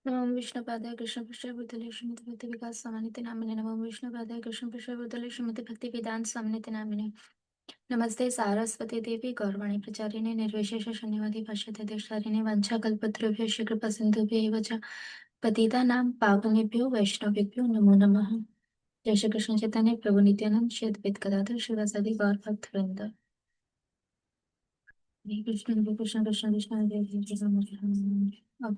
नमो विष्णुपादाय कृष्णपृष्ठाय भूतले श्रीमति भक्ति विकास स्वामिनिति नामिने। नमो विष्णुपादाय कृष्णपृष्ठाय भूतले श्रीमति भक्ति वेदांत स्वामिनिति नामिने। नमस्ते सारस्वती देवी गौरवाणी प्रचारिणे निर्विशेष शून्यवादी भाष्यते देशारिणे वंशाकल्पतरुभ्यश्च कृपा सिन्धुभ्यः एव च पतितानां पावनेभ्यो वैष्णवेभ्यो नमो नमः। जय श्री कृष्ण चैतन्य प्रभु नित्यानंद श्री अद्वैत गदाधर श्रीवासादि गौर भक्तवृंद। हरे कृष्ण कृष्ण कृष्ण कृष्ण हरे हरे हरे राम हरे राम।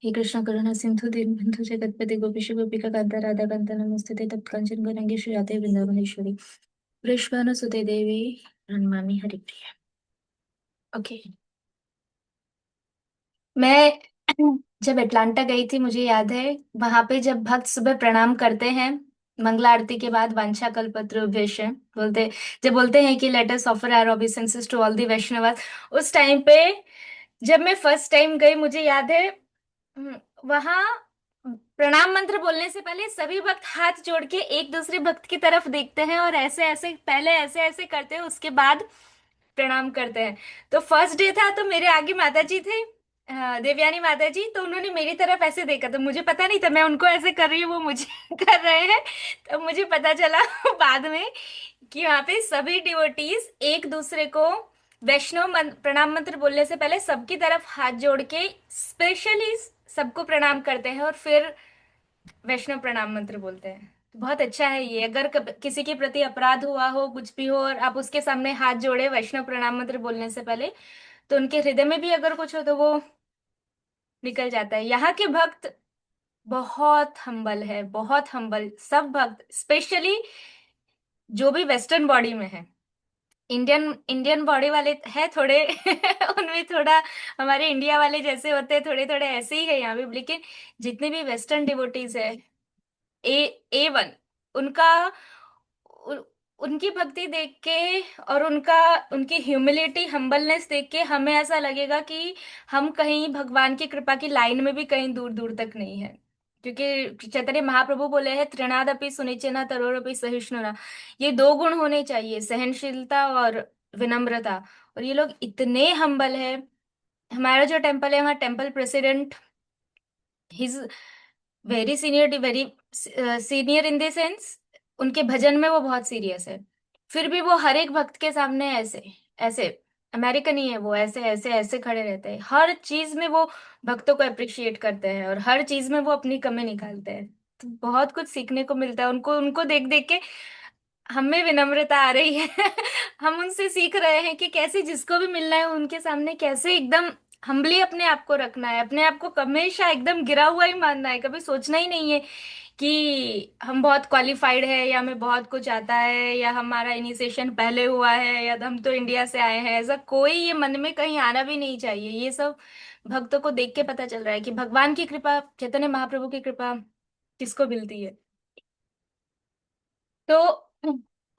हे कृष्ण करुणा सिंधु दीनबंधु जगतपति गोपीश गोपिका कांता राधा कांता नमोस्तुते तत्कांचन गौरांगी श्री राधे वृंदावनेश्वरी वृषभानुसुते देवी प्रणमामि हरिप्रिया। ओके। मैं जब अटलांटा गई थी मुझे याद है, वहां पे जब भक्त सुबह प्रणाम करते हैं मंगला आरती के बाद वांछा कल्पतरुभ्यश्च बोलते, जब बोलते हैं कि let us offer our obeisances to all the Vaishnavas, उस टाइम पे जब मैं फर्स्ट टाइम गई मुझे याद है, वहां प्रणाम मंत्र बोलने से पहले सभी भक्त हाथ जोड़ के एक दूसरे भक्त की तरफ देखते हैं और ऐसे ऐसे पहले ऐसे ऐसे करते हैं, उसके बाद प्रणाम करते हैं। तो फर्स्ट डे था तो मेरे आगे माता जी थे, देवयानी माता जी, तो उन्होंने मेरी तरफ ऐसे देखा तो मुझे पता नहीं था मैं उनको ऐसे कर रही हूँ, वो मुझे कर रहे हैं। तो मुझे पता चला बाद में कि वहां पे सभी डिवोटीज एक दूसरे को प्रणाम मंत्र बोलने से पहले सबकी तरफ हाथ जोड़ के स्पेशली सबको प्रणाम करते हैं और फिर वैष्णव प्रणाम मंत्र बोलते हैं। तो बहुत अच्छा है ये, अगर किसी के प्रति अपराध हुआ हो कुछ भी हो और आप उसके सामने हाथ जोड़े वैष्णव प्रणाम मंत्र बोलने से पहले, तो उनके हृदय में भी अगर कुछ हो तो वो निकल जाता है। यहाँ के भक्त बहुत हम्बल है, बहुत हम्बल सब भक्त, स्पेशली जो भी वेस्टर्न बॉडी में है। इंडियन इंडियन बॉडी वाले है थोड़े उनमें थोड़ा हमारे इंडिया वाले जैसे होते हैं थोड़े थोड़े ऐसे ही है यहाँ भी, लेकिन जितने भी वेस्टर्न डिवोटीज है ए A1 उनका, उ, उनकी भक्ति देख के और उनका उनकी ह्यूमिलिटी हम्बलनेस देख के हमें ऐसा लगेगा कि हम कहीं भगवान की कृपा की लाइन में भी कहीं दूर दूर तक नहीं है। क्योंकि चैतन्य महाप्रभु बोले हैं त्रिनादपि सुनिचेना तरोरपि सहिष्णुना, ये दो गुण होने चाहिए, सहनशीलता और विनम्रता। और ये लोग इतने हम्बल है। हमारा जो टेम्पल है वहाँ temple president his very senior, very senior in the sense उनके भजन में वो बहुत सीरियस है, फिर भी वो हर एक भक्त के सामने ऐसे ऐसे, अमेरिकन ही है वो, ऐसे ऐसे ऐसे खड़े रहते हैं, हर चीज में वो भक्तों को अप्रिशिएट करते हैं और हर चीज में वो अपनी कमी निकालते हैं। तो बहुत कुछ सीखने को मिलता है उनको, उनको देख देख के हमें विनम्रता आ रही है हम उनसे सीख रहे हैं कि कैसे जिसको भी मिलना है उनके सामने कैसे एकदम हम्बली अपने आप को रखना है, अपने आप को हमेशा एकदम गिरा हुआ ही मानना है, कभी सोचना ही नहीं है कि हम बहुत क्वालिफाइड है या हमें बहुत कुछ आता है या हमारा इनिशिएशन पहले हुआ है या हम तो इंडिया से आए हैं, ऐसा कोई ये मन में कहीं आना भी नहीं चाहिए। ये सब भक्तों को देख के पता चल रहा है कि भगवान की कृपा, चैतन्य महाप्रभु की कृपा किसको मिलती है। तो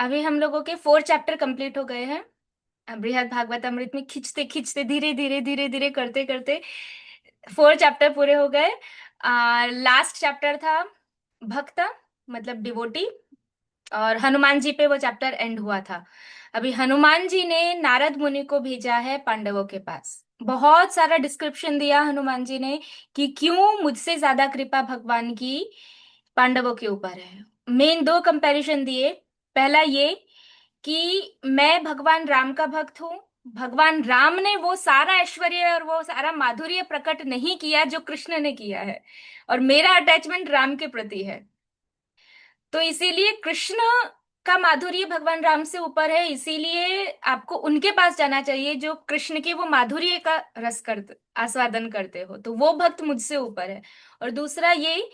अभी हम लोगों के 4 चैप्टर कंप्लीट हो गए हैं। बृहद भागवत अमृत में खींचते खींचते धीरे धीरे धीरे धीरे करते करते 4 चैप्टर पूरे हो गए। लास्ट चैप्टर था भक्त, मतलब डिवोटी, और हनुमान जी पे वो चैप्टर एंड हुआ था। अभी हनुमान जी ने नारद मुनि को भेजा है पांडवों के पास, बहुत सारा डिस्क्रिप्शन दिया हनुमान जी ने कि क्यों मुझसे ज्यादा कृपा भगवान की पांडवों के ऊपर है। मेन 2 कंपैरिजन दिए। पहला ये कि मैं भगवान राम का भक्त हूँ, भगवान राम ने वो सारा ऐश्वर्य और वो सारा माधुर्य प्रकट नहीं किया जो कृष्ण ने किया है, और मेरा अटैचमेंट राम के प्रति है। तो इसीलिए कृष्ण का माधुर्य भगवान राम से ऊपर है, इसीलिए आपको उनके पास जाना चाहिए जो कृष्ण के वो माधुर्य का रस कर आस्वादन करते हो, तो वो भक्त मुझसे ऊपर है। और दूसरा ये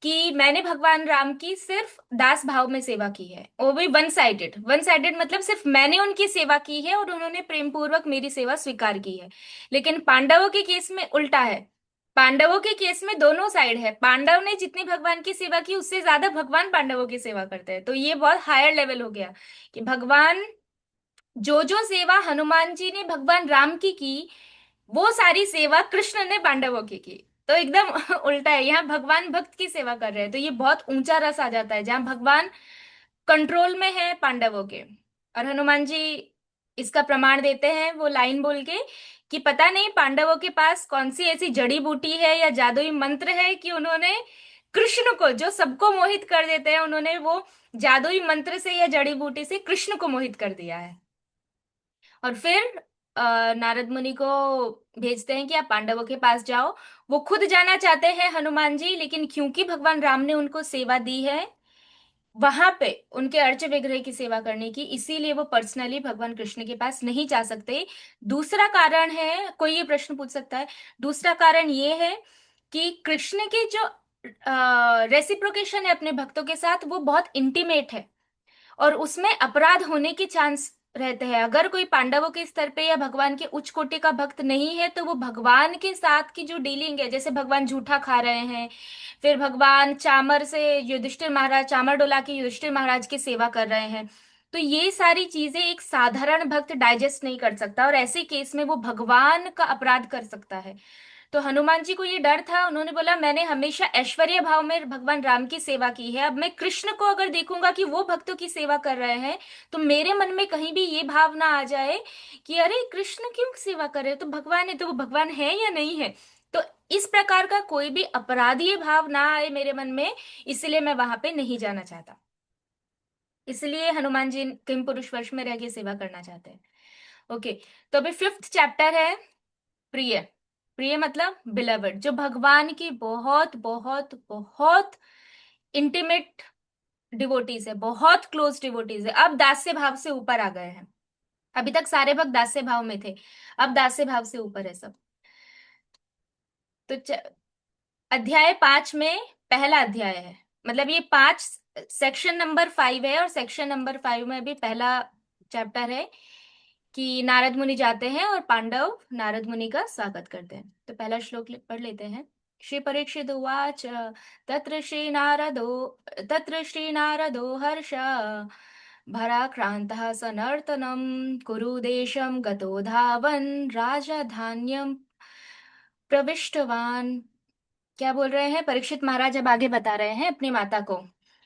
कि मैंने भगवान राम की सिर्फ दास भाव में सेवा की है, वो भी वन साइडेड, वन साइडेड मतलब सिर्फ मैंने उनकी सेवा की है और उन्होंने प्रेम पूर्वक मेरी सेवा स्वीकार की है। लेकिन पांडवों के केस में उल्टा है। पांडवों के केस में दोनों साइड है, पांडव ने जितनी भगवान की सेवा की उससे ज्यादा भगवान पांडवों की सेवा करते हैं। तो ये बहुत हायर लेवल हो गया कि भगवान जो जो सेवा हनुमान जी ने भगवान राम की वो सारी सेवा कृष्ण ने पांडवों की। तो एकदम उल्टा है, यहाँ भगवान भक्त की सेवा कर रहे हैं, तो ये बहुत ऊंचा रस आ जाता है जहाँ भगवान कंट्रोल में है पांडवों के और हनुमान जी इसका प्रमाण देते हैं वो लाइन बोल के कि पता नहीं पांडवों के पास कौन सी ऐसी जड़ी बूटी है या जादुई मंत्र है कि उन्होंने कृष्ण को, जो सबको मोहित कर देते हैं, उन्होंने वो जादुई मंत्र से या जड़ी बूटी से कृष्ण को मोहित कर दिया है। और फिर नारद मुनि को भेजते हैं कि आप पांडवों के पास जाओ। वो खुद जाना चाहते हैं हनुमान जी, लेकिन क्योंकि भगवान राम ने उनको सेवा दी है वहां पे उनके अर्च विग्रह की सेवा करने की, इसीलिए वो पर्सनली भगवान कृष्ण के पास नहीं जा सकते। दूसरा कारण है, कोई ये प्रश्न पूछ सकता है, दूसरा कारण ये है कि कृष्ण की जो रेसिप्रोकेशन है अपने भक्तों के साथ वो बहुत इंटीमेट है, और उसमें अपराध होने के चांस रहते हैं। अगर कोई पांडवों के स्तर पे या भगवान के उच्च कोटि का भक्त नहीं है तो वो भगवान के साथ की जो डीलिंग है, जैसे भगवान जूठा खा रहे हैं, फिर भगवान चामर से युधिष्ठिर महाराज, चामर डोला के युधिष्ठिर महाराज की सेवा कर रहे हैं, तो ये सारी चीजें एक साधारण भक्त डाइजेस्ट नहीं कर सकता, और ऐसे केस में वो भगवान का अपराध कर सकता है। तो हनुमान जी को ये डर था, उन्होंने बोला मैंने हमेशा ऐश्वर्य भाव में भगवान राम की सेवा की है, अब मैं कृष्ण को अगर देखूंगा कि वो भक्तों की सेवा कर रहे हैं तो मेरे मन में कहीं भी ये भाव ना आ जाए कि अरे कृष्ण क्यों सेवा कर रहे हैं, तो भगवान है, तो वो भगवान है या नहीं है। तो इस प्रकार का कोई भी अपराधीय भाव ना आए मेरे मन में, इसलिए मैं वहां पे नहीं जाना चाहता। इसलिए हनुमान जी किम पुरुष वर्ष में रह के सेवा करना चाहते हैं। ओके, तो अभी फिफ्थ चैप्टर है प्रिय। प्रिय मतलब बिलवड, जो भगवान की बहुत बहुत बहुत इंटीमेट डिवोटीज है, बहुत क्लोज डिवोटीज है, अब दास्य भाव से ऊपर आ गए हैं। अभी तक सारे भक्त दास्य भाव में थे, अब दास्य भाव से ऊपर है सब। तो अध्याय 5 में पहला अध्याय है, मतलब ये 5 सेक्शन नंबर 5 है, और सेक्शन नंबर 5 में अभी पहला चैप्टर है कि नारद मुनि जाते हैं और पांडव नारद मुनि का स्वागत करते हैं। तो पहला श्लोक पढ़ लेते हैं। श्री परीक्षित उवाच तत्र श्री नारदो हर्ष भराक्रान्तः सनर्तनं कुरु देशं गतो धावन् राजधान्यं प्रविष्टवान। क्या बोल रहे हैं परीक्षित महाराज, अब आगे बता रहे हैं अपनी माता को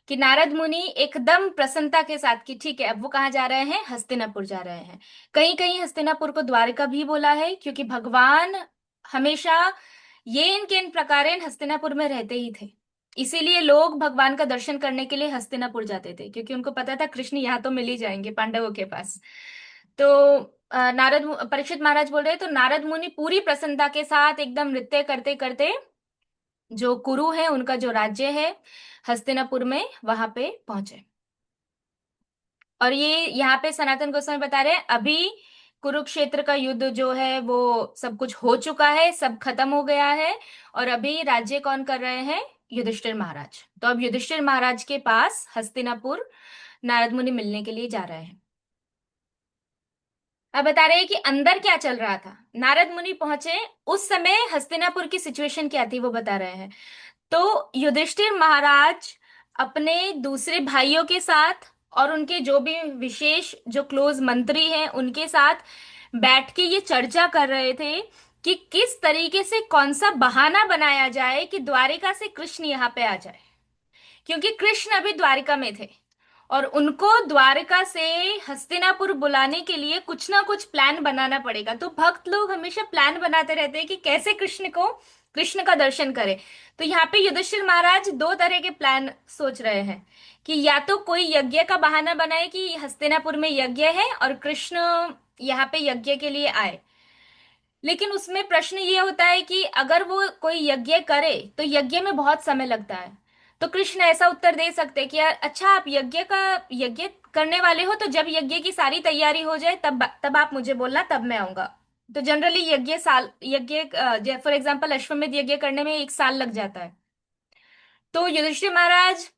कि नारद मुनि एकदम प्रसन्नता के साथ कि ठीक है अब वो कहाँ जा रहे हैं, हस्तिनापुर जा रहे हैं। कहीं कहीं हस्तिनापुर को द्वारिका भी बोला है, क्योंकि भगवान हमेशा ये इनके इन प्रकारेण हस्तिनापुर में रहते ही थे। इसीलिए लोग भगवान का दर्शन करने के लिए हस्तिनापुर जाते थे, क्योंकि उनको पता था कृष्ण यहाँ तो मिल ही जाएंगे पांडवों के पास। तो परीक्षित महाराज बोल रहे हैं, तो नारद मुनि पूरी प्रसन्नता के साथ एकदम नृत्य करते करते जो कुरु है उनका जो राज्य है हस्तिनापुर में वहां पे पहुंचे। और ये यहाँ पे सनातन गोस्वामी बता रहे हैं अभी कुरुक्षेत्र का युद्ध जो है वो सब कुछ हो चुका है, सब खत्म हो गया है, और अभी राज्य कौन कर रहे हैं, युधिष्ठिर महाराज। तो अब युधिष्ठिर महाराज के पास हस्तिनापुर नारद मुनि मिलने के लिए जा रहे हैं। अब बता रहे हैं कि अंदर क्या चल रहा था। नारद मुनि पहुंचे उस समय हस्तिनापुर की सिचुएशन क्या थी वो बता रहे हैं। तो युधिष्ठिर महाराज अपने दूसरे भाइयों के साथ और उनके जो भी विशेष जो क्लोज मंत्री हैं उनके साथ बैठ के ये चर्चा कर रहे थे कि किस तरीके से कौन सा बहाना बनाया जाए कि द्वारिका से कृष्ण यहाँ पे आ जाए, क्योंकि कृष्ण अभी द्वारिका में थे और उनको द्वारका से हस्तिनापुर बुलाने के लिए कुछ ना कुछ प्लान बनाना पड़ेगा। तो भक्त लोग हमेशा प्लान बनाते रहते हैं कि कैसे कृष्ण का दर्शन करें। तो यहाँ पे युधिष्ठिर महाराज दो तरह के प्लान सोच रहे हैं कि या तो कोई यज्ञ का बहाना बनाए कि हस्तिनापुर में यज्ञ है और कृष्ण यहाँ पे यज्ञ के लिए आए। लेकिन उसमें प्रश्न ये होता है कि अगर वो कोई यज्ञ करे तो यज्ञ में बहुत समय लगता है। तो कृष्ण ऐसा उत्तर दे सकते हैं कि यार अच्छा आप यज्ञ करने वाले हो तो जब यज्ञ की सारी तैयारी हो जाए तब तब आप मुझे बोलना, तब मैं आऊंगा। तो जनरली यज्ञ फॉर एग्जाम्पल अश्वमेध यज्ञ करने में 1 साल लग जाता है। तो युधिष्ठिर महाराज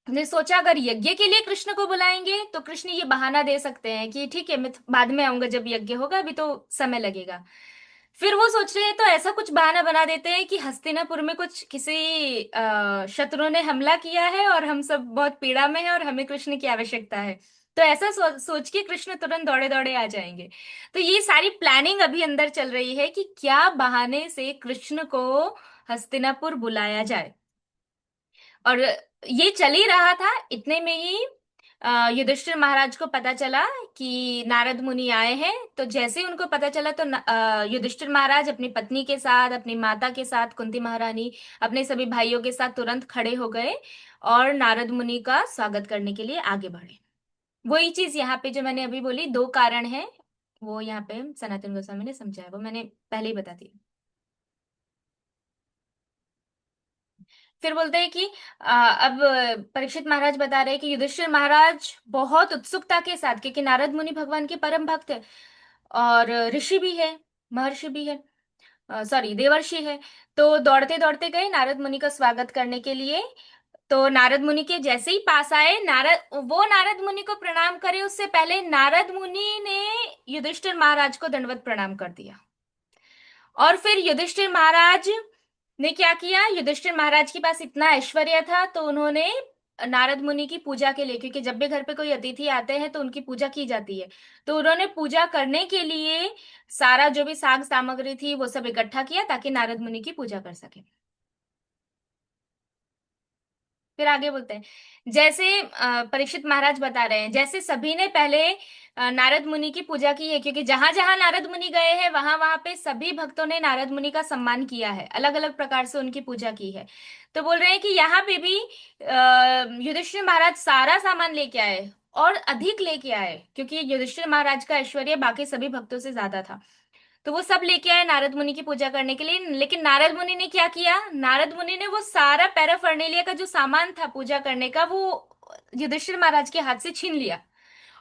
ने सोचा अगर यज्ञ के लिए कृष्ण को बुलाएंगे तो कृष्ण ये बहाना दे सकते हैं कि ठीक है मैं बाद में आऊंगा जब यज्ञ होगा, अभी तो समय लगेगा। फिर वो सोच रहे हैं तो ऐसा कुछ बहाना बना देते हैं कि हस्तिनापुर में कुछ किसी शत्रु ने हमला किया है और हम सब बहुत पीड़ा में हैं और हमें कृष्ण की आवश्यकता है। तो ऐसा सोच के कृष्ण तुरंत दौड़े दौड़े आ जाएंगे। तो ये सारी प्लानिंग अभी अंदर चल रही है कि क्या बहाने से कृष्ण को हस्तिनापुर बुलाया जाए। और ये चल ही रहा था, इतने में ही युधिष्ठिर महाराज को पता चला कि नारद मुनि आए हैं, तो जैसे ही उनको पता चला तो युधिष्ठिर महाराज अपनी पत्नी के साथ, अपनी माता के साथ, कुंती महारानी, अपने सभी भाइयों के साथ तुरंत खड़े हो गए और नारद मुनि का स्वागत करने के लिए आगे बढ़े। वही चीज यहाँ पे जो मैंने अभी बोली, दो कारण है, वो यहाँ पे सनातन गोस्वामी ने समझाया, वो मैंने पहले ही बता दिया। फिर बोलते हैं कि अब परीक्षित महाराज बता रहे हैं कि युधिष्ठिर महाराज बहुत उत्सुकता के साथ, क्योंकि नारद मुनि भगवान के परम भक्त है और ऋषि भी है, महर्षि भी है, सॉरी देवर्षि है, तो दौड़ते दौड़ते गए नारद मुनि का स्वागत करने के लिए। तो नारद मुनि के जैसे ही पास आए, नारद मुनि को प्रणाम करे उससे पहले नारद मुनि ने युधिष्ठिर महाराज को दंडवत प्रणाम कर दिया। और फिर युधिष्ठिर महाराज ने क्या किया, युधिष्ठिर महाराज के पास इतना ऐश्वर्य था, तो उन्होंने नारद मुनि की पूजा के लिए, क्योंकि जब भी घर पे कोई अतिथि आते हैं तो उनकी पूजा की जाती है, तो उन्होंने पूजा करने के लिए सारा जो भी साग सामग्री थी वो सब इकट्ठा किया ताकि नारद मुनि की पूजा कर सके। फिर आगे बोलते हैं, जैसे परीक्षित महाराज बता रहे हैं, जैसे सभी ने पहले नारद मुनि की पूजा की है, क्योंकि जहां जहां नारद मुनि गए हैं वहां वहां पे सभी भक्तों ने नारद मुनि का सम्मान किया है, अलग अलग प्रकार से उनकी पूजा की है। तो बोल रहे हैं कि यहाँ पे भी युधिष्ठिर महाराज सारा सामान लेके आए और अधिक लेके आए, क्योंकि युधिष्ठिर महाराज का ऐश्वर्य बाकी सभी भक्तों से ज्यादा था। तो वो सब लेके आए नारद मुनि की पूजा करने के लिए, लेकिन नारद मुनि ने क्या किया, नारद मुनि ने वो सारा पैराफर्नेलिया का जो सामान था पूजा करने का, वो युधिष्ठिर महाराज के हाथ से छीन लिया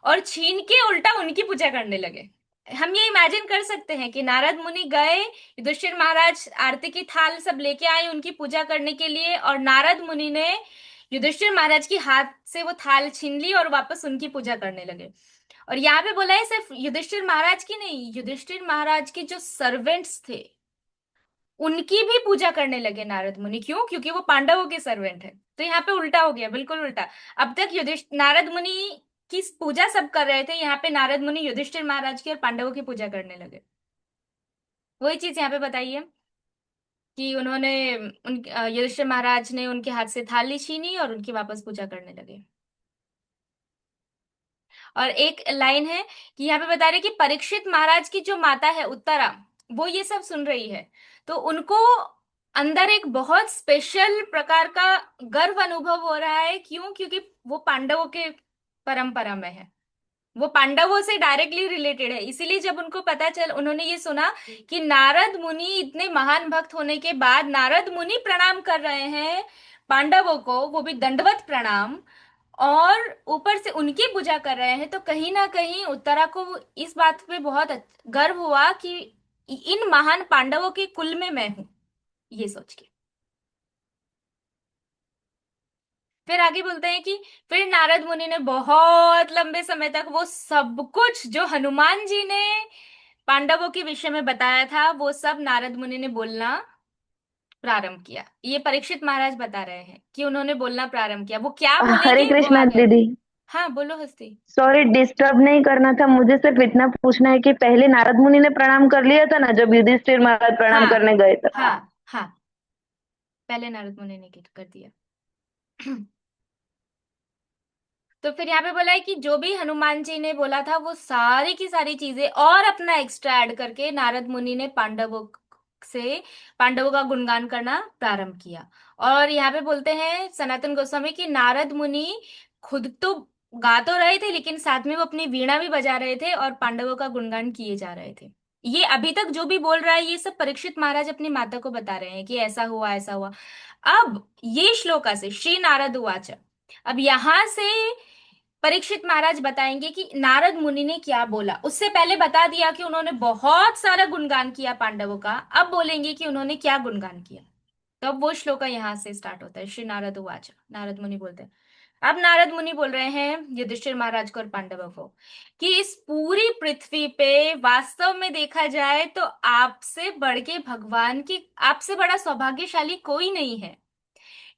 और छीन के उल्टा उनकी पूजा करने लगे। हम ये इमेजिन कर सकते हैं कि नारद मुनि गए, युधिष्ठिर महाराज आरती की थाल सब लेके आए उनकी पूजा करने के लिए, और नारद मुनि ने युधिष्ठिर महाराज की हाथ से वो थाल छीन ली और वापस उनकी पूजा करने लगे। और यहाँ पे बोला है सिर्फ युधिष्ठिर महाराज की नहीं, युधिष्ठिर महाराज के जो सर्वेंट्स थे उनकी भी पूजा करने लगे नारद मुनि। क्यों? क्योंकि वो पांडवों के सर्वेंट है। तो यहाँ पे उल्टा हो गया, बिल्कुल उल्टा। अब तक युधिष्ठ नारद मुनि की पूजा सब कर रहे थे, यहाँ पे नारद मुनि युधिष्ठिर महाराज की और पांडवों की पूजा करने लगे। वही चीज यहाँ पे बताई है कि उन्होंने युधिष्ठिर महाराज ने उनके हाथ से थाली छीनी और उनकी वापस पूजा करने लगे। और एक लाइन है कि यहाँ पे बता रहे कि परीक्षित महाराज की जो माता है उत्तरा, वो ये सब सुन रही है, तो उनको अंदर एक बहुत स्पेशल प्रकार का गर्व अनुभव हो रहा है। क्यों? क्योंकि वो पांडवों के परंपरा में है, वो पांडवों से डायरेक्टली रिलेटेड है। इसीलिए जब उनको पता चल, उन्होंने ये सुना कि नारद मुनि इतने महान भक्त होने के बाद नारद मुनि प्रणाम कर रहे हैं पांडवों को, वो भी दंडवत प्रणाम, और ऊपर से उनकी पूजा कर रहे हैं, तो कहीं ना कहीं उत्तरा को इस बात पे बहुत गर्व हुआ कि इन महान पांडवों के कुल में मैं हूं, ये सोच के। फिर आगे बोलते हैं कि फिर नारद मुनि ने बहुत लंबे समय तक वो सब कुछ जो हनुमान जी ने पांडवों के विषय में बताया था वो सब नारद मुनि ने बोलना प्रारंभ किया। ये परीक्षित महाराज बता रहे हैं कि उन्होंने बोलना प्रारंभ किया। वो क्या हरे बोलेंगे वो कृष्णा आगे। दीदी। हाँ बोलो हस्ती। सॉरी, डिस्टर्ब नहीं करना था, मुझे सिर्फ इतना पूछना है कि पहले नारद मुनि ने प्रणाम कर लिया था ना जब युधिष्ठिर महाराज प्रणाम हाँ करने गए थे। हाँ हाँ, पहले नारद मुनि ने कर दिया। तो फिर यहाँ पे बोला है कि जो भी हनुमान जी ने बोला था वो सारी की सारी चीजें और अपना एक्स्ट्रा ऐड करके नारद मुनि ने पांडवों का गुणगान करना प्रारंभ किया। और यहाँ पे बोलते हैं सनातन गोस्वामी कि नारद मुनि खुद तो गा तो रहे थे, लेकिन साथ में वो अपनी वीणा भी बजा रहे थे और पांडवों का गुणगान किए जा रहे थे। ये अभी तक जो भी बोल रहा है ये सब परीक्षित महाराज अपनी माता को बता रहे हैं कि ऐसा हुआ ऐसा हुआ। अब ये श्लोका से श्री नारद उवाच, अब यहां से परीक्षित महाराज बताएंगे कि नारद मुनि ने क्या बोला। उससे पहले बता दिया कि उन्होंने बहुत सारा गुणगान किया पांडवों का, अब बोलेंगे कि उन्होंने क्या गुणगान किया। तो अब वो श्लोक यहाँ से स्टार्ट होता है, श्री नारद उवाच, नारद मुनि बोलते हैं। अब नारद मुनि बोल रहे हैं युधिष्ठिर महाराज को और पांडवों को कि इस पूरी पृथ्वी पे वास्तव में देखा जाए तो आपसे बढ़ के भगवान की, आपसे बड़ा सौभाग्यशाली कोई नहीं है।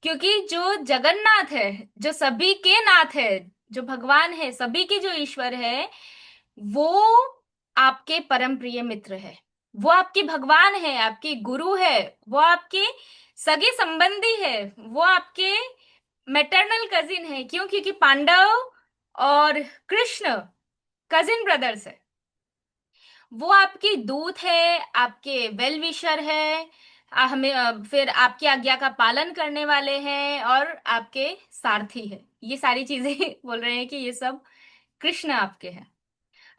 क्योंकि जो जगन्नाथ है, जो सभी के नाथ है, जो भगवान है, सभी के जो ईश्वर है, वो आपके परम प्रिय मित्र है। वो आपके भगवान है, आपके गुरु है, वो आपके सगे संबंधी है, वो आपके मैटरनल कजिन है। क्यों? क्योंकि पांडव और कृष्ण कजिन ब्रदर्स है। वो आपके दूत है, आपके वेल विशर है, फिर आपकी आज्ञा का पालन करने वाले हैं और आपके सारथी है। ये सारी चीजें बोल रहे हैं कि ये सब कृष्ण आपके हैं।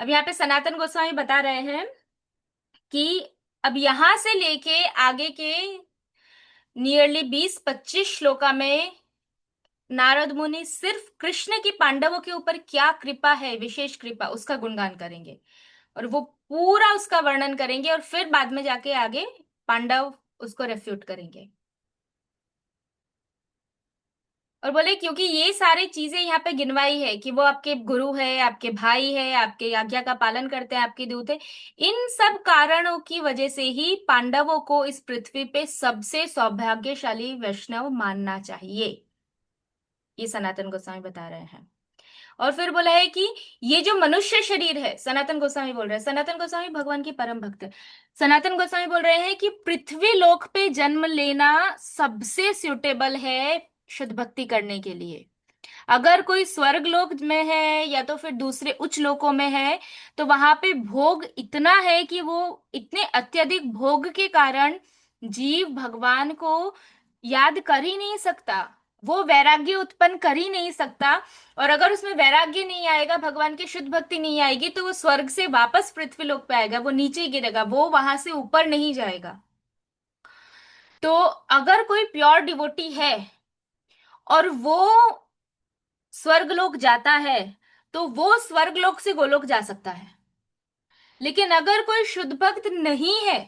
अब यहाँ पे सनातन गोस्वामी बता रहे हैं कि अब यहां से लेके आगे के नियरली 20-25 श्लोका में नारद मुनि सिर्फ कृष्ण की पांडवों के ऊपर क्या कृपा है, विशेष कृपा, उसका गुणगान करेंगे और वो पूरा उसका वर्णन करेंगे और फिर बाद में जाके आगे पांडव उसको रेफ्यूट करेंगे। और बोले क्योंकि ये सारी चीजें यहाँ पे गिनवाई है कि वो आपके गुरु है, आपके भाई है, आपके आज्ञा का पालन करते हैं, आपके दूत है, इन सब कारणों की वजह से ही पांडवों को इस पृथ्वी पे सबसे सौभाग्यशाली वैष्णव मानना चाहिए। ये सनातन गोस्वामी बता रहे हैं। और फिर बोला है कि ये जो मनुष्य शरीर है, सनातन गोस्वामी बोल रहे हैं, सनातन गोस्वामी भगवान की परम भक्त है। सनातन गोस्वामी बोल रहे हैं कि पृथ्वी लोक पे जन्म लेना सबसे सुटेबल है शुद्ध भक्ति करने के लिए। अगर कोई स्वर्ग लोक में है या तो फिर दूसरे उच्च लोकों में है, तो वहां पे भोग इतना है कि वो इतने अत्यधिक भोग के कारण जीव भगवान को याद कर ही नहीं सकता, वो वैराग्य उत्पन्न कर ही नहीं सकता। और अगर उसमें वैराग्य नहीं आएगा, भगवान की शुद्ध भक्ति नहीं आएगी, तो वो स्वर्ग से वापस पृथ्वी लोक पे आएगा, वो नीचे ही गिरेगा, वो वहां से ऊपर नहीं जाएगा। तो अगर कोई प्योर डिवोटी है और वो स्वर्गलोक जाता है, तो वो स्वर्गलोक से गोलोक जा सकता है। लेकिन अगर कोई शुद्ध भक्त नहीं है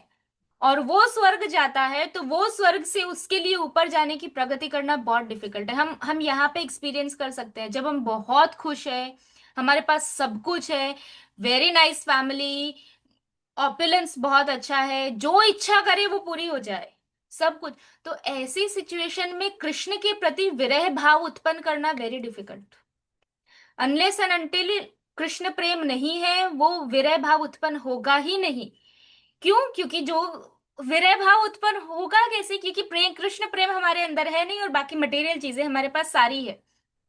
और वो स्वर्ग जाता है, तो वो स्वर्ग से उसके लिए ऊपर जाने की प्रगति करना बहुत डिफिकल्ट है। हम यहाँ पे एक्सपीरियंस कर सकते हैं, जब हम बहुत खुश है, हमारे पास सब कुछ है, वेरी नाइस फैमिली, ऑपुलेंस बहुत अच्छा है, जो इच्छा करे वो पूरी हो जाए, सब कुछ। तो ऐसी सिचुएशन में कृष्ण के प्रति विरह भाव उत्पन्न करना very difficult. Unless and until Krishna प्रेम नहीं है, वो विरह भाव उत्पन्न होगा ही नहीं। क्यों? क्योंकि जो विरह भाव उत्पन्न होगा कैसे? क्योंकि प्रेम, कृष्ण प्रेम हमारे अंदर है नहीं और बाकी मटेरियल चीजें हमारे पास सारी है।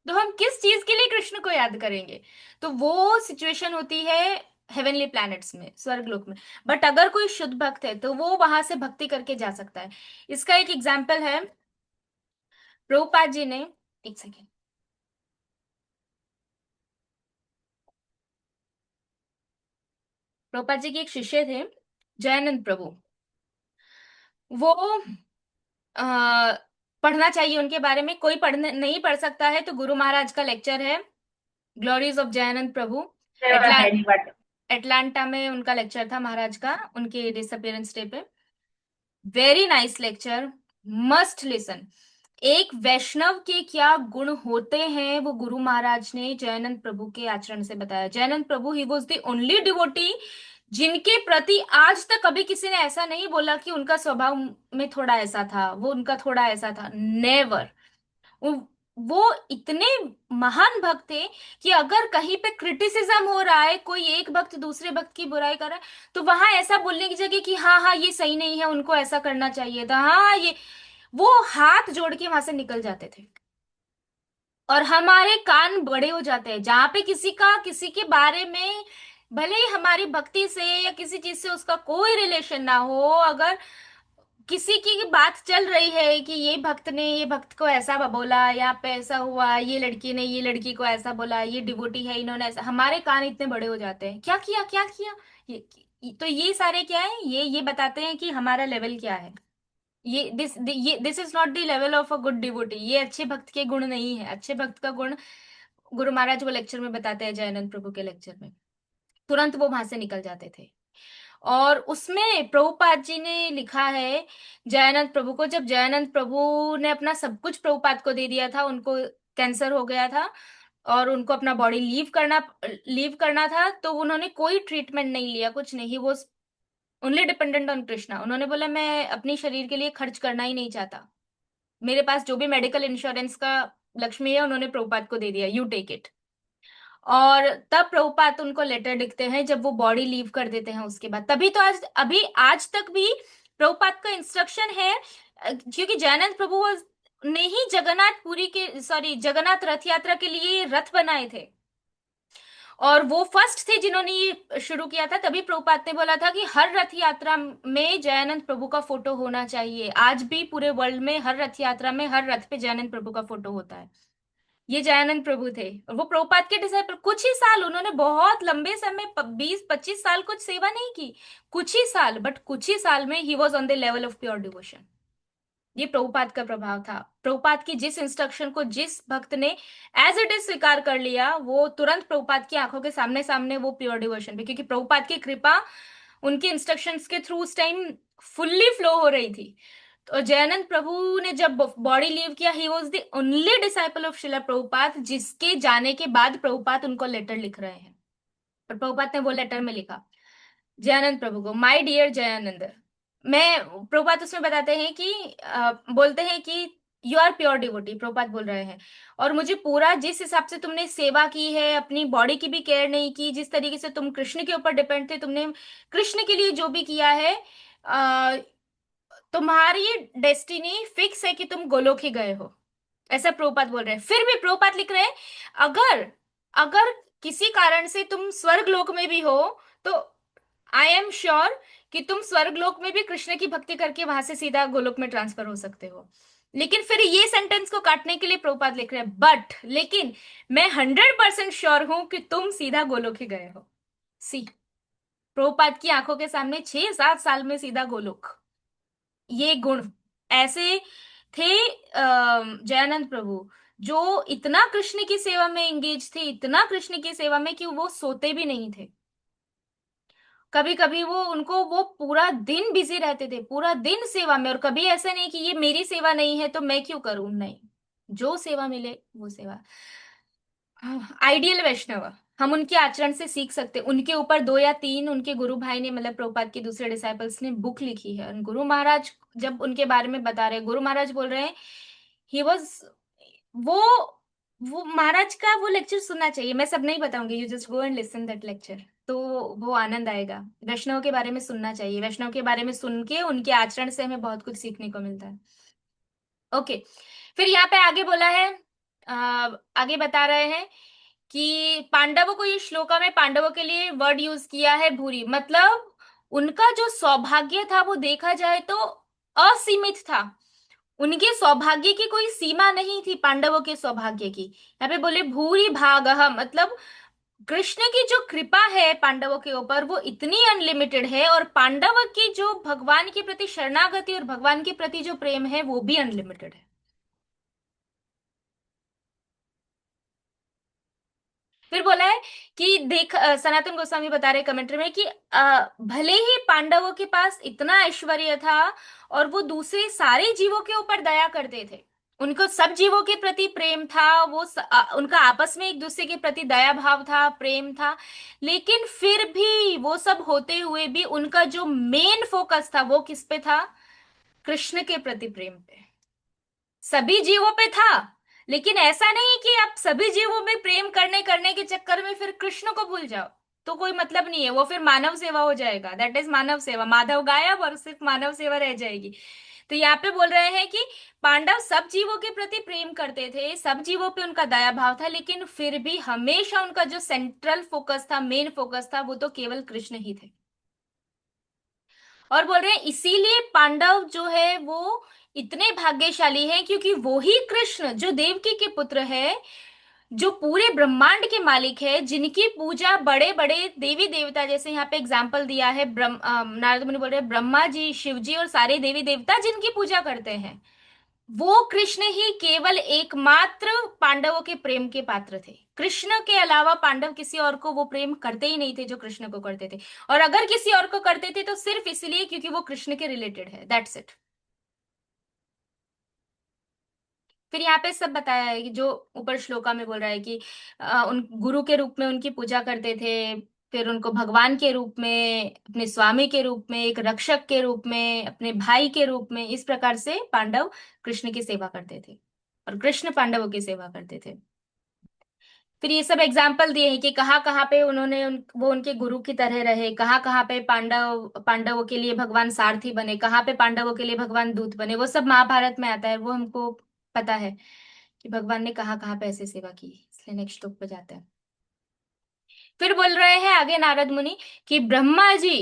तो हम किस चीज के लिए कृष्ण को याद करेंगे? तो वो सिचुएशन होती है हेवनली प्लैनेट्स में, स्वर्गलोक में। बट अगर कोई शुद्ध भक्त है तो वो वहां से भक्ति करके जा सकता है। इसका एक एग्जाम्पल है, प्रभुपाद जी ने, एक सेकेंड, प्रभुपाद जी के एक शिष्य थे, जयानंद प्रभु। वो आ, पढ़ना चाहिए उनके बारे में, कोई पढ़ने नहीं पढ़ सकता है तो गुरु महाराज का लेक्चर है, ग्लोरीज ऑफ जयानंद प्रभु। एटला एटलांटा में उनका लेक्चर था महाराज का, उनके डिसअपियरेंस डे पे। Very nice lecture, must listen. एक वैष्णव के क्या गुण होते हैं वो गुरु महाराज ने जयानंद प्रभु के आचरण से बताया। Jayananda Prabhu, he was the only devotee जिनके प्रति आज तक कभी किसी ने ऐसा नहीं बोला कि उनका स्वभाव में थोड़ा ऐसा था, वो उनका थोड़ा ऐसा था, नेवर। वो वो इतने महान भक्त थे कि अगर कहीं पे क्रिटिसिज्म हो रहा है, कोई एक भक्त दूसरे भक्त की बुराई कर रहा है, तो वहां ऐसा बोलने की जगह कि हाँ हाँ ये सही नहीं है, उनको ऐसा करना चाहिए था, हाँ हाँ ये, वो हाथ जोड़ के वहां से निकल जाते थे। और हमारे कान बड़े हो जाते हैं जहां पे किसी का किसी के बारे में, भले ही हमारी भक्ति से या किसी चीज से उसका कोई रिलेशन ना हो, अगर किसी की बात चल रही है कि ये भक्त ने ये भक्त को ऐसा बोला, यहाँ पे ऐसा हुआ, ये लड़की ने ये लड़की को ऐसा बोला, ये डिवोटी है इन्होंने ऐसा, हमारे कान इतने बड़े हो जाते हैं, क्या किया क्या किया। तो ये सारे क्या है, ये बताते हैं कि हमारा लेवल क्या है। ये this is not the level of a good devotee. ये अच्छे भक्त के गुण नहीं है। अच्छे भक्त का गुण गुरु महाराज वो लेक्चर में बताते हैं, जयानंद प्रभु के लेक्चर में। तुरंत वो वहां से निकल जाते थे। और उसमें प्रभुपाद जी ने लिखा है, जयानंद प्रभु को, जब जयानंद प्रभु ने अपना सब कुछ प्रभुपाद को दे दिया था, उनको कैंसर हो गया था और उनको अपना बॉडी लीव करना था, तो उन्होंने कोई ट्रीटमेंट नहीं लिया, कुछ नहीं, वो ओनली डिपेंडेंट ऑन कृष्णा। उन्होंने बोला मैं अपनी शरीर के लिए खर्च करना ही नहीं चाहता, मेरे पास जो भी मेडिकल इंश्योरेंस का लक्ष्मी है उन्होंने प्रभुपाद को दे दिया, यू टेक इट। और तब प्रभुपाद उनको लेटर लिखते हैं जब वो बॉडी लीव कर देते हैं उसके बाद। तभी तो आज तक भी प्रभुपाद का इंस्ट्रक्शन है, क्योंकि जयानंद प्रभु ने ही जगन्नाथ पुरी के, सॉरी, जगन्नाथ रथ यात्रा के लिए रथ बनाए थे। और वो फर्स्ट थे जिन्होंने ये शुरू किया था। तभी प्रभुपाद ने बोला था कि हर रथ यात्रा में जयानंद प्रभु का फोटो होना चाहिए। आज भी पूरे वर्ल्ड में हर रथ यात्रा में हर रथ पे जयानंद प्रभु का फोटो होता है। ये जयानंद प्रभु थे, और वो प्रभुपाद के डिसाइपल। कुछ ही साल, उन्होंने बहुत लंबे समय 20-25 साल कुछ सेवा नहीं की, कुछ ही साल, बट कुछ ही साल में he was on the level of pure devotion. ये प्रभुपाद का प्रभाव था। प्रभुपाद की जिस इंस्ट्रक्शन को जिस भक्त ने एज इट इज स्वीकार कर लिया, वो तुरंत प्रभुपाद की आंखों के सामने सामने वो प्योर डिवोशन पे, क्योंकि प्रभुपाद की कृपा उनके इंस्ट्रक्शंस के थ्रू उस टाइम फुल्ली फ्लो हो रही थी। तो जयानंद प्रभु ने जब बॉडी लीव किया, ही was the only disciple of शिला प्रभुपाद जिसके जाने के बाद प्रभुपाद उनको लेटर लिख रहे हैं। और प्रभुपाद ने वो लेटर में लिखा जयानंद प्रभु को, माय डियर जयानंद। मैं, प्रभुपाद उसमें बताते हैं कि बोलते हैं कि you are pure devotee, Prabhupada बोल रहे हैं, और मुझे पूरा जिस हिसाब से तुमने सेवा की है, अपनी बॉडी की भी केयर नहीं की, जिस तरीके से तुम कृष्ण के ऊपर डिपेंड थे, तुमने कृष्ण के लिए जो भी किया है, अ, तुम्हारी डेस्टिनी फिक्स है कि तुम गोलोक ही गए हो। ऐसा प्रभुपाद बोल रहे हैं। फिर भी प्रभुपाद लिख रहे हैं, अगर अगर किसी कारण से तुम स्वर्ग लोक में भी हो, तो आई एम श्योर कि तुम स्वर्गलोक में भी कृष्ण की भक्ति करके वहां से सीधा गोलोक में ट्रांसफर हो सकते हो। लेकिन फिर ये सेंटेंस को काटने के लिए प्रभुपाद लिख रहे हैं, बट लेकिन मैं 100% श्योर हूं कि तुम सीधा गोलोक ही गए हो। सी, प्रभुपाद की आंखों के सामने 6-7 साल में सीधा गोलोक। ये गुण ऐसे थे जयानंद प्रभु, जो इतना कृष्ण की सेवा में एंगेज थे, इतना कृष्ण की सेवा में कि वो सोते भी नहीं थे। कभी कभी वो उनको वो पूरा दिन बिजी रहते थे, पूरा दिन सेवा में। और कभी ऐसा नहीं कि ये मेरी सेवा नहीं है तो मैं क्यों करूं, नहीं, जो सेवा मिले वो सेवा। आइडियल वैष्णव, हम उनके आचरण से सीख सकते हैं। उनके ऊपर 2 या 3 उनके गुरु भाई ने, मतलब प्रभुपाद के दूसरे डिसाइपल्स ने बुक लिखी है। और गुरु महाराज जब उनके बारे में बता रहे हैं, गुरु महाराज बोल रहे हैं, ही वॉज, वो वो महाराज का वो लेक्चर सुनना चाहिए। मैं सब नहीं बताऊंगी, you just go and listen that lecture, तो वो आनंद आएगा। वैष्णव के बारे में सुनना चाहिए, वैष्णव के बारे में सुन के उनके आचरण से हमें बहुत कुछ सीखने को मिलता है। ओके, फिर यहाँ पे आगे बोला है, आगे बता रहे हैं कि पांडवों को, ये श्लोका में पांडवों के लिए वर्ड यूज किया है भूरी, मतलब उनका जो सौभाग्य था वो देखा जाए तो असीमित था। उनके सौभाग्य की कोई सीमा नहीं थी, पांडवों के सौभाग्य की। यहाँ पे बोले भूरी भागः, मतलब कृष्ण की जो कृपा है पांडवों के ऊपर वो इतनी अनलिमिटेड है, और पांडव की जो भगवान के प्रति शरणागति और भगवान के प्रति जो प्रेम है वो भी अनलिमिटेड है। फिर बोला है कि देख, सनातन गोस्वामी बता रहे कमेंट्री में कि भले ही पांडवों के पास इतना ऐश्वर्य था, और वो दूसरे सारे जीवों के ऊपर दया करते थे, उनको सब जीवों के प्रति प्रेम था, उनका आपस में एक दूसरे के प्रति दया भाव था, प्रेम था, लेकिन फिर भी वो सब होते हुए भी उनका जो मेन फोकस था वो किस पे था? कृष्ण के प्रति प्रेम पे। सभी जीवों पे था, लेकिन ऐसा नहीं कि आप सभी जीवों में प्रेम करने करने के चक्कर में फिर कृष्ण को भूल जाओ, तो कोई मतलब नहीं है, वो फिर मानव सेवा हो जाएगा। दैट इज मानव सेवा, माधव गायब और सिर्फ मानव सेवा रह जाएगी। तो यहाँ पे बोल रहे हैं कि पांडव सब जीवों के प्रति प्रेम करते थे, सब जीवों पे उनका दया भाव था, लेकिन फिर भी हमेशा उनका जो सेंट्रल फोकस था, मेन फोकस था, वो तो केवल कृष्ण ही थे। और बोल रहे हैं इसीलिए पांडव जो है वो इतने भाग्यशाली हैं, क्योंकि वो ही कृष्ण जो देवकी के पुत्र है, जो पूरे ब्रह्मांड के मालिक है, जिनकी पूजा बड़े बड़े देवी देवता, जैसे यहाँ पे एग्जाम्पल दिया है, नारद मुनि बोल रहे हैं ब्रह्मा जी, शिव जी और सारे देवी देवता जिनकी पूजा करते हैं, वो कृष्ण ही केवल एकमात्र पांडवों के प्रेम के पात्र थे। कृष्ण के अलावा पांडव किसी और को वो प्रेम करते ही नहीं थे जो कृष्ण को करते थे। और अगर किसी और को करते थे तो सिर्फ इसलिए क्योंकि वो कृष्ण के रिलेटेड है, दैट्स इट। फिर यहाँ पे सब बताया है कि जो ऊपर श्लोका में बोल रहा है कि उन गुरु के रूप में उनकी पूजा करते थे, फिर उनको भगवान के रूप में, अपने स्वामी के रूप में, एक रक्षक के रूप में, अपने भाई के रूप में, इस प्रकार से पांडव कृष्ण की सेवा करते थे, और कृष्ण पांडवों की सेवा करते थे। फिर ये सब एग्जाम्पल दिए हैं कि कहाँ कहाँ पे वो उनके गुरु की तरह रहे, कहाँ कहाँ पे पांडवों के लिए भगवान सारथी बने, कहाँ पे पांडवों के लिए भगवान दूत बने, वो सब महाभारत में आता है, वो हमको पता है कि भगवान ने कहाँ कहाँ पे ऐसे सेवा की। इसलिए नेक्स्ट श्लोक पे जाते हैं। फिर बोल रहे हैं आगे नारद मुनि कि ब्रह्मा जी,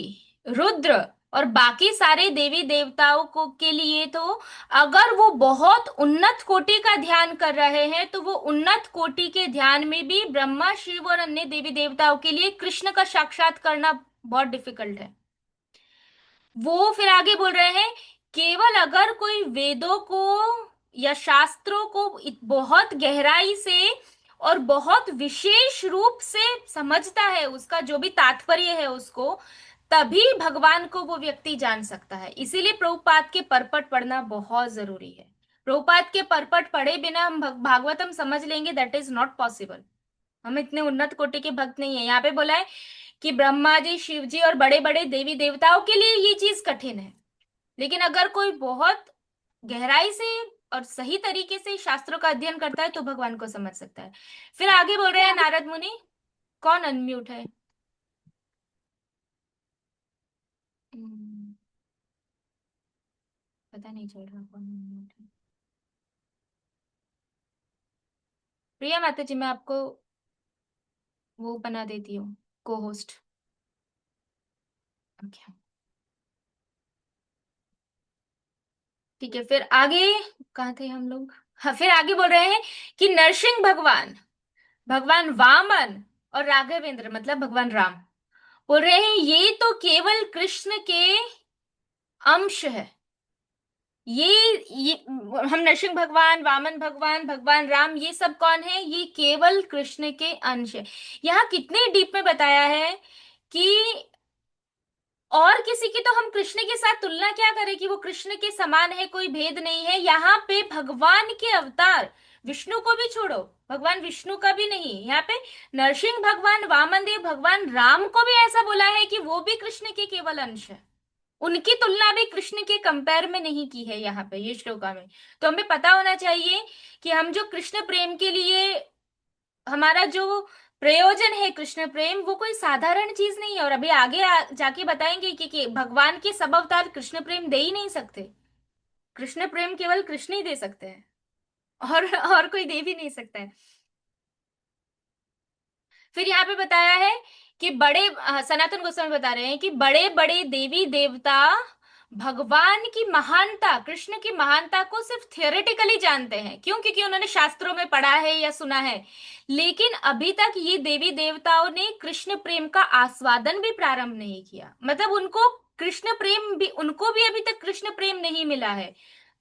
रुद्र और बाकी सारे देवी देवताओं को के लिए तो अगर वो बहुत उन्नत कोटि का ध्यान कर रहे हैं तो वो उन्नत कोटि के ध्यान में भी ब्रह्मा शिव और अन्य देवी देवताओं के लिए कृष्ण का साक्षात करना बहुत डिफिकल्ट है। वो फिर आगे बोल रहे हैं केवल अगर कोई वेदों को या शास्त्रों को बहुत गहराई से और बहुत विशेष रूप से समझता है, उसका जो भी तात्पर्य है उसको, तभी भगवान को वो व्यक्ति जान सकता है। इसीलिए प्रभुपाद के परपट पढ़ना बहुत जरूरी है। प्रभुपाद के परपट पढ़े बिना हम भागवतम समझ लेंगे, दैट इज नॉट पॉसिबल। हम इतने उन्नत कोटि के भक्त नहीं है। यहाँ पे बोला है कि ब्रह्मा जी, शिव जी और बड़े बड़े देवी देवताओं के लिए ये चीज कठिन है, लेकिन अगर कोई बहुत गहराई से और सही तरीके से शास्त्रों का अध्ययन करता है तो भगवान को समझ सकता है। फिर आगे बोल रहे हैं नारद मुनि। कौन अनम्यूट है? हम्म, पता नहीं चल रहा कौन अनम्यूट है। प्रिया माता जी, मैं आपको वो बना देती हूँ, को होस्ट। ओके, ठीक है। फिर आगे कहाँ थे हम लोग? हाँ, फिर आगे बोल रहे हैं कि नरसिंह भगवान, भगवान वामन और राघवेंद्र मतलब भगवान राम, बोल रहे हैं ये तो केवल कृष्ण के अंश है। ये हम नरसिंह भगवान, वामन भगवान, भगवान राम, ये सब कौन है? ये केवल कृष्ण के अंश है। यहाँ कितने डीप में बताया है कि और किसी की तो हम कृष्ण के साथ तुलना क्या करें कि वो कृष्ण के समान है, कोई भेद नहीं है। यहाँ पे भगवान के अवतार, विष्णु को भी छोड़ो, भगवान विष्णु का भी नहीं, यहाँ पे नरसिंह भगवान, वामन देव, भगवान राम को भी ऐसा बोला है कि वो भी कृष्ण के केवल अंश है। उनकी तुलना भी कृष्ण के कंपेयर में नहीं की है यहाँ पे ये श्लोका में। तो हमें पता होना चाहिए कि हम जो कृष्ण प्रेम के लिए, हमारा जो प्रयोजन है कृष्ण प्रेम, वो कोई साधारण चीज नहीं है। और अभी आगे जाके बताएंगे कि भगवान के सब अवतार कृष्ण प्रेम दे ही नहीं सकते। कृष्ण प्रेम केवल कृष्ण ही दे सकते हैं, और कोई दे भी नहीं सकता है। फिर यहाँ पे बताया है कि सनातन गोस्वामी बता रहे हैं कि बड़े बड़े देवी देवता भगवान की महानता, कृष्ण की महानता को सिर्फ थियोरेटिकली जानते हैं। क्यों? क्योंकि उन्होंने शास्त्रों में पढ़ा है या सुना है। लेकिन अभी तक ये देवी देवताओं ने कृष्ण प्रेम का आस्वादन भी प्रारंभ नहीं किया, मतलब उनको कृष्ण प्रेम भी, उनको भी अभी तक कृष्ण प्रेम नहीं मिला है।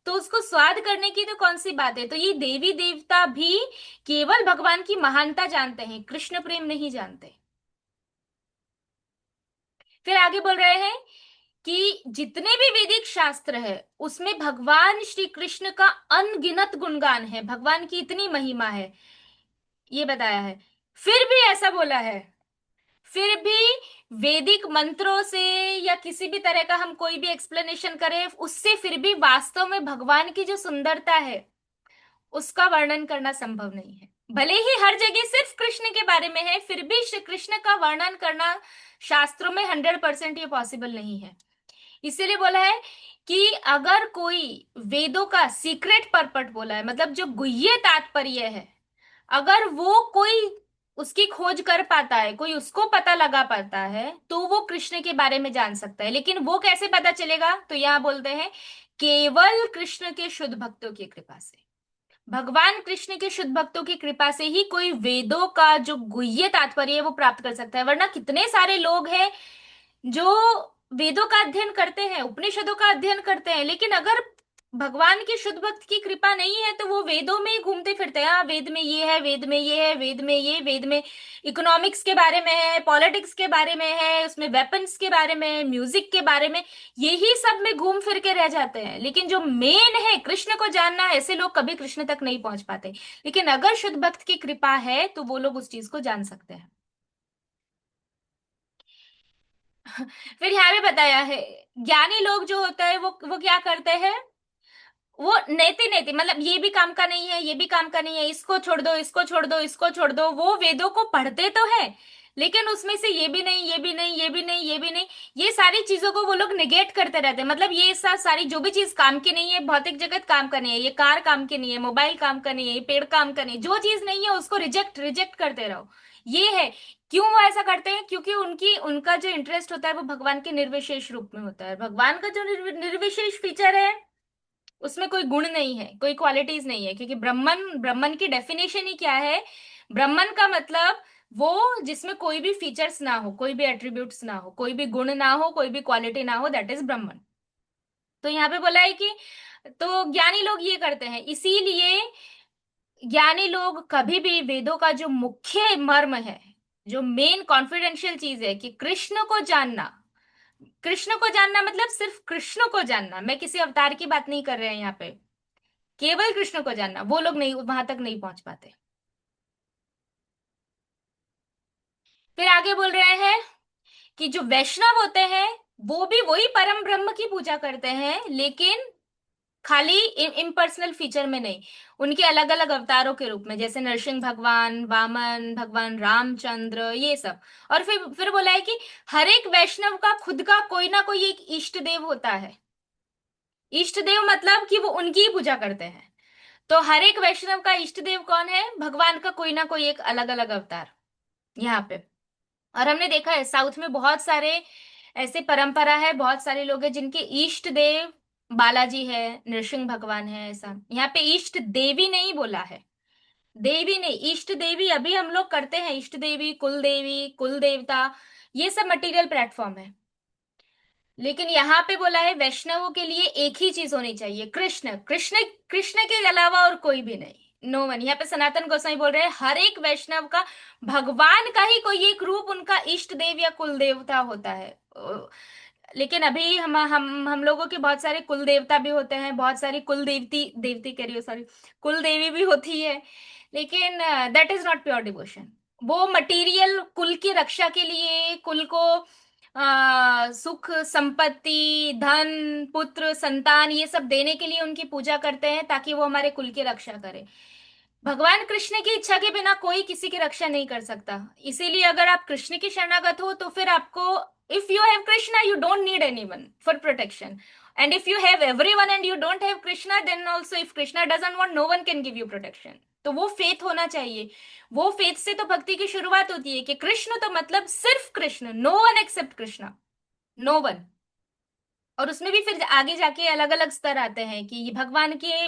तो उसको स्वाद करने की तो कौन सी बात है। तो ये देवी देवता भी केवल भगवान की महानता जानते हैं, कृष्ण प्रेम नहीं जानते। फिर आगे बोल रहे हैं कि जितने भी वैदिक शास्त्र है उसमें भगवान श्री कृष्ण का अनगिनत गुणगान है, भगवान की इतनी महिमा है, ये बताया है। फिर भी ऐसा बोला है, फिर भी वैदिक मंत्रों से या किसी भी तरह का हम कोई भी एक्सप्लेनेशन करें उससे फिर भी वास्तव में भगवान की जो सुंदरता है उसका वर्णन करना संभव नहीं है। भले ही हर जगह सिर्फ कृष्ण के बारे में है, फिर भी श्री कृष्ण का वर्णन करना शास्त्रों में 100% ये पॉसिबल नहीं है। इसीलिए बोला है कि अगर कोई वेदों का सीक्रेट परपट बोला है, मतलब जो गुह्य तात्पर्य है, अगर वो कोई उसकी खोज कर पाता है, कोई उसको पता लगा पाता है, तो वो कृष्ण के बारे में जान सकता है। लेकिन वो कैसे पता चलेगा? तो यहाँ बोलते हैं केवल कृष्ण के शुद्ध भक्तों की कृपा से। भगवान कृष्ण के शुद्ध भक्तों की कृपा से ही कोई वेदों का जो गुह्य तात्पर्य है वो प्राप्त कर सकता है। वरना कितने सारे लोग हैं जो वेदों का अध्ययन करते हैं, उपनिषदों का अध्ययन करते हैं, लेकिन अगर भगवान के शुद्ध भक्त की कृपा नहीं है तो वो वेदों में ही घूमते फिरते हैं। हाँ, वेद में ये है, वेद में ये है, वेद में ये, वेद में इकोनॉमिक्स के बारे में है, पॉलिटिक्स के बारे में है, उसमें वेपन्स के बारे में है, म्यूजिक के बारे में, यही सब में घूम फिर के रह जाते हैं। लेकिन जो मेन है कृष्ण को जानना है, ऐसे लोग कभी कृष्ण तक नहीं पहुंच पाते। लेकिन अगर शुद्ध भक्त की कृपा है तो वो लोग उस चीज को जान सकते हैं। फिर यहाँ भी बताया है ज्ञानी लोग जो होता है वो क्या करते हैं, वो नेति नेति, मतलब ये भी काम का नहीं है, ये भी काम का नहीं है, इसको छोड़ दो, इसको छोड़ दो, इसको छोड़ दो, वो वेदों को पढ़ते तो है लेकिन उसमें से ये भी नहीं, ये भी नहीं, ये भी नहीं, ये भी नहीं, ये सारी चीजों को वो लोग निगेट करते रहते हैं। मतलब ये सारी जो भी चीज काम की नहीं है, भौतिक जगत काम का नहीं है, ये कार काम की नहीं है, मोबाइल काम का नहीं है, ये पेड़ काम का नहीं है, जो चीज नहीं है उसको रिजेक्ट रिजेक्ट करते रहो। ये है। क्यों वो ऐसा करते हैं? क्योंकि उनकी उनका जो इंटरेस्ट होता है वो भगवान के निर्विशेष रूप में होता है। भगवान का जो निर्विशेष फीचर है उसमें कोई गुण नहीं है, कोई क्वालिटीज नहीं है, क्योंकि ब्रह्मन, ब्रह्मन की डेफिनेशन ही क्या है? ब्रह्मन का मतलब वो जिसमें कोई भी फीचर्स ना हो, कोई भी एट्रीब्यूट्स ना हो, कोई भी गुण ना हो, कोई भी क्वालिटी ना हो, दैट इज ब्रह्मन। तो यहाँ पे बोला है कि तो ज्ञानी लोग ये करते हैं, इसीलिए ज्ञानी लोग कभी भी वेदों का जो मुख्य मर्म है, जो मेन कॉन्फिडेंशियल चीज है कि कृष्ण को जानना, कृष्ण को जानना मतलब सिर्फ कृष्ण को जानना, मैं किसी अवतार की बात नहीं कर रहे हैं यहाँ पे, केवल कृष्ण को जानना, वो लोग नहीं, वहां तक नहीं पहुंच पाते। फिर आगे बोल रहे हैं कि जो वैष्णव होते हैं वो भी वही परम ब्रह्म की पूजा करते हैं, लेकिन खाली इम्पर्सनल फीचर में नहीं, उनके अलग अलग अवतारों के रूप में, जैसे नरसिंह भगवान, वामन भगवान, रामचंद्र, ये सब। और फिर बोला है कि हर एक वैष्णव का खुद का कोई ना कोई एक इष्ट देव होता है। इष्ट देव मतलब कि वो उनकी ही पूजा करते हैं। तो हर एक वैष्णव का इष्ट देव कौन है? भगवान का कोई ना कोई एक अलग अलग अवतार यहाँ पे। और हमने देखा है साउथ में बहुत सारे ऐसे परंपरा है, बहुत सारे लोग हैं जिनके इष्ट देव बालाजी है, नृसिंह भगवान है, ऐसा। यहाँ पे इष्ट देवी नहीं बोला है, देवी नहीं, इष्ट देवी अभी हम लोग करते हैं, इष्ट देवी, कुल देवता, ये सब मटेरियल प्लेटफॉर्म है। लेकिन यहाँ पे बोला है वैष्णवों के लिए एक ही चीज होनी चाहिए, कृष्ण, कृष्ण, कृष्ण के अलावा और कोई भी नहीं, नो वन। यहाँ पे सनातन गोसाई बोल रहे हैं हर एक वैष्णव का भगवान का ही कोई एक रूप उनका इष्ट देव या कुल देवता होता है। लेकिन अभी हम लोगों के बहुत सारे कुल देवता भी होते हैं, बहुत सारी कुल देवती, देवती कह रही हो सॉरी, कुल देवी भी होती है, लेकिन that is not pure devotion. वो मटेरियल कुल की रक्षा के लिए, कुल को सुख संपत्ति, धन, पुत्र, संतान, ये सब देने के लिए उनकी पूजा करते हैं, ताकि वो हमारे कुल की रक्षा करे। भगवान कृष्ण की इच्छा के बिना कोई किसी की रक्षा नहीं कर सकता। इसीलिए अगर आप कृष्ण की शरणागत हो तो फिर आपको, if you have Krishna you don't need anyone for protection, and if you have everyone and you don't have Krishna, then also if Krishna doesn't want, no one can give you protection. तो वो फेथ होना चाहिए। वो फेथ से तो भक्ति की शुरुआत होती है कि कृष्ण तो मतलब सिर्फ Krishna, no one except Krishna, no one. और उसमें भी फिर आगे जाके अलग अलग स्तर आते हैं कि ये भगवान के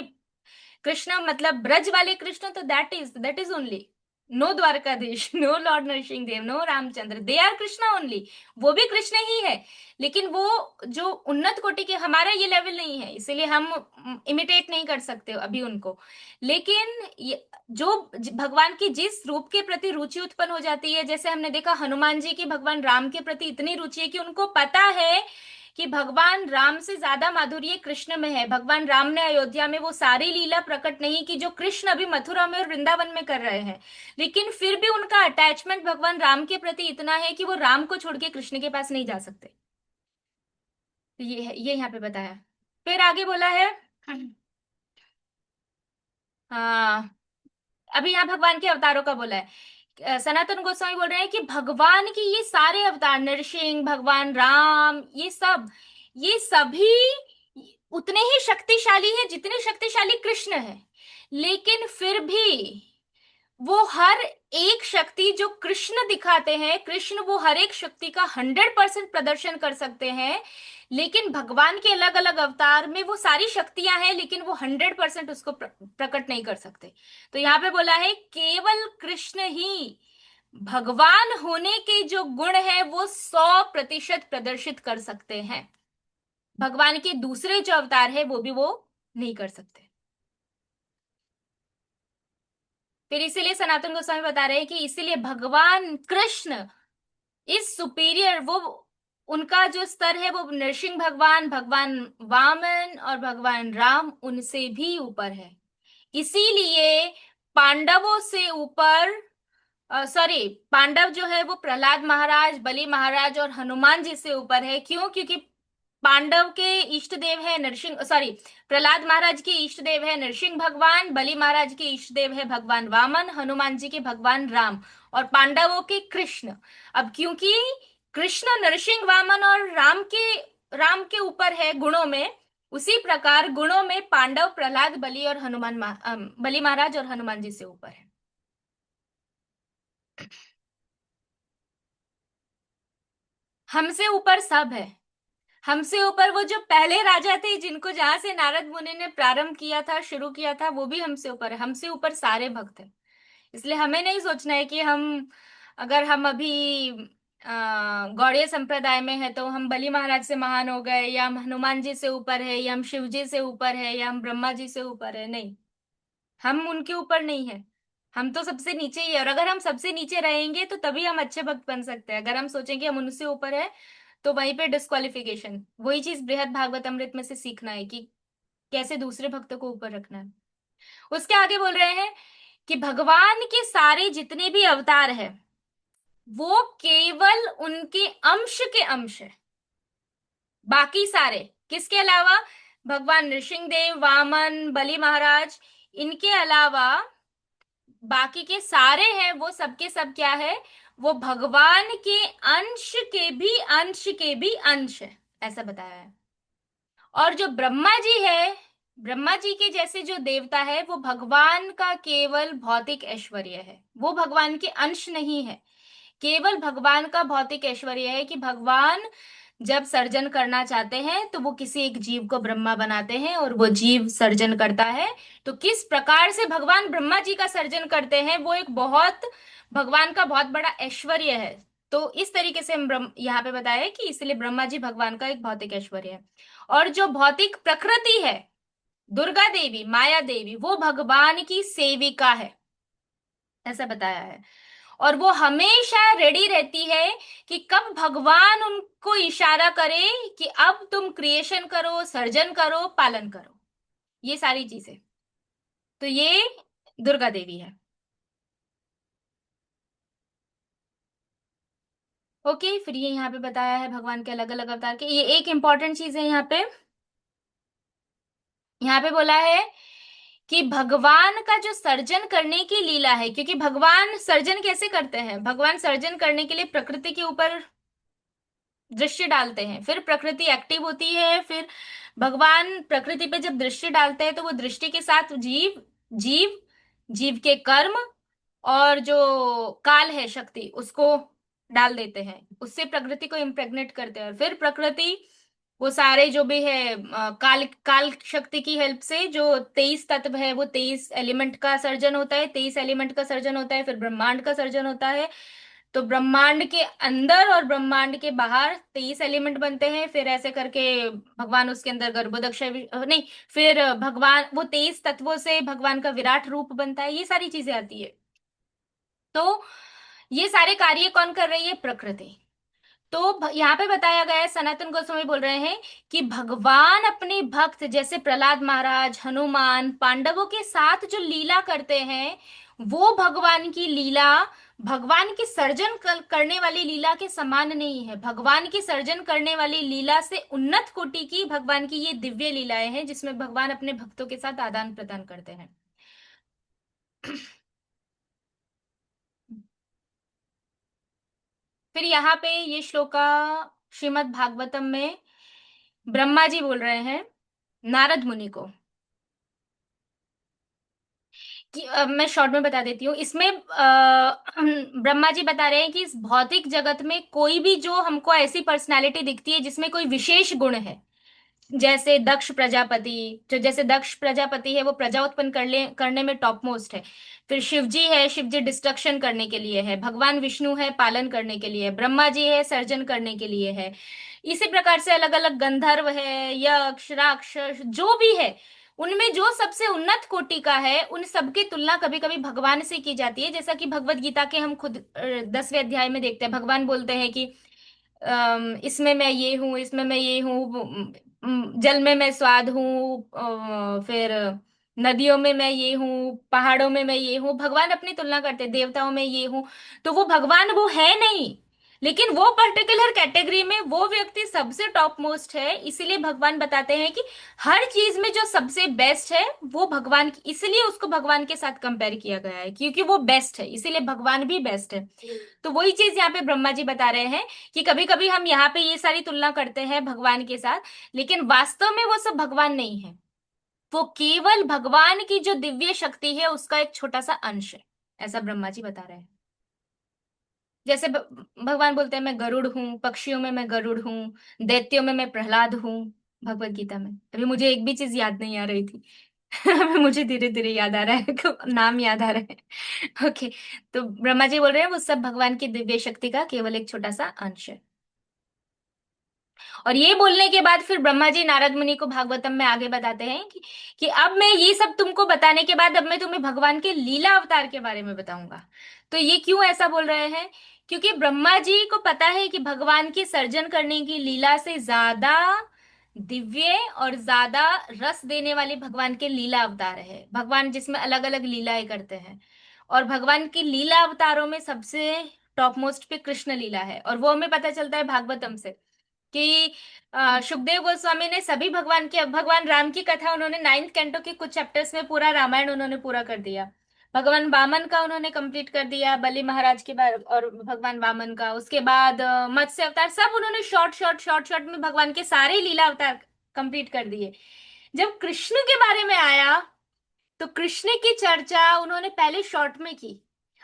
कृष्ण मतलब ब्रज वाले कृष्ण, तो that is only, no Dwarkadhish, no Lord Narasimha Dev, no Ramachandra, they are Krishna only, वो भी कृष्ण ही है। लेकिन वो जो उन्नत कोटि के, हमारा ये लेवल नहीं है, इसीलिए हम इमिटेट नहीं कर सकते अभी उनको। लेकिन जो भगवान की जिस रूप के प्रति रुचि उत्पन्न हो जाती है, जैसे हमने देखा हनुमान जी की भगवान राम के प्रति इतनी रुचि है कि उनको पता है कि भगवान राम से ज्यादा माधुर्य कृष्ण में है। भगवान राम ने अयोध्या में वो सारी लीला प्रकट नहीं की जो कृष्ण अभी मथुरा में और वृंदावन में कर रहे हैं, लेकिन फिर भी उनका अटैचमेंट भगवान राम के प्रति इतना है कि वो राम को छोड़ के कृष्ण के पास नहीं जा सकते। तो ये यहाँ पे बताया। फिर आगे बोला है, हाँ, अभी यहाँ भगवान के अवतारों का बोला है। सनातन गोस्वामी बोल रहे हैं कि भगवान की ये सारे अवतार, नरसिंह भगवान, राम, ये सभी उतने ही शक्तिशाली हैं जितने शक्तिशाली कृष्ण है। लेकिन फिर भी वो हर एक शक्ति जो कृष्ण दिखाते हैं, कृष्ण वो हर एक शक्ति का 100% प्रदर्शन कर सकते हैं। लेकिन भगवान के अलग अलग अवतार में वो सारी शक्तियां हैं, लेकिन वो 100% उसको प्रकट नहीं कर सकते। तो यहाँ पे बोला है केवल कृष्ण ही भगवान होने के जो गुण है वो 100% प्रदर्शित कर सकते हैं। भगवान के दूसरे जो अवतार है वो भी वो नहीं कर सकते। फिर इसीलिए सनातन गोस्वामी बता रहे हैं कि इसीलिए भगवान कृष्ण इस सुपीरियर, वो उनका जो स्तर है वो नरसिंह भगवान, भगवान वामन और भगवान राम उनसे भी ऊपर है। इसीलिए पांडवों से ऊपर, सॉरी, पांडव जो है वो प्रहलाद महाराज, बलि महाराज और हनुमान जी से ऊपर है। क्यों? क्योंकि पांडव के इष्ट देव है नरसिंह, सॉरी, प्रहलाद महाराज के इष्ट देव है नरसिंह भगवान, बलि महाराज के इष्ट देव है भगवान वामन, हनुमान जी के भगवान राम, और पांडवों के कृष्ण। अब क्योंकि कृष्ण नरसिंह वामन और राम के ऊपर है गुणों में, उसी प्रकार गुणों में पांडव, प्रहलाद, बलि और बलि महाराज और हनुमान जी से ऊपर है। हमसे ऊपर सब है। हमसे ऊपर वो जो पहले राजा थे, जिनको जहां से नारद मुनि ने प्रारंभ किया था, शुरू किया था, वो भी हमसे ऊपर है। हमसे ऊपर सारे भक्त हैं। इसलिए हमें नहीं सोचना है कि हम, अगर हम अभी गौड़ीय संप्रदाय में है तो हम बलि महाराज से महान हो गए, या हम हनुमान जी से ऊपर है, या हम शिव जी से ऊपर है, या हम ब्रह्मा जी से ऊपर है। नहीं, हम उनके ऊपर नहीं है। हम तो सबसे नीचे ही है। और अगर हम सबसे नीचे रहेंगे तो तभी हम अच्छे भक्त बन सकते हैं। अगर हम सोचेंगे हम उनसे ऊपर है, तो वहीं पे डिस्क्वालिफिकेशन। वही चीज बृहद भागवत अमृत में से सीखना है कि कैसे दूसरे भक्तों को ऊपर रखना है। उसके आगे बोल रहे हैं कि भगवान के सारे जितने भी अवतार है, वो केवल उनके अंश के अंश है। बाकी सारे किसके अलावा? भगवान नृसिंहदेव, वामन, बलि महाराज, इनके अलावा बाकी के सारे हैं, वो सबके सब क्या है? वो भगवान के अंश के भी अंश के भी अंश है, ऐसा बताया है। और जो ब्रह्मा जी है, ब्रह्मा जी के जैसे जो देवता है, वो भगवान का केवल भौतिक ऐश्वर्य है, वो भगवान के अंश नहीं है। केवल भगवान का भौतिक ऐश्वर्य है कि भगवान जब सर्जन करना चाहते हैं तो वो किसी एक जीव को ब्रह्मा बनाते हैं और वो जीव सर्जन करता है। तो किस प्रकार से भगवान ब्रह्मा जी का सर्जन करते हैं, वो एक बहुत, भगवान का बहुत बड़ा ऐश्वर्य है। तो इस तरीके से हम यहाँ पे बताया कि इसलिए ब्रह्मा जी भगवान का एक भौतिक ऐश्वर्य है। और जो भौतिक प्रकृति है, दुर्गा देवी, माया देवी, वो भगवान की सेविका है, ऐसा बताया है। और वो हमेशा रेडी रहती है कि कब भगवान उनको इशारा करे कि अब तुम क्रिएशन करो, सर्जन करो, पालन करो, ये सारी चीजें। तो ये दुर्गा देवी है। ओके, फिर ये यहाँ पे बताया है भगवान के अलग अलग अवतार के। ये एक इंपॉर्टेंट चीज है यहाँ पे। यहाँ पे बोला है कि भगवान का जो सर्जन करने की लीला है, क्योंकि भगवान सर्जन कैसे करते हैं? भगवान सर्जन करने के लिए प्रकृति के ऊपर दृष्टि डालते हैं, फिर प्रकृति एक्टिव होती है, फिर भगवान प्रकृति पे जब दृष्टि डालते हैं तो वो दृष्टि के साथ जीव, जीव जीव के कर्म और जो काल है, शक्ति, उसको डाल देते हैं, उससे प्रकृति को इम्प्रेग्नेट करते हैं। और फिर प्रकृति वो सारे जो भी है काल काल शक्ति की हेल्प से, जो 23 तत्व है, वो 23 एलिमेंट का सर्जन होता है, 23 एलिमेंट का सर्जन होता है, फिर ब्रह्मांड का सर्जन होता है। तो ब्रह्मांड के अंदर और ब्रह्मांड के बाहर 23 एलिमेंट बनते हैं, फिर ऐसे करके भगवान उसके अंदर गर्भोदक्ष नहीं, फिर भगवान वो 23 तत्वों से भगवान का विराट रूप बनता है, ये सारी चीजें आती है। तो ये सारे कार्य कौन कर रही है? प्रकृति। तो यहाँ पे बताया गया है, सनातन गोस्वामी बोल रहे हैं कि भगवान अपने भक्त जैसे प्रहलाद महाराज, हनुमान, पांडवों के साथ जो लीला करते हैं, वो भगवान की लीला भगवान की सर्जन करने वाली लीला के समान नहीं है। भगवान की सर्जन करने वाली लीला से उन्नत कोटि की भगवान की ये दिव्य लीलाएं हैं, जिसमें भगवान अपने भक्तों के साथ आदान प्रदान करते हैं। फिर यहाँ पे ये श्लोका श्रीमद् भागवतम में ब्रह्मा जी बोल रहे हैं नारद मुनि को कि मैं शॉर्ट में बता देती हूँ इसमें। ब्रह्मा जी बता रहे हैं कि इस भौतिक जगत में कोई भी जो हमको ऐसी पर्सनालिटी दिखती है जिसमें कोई विशेष गुण है, जैसे दक्ष प्रजापति, जो जैसे दक्ष प्रजापति है वो प्रजा उत्पन्न करने में टॉप मोस्ट है। फिर शिव जी है, शिव जी डिस्ट्रक्शन करने के लिए है। भगवान विष्णु है, पालन करने के लिए है। ब्रह्मा जी है, सर्जन करने के लिए है। इसी प्रकार से अलग अलग गंधर्व है, यक्ष, राक्षस, जो भी है, उनमें जो सबसे उन्नत कोटि का है, उन सबकी तुलना कभी कभी भगवान से की जाती है। जैसा कि भगवत गीता के हम खुद 10वें अध्याय में देखते हैं, भगवान बोलते हैं कि इसमें मैं ये हूँ, इसमें मैं ये हूँ, जल में मैं स्वाद हूँ, फिर नदियों में मैं ये हूँ, पहाड़ों में मैं ये हूँ। भगवान अपनी तुलना करते हैं, देवताओं में ये हूँ। तो वो भगवान वो है नहीं, लेकिन वो पर्टिकुलर कैटेगरी में वो व्यक्ति सबसे टॉप मोस्ट है। इसीलिए भगवान बताते हैं कि हर चीज में जो सबसे बेस्ट है वो भगवान इसलिए उसको भगवान के साथ कंपेयर किया गया है, क्योंकि वो बेस्ट है, इसीलिए भगवान भी बेस्ट है। तो वही चीज यहाँ पे ब्रह्मा जी बता रहे हैं कि कभी कभी हम यहाँ पे ये सारी तुलना करते हैं भगवान के साथ, लेकिन वास्तव में वो सब भगवान नहीं है। वो केवल भगवान की जो दिव्य शक्ति है उसका एक छोटा सा अंश है, ऐसा ब्रह्मा जी बता रहे हैं। जैसे भगवान बोलते हैं मैं गरुड़ हूँ, पक्षियों में मैं गरुड़ हूँ, दैत्यों में मैं प्रहलाद हूँ। भगवत गीता में अभी मुझे एक भी चीज याद नहीं आ रही थी। अभी मुझे धीरे धीरे याद आ रहा है, नाम याद आ रहा है। ओके। तो ब्रह्मा जी बोल रहे हैं वो सब भगवान की दिव्य शक्ति का केवल एक छोटा सा अंश है। और ये बोलने के बाद फिर ब्रह्मा जी नारद मुनि को भागवतम में आगे बताते हैं कि अब मैं ये सब तुमको बताने के बाद अब मैं तुम्हें भगवान के लीला अवतार के बारे में बताऊंगा। तो ये क्यों ऐसा बोल रहे हैं? क्योंकि ब्रह्मा जी को पता है कि भगवान की सर्जन करने की लीला से ज्यादा दिव्य और ज्यादा रस देने वाली भगवान के लीला अवतार है, भगवान जिसमें अलग अलग लीलाएं करते हैं। और भगवान की लीला अवतारों में सबसे टॉप मोस्ट पे कृष्ण लीला है, और वो हमें पता चलता है भागवतम से कि सुखदेव गोस्वामी ने सभी भगवान राम की कथा उन्होंने 9th कैंटो के कुछ चैप्टर्स में पूरा रामायण उन्होंने पूरा कर दिया। भगवान वामन का उन्होंने कंप्लीट कर दिया, बलि महाराज के बाद, और भगवान वामन का, उसके बाद मत्स्य अवतार, सब उन्होंने शॉर्ट शॉर्ट शॉर्ट शॉर्ट में भगवान के सारे लीला अवतार कंप्लीट कर दिए। जब कृष्ण के बारे में आया तो कृष्ण की चर्चा उन्होंने पहले शॉर्ट में की।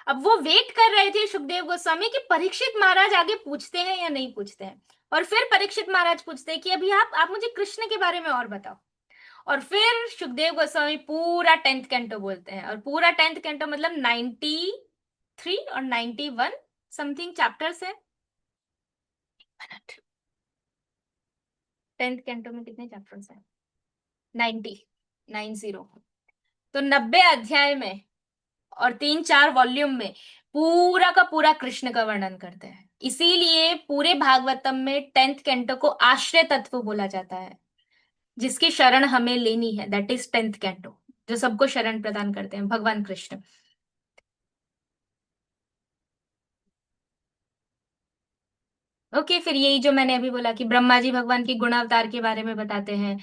अब वो वेट कर रहे थे सुखदेव गोस्वामी कि परीक्षित महाराज आगे पूछते हैं या नहीं पूछते हैं। और फिर परीक्षित महाराज पूछते हैं कि अभी आप मुझे कृष्ण के बारे में और बताओ। और फिर सुखदेव गोस्वामी पूरा 10th कैंटो बोलते हैं, और पूरा 10th कैंटो मतलब 93 और 91 समथिंग चैप्टर्स है। 10th कैंटो में कितने चैप्टर्स हैं? 90। तो 90 अध्याय में और 3-4 वॉल्यूम में पूरा का पूरा कृष्ण का वर्णन करते हैं। इसीलिए पूरे भागवतम में 10th कैंटो को आश्रय तत्व बोला जाता है, जिसकी शरण हमें लेनी है, दैट इज 10th कैंटो, जो सबको शरण प्रदान करते हैं भगवान कृष्ण। ओके, फिर यही जो मैंने अभी बोला कि ब्रह्मा जी भगवान की गुणावतार के बारे में बताते हैं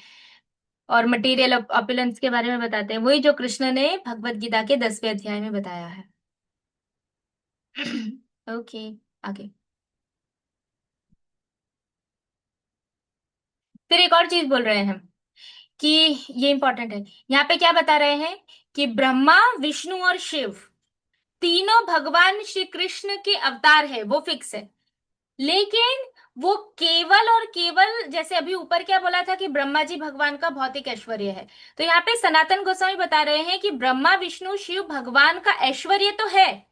और मटेरियल ऑपुलेंस के बारे में बताते हैं, वही जो कृष्ण ने भगवत गीता के 10वें अध्याय में बताया है। ओके, आगे। फिर एक और चीज बोल रहे हैं कि ये इंपॉर्टेंट है, यहाँ पे क्या बता रहे हैं कि ब्रह्मा विष्णु और शिव तीनों भगवान श्री कृष्ण के अवतार है, वो फिक्स है। लेकिन वो केवल और केवल, जैसे अभी ऊपर क्या बोला था कि ब्रह्मा जी भगवान का भौतिक ऐश्वर्य है, तो यहाँ पे सनातन गोस्वामी बता रहे हैं कि ब्रह्मा विष्णु शिव भगवान का ऐश्वर्य तो है,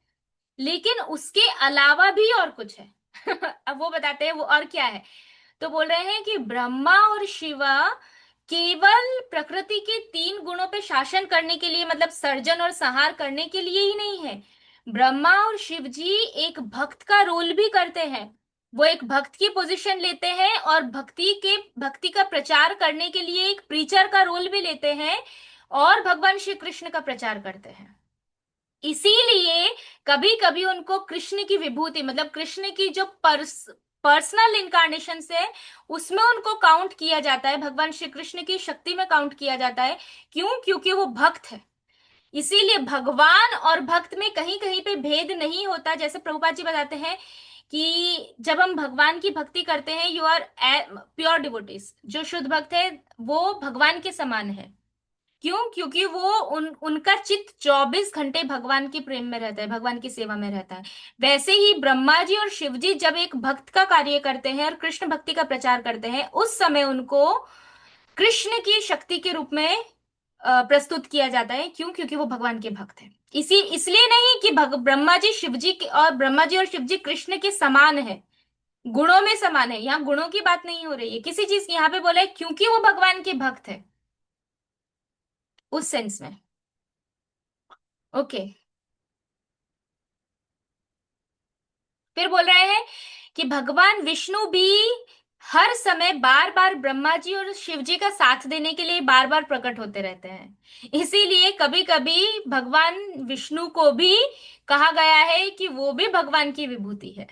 लेकिन उसके अलावा भी और कुछ है। अब वो बताते हैं वो और क्या है। तो बोल रहे हैं कि ब्रह्मा और शिवा केवल प्रकृति के 3 गुणों पे शासन करने के लिए, मतलब सर्जन और संहार करने के लिए ही नहीं है। ब्रह्मा और शिव जी एक भक्त का रोल भी करते हैं। वो एक भक्त की पोजीशन लेते हैं और भक्ति का प्रचार करने के लिए एक प्रीचर का रोल भी लेते हैं, और भगवान श्री कृष्ण का प्रचार करते हैं। इसीलिए कभी कभी उनको कृष्ण की विभूति, मतलब कृष्ण की जो पर्सनल इंकारनेशन से, उसमें उनको काउंट किया जाता है, भगवान श्री कृष्ण की शक्ति में काउंट किया जाता है। क्यों? क्योंकि वो भक्त है। इसीलिए भगवान और भक्त में कहीं कहीं पे भेद नहीं होता। जैसे प्रभुपाद जी बताते हैं कि जब हम भगवान की भक्ति करते हैं, यू आर प्योर डिवोटीज, जो शुद्ध भक्त है वो भगवान के समान है। क्यों? क्योंकि वो उनका चित्त 24 घंटे भगवान के प्रेम में रहता है, भगवान की सेवा में रहता है। वैसे ही ब्रह्मा जी और शिव जी जब एक भक्त का कार्य करते हैं और कृष्ण भक्ति का प्रचार करते हैं, उस समय उनको कृष्ण की शक्ति के रूप में प्रस्तुत किया जाता है। क्यों? क्योंकि वो भगवान के भक्त हैं। इसलिए नहीं कि ब्रह्मा जी शिव जी और ब्रह्मा जी और शिव जी कृष्ण के समान है, गुणों में समान है। यहाँ गुणों की बात नहीं हो रही है किसी चीज की, यहाँ पे बोला है क्योंकि वो भगवान के भक्त है, उस सेंस में। ओके। फिर बोल रहे हैं कि भगवान विष्णु भी हर समय बार बार ब्रह्मा जी और शिव जी का साथ देने के लिए बार बार प्रकट होते रहते हैं। इसीलिए कभी कभी भगवान विष्णु को भी कहा गया है कि वो भी भगवान की विभूति है।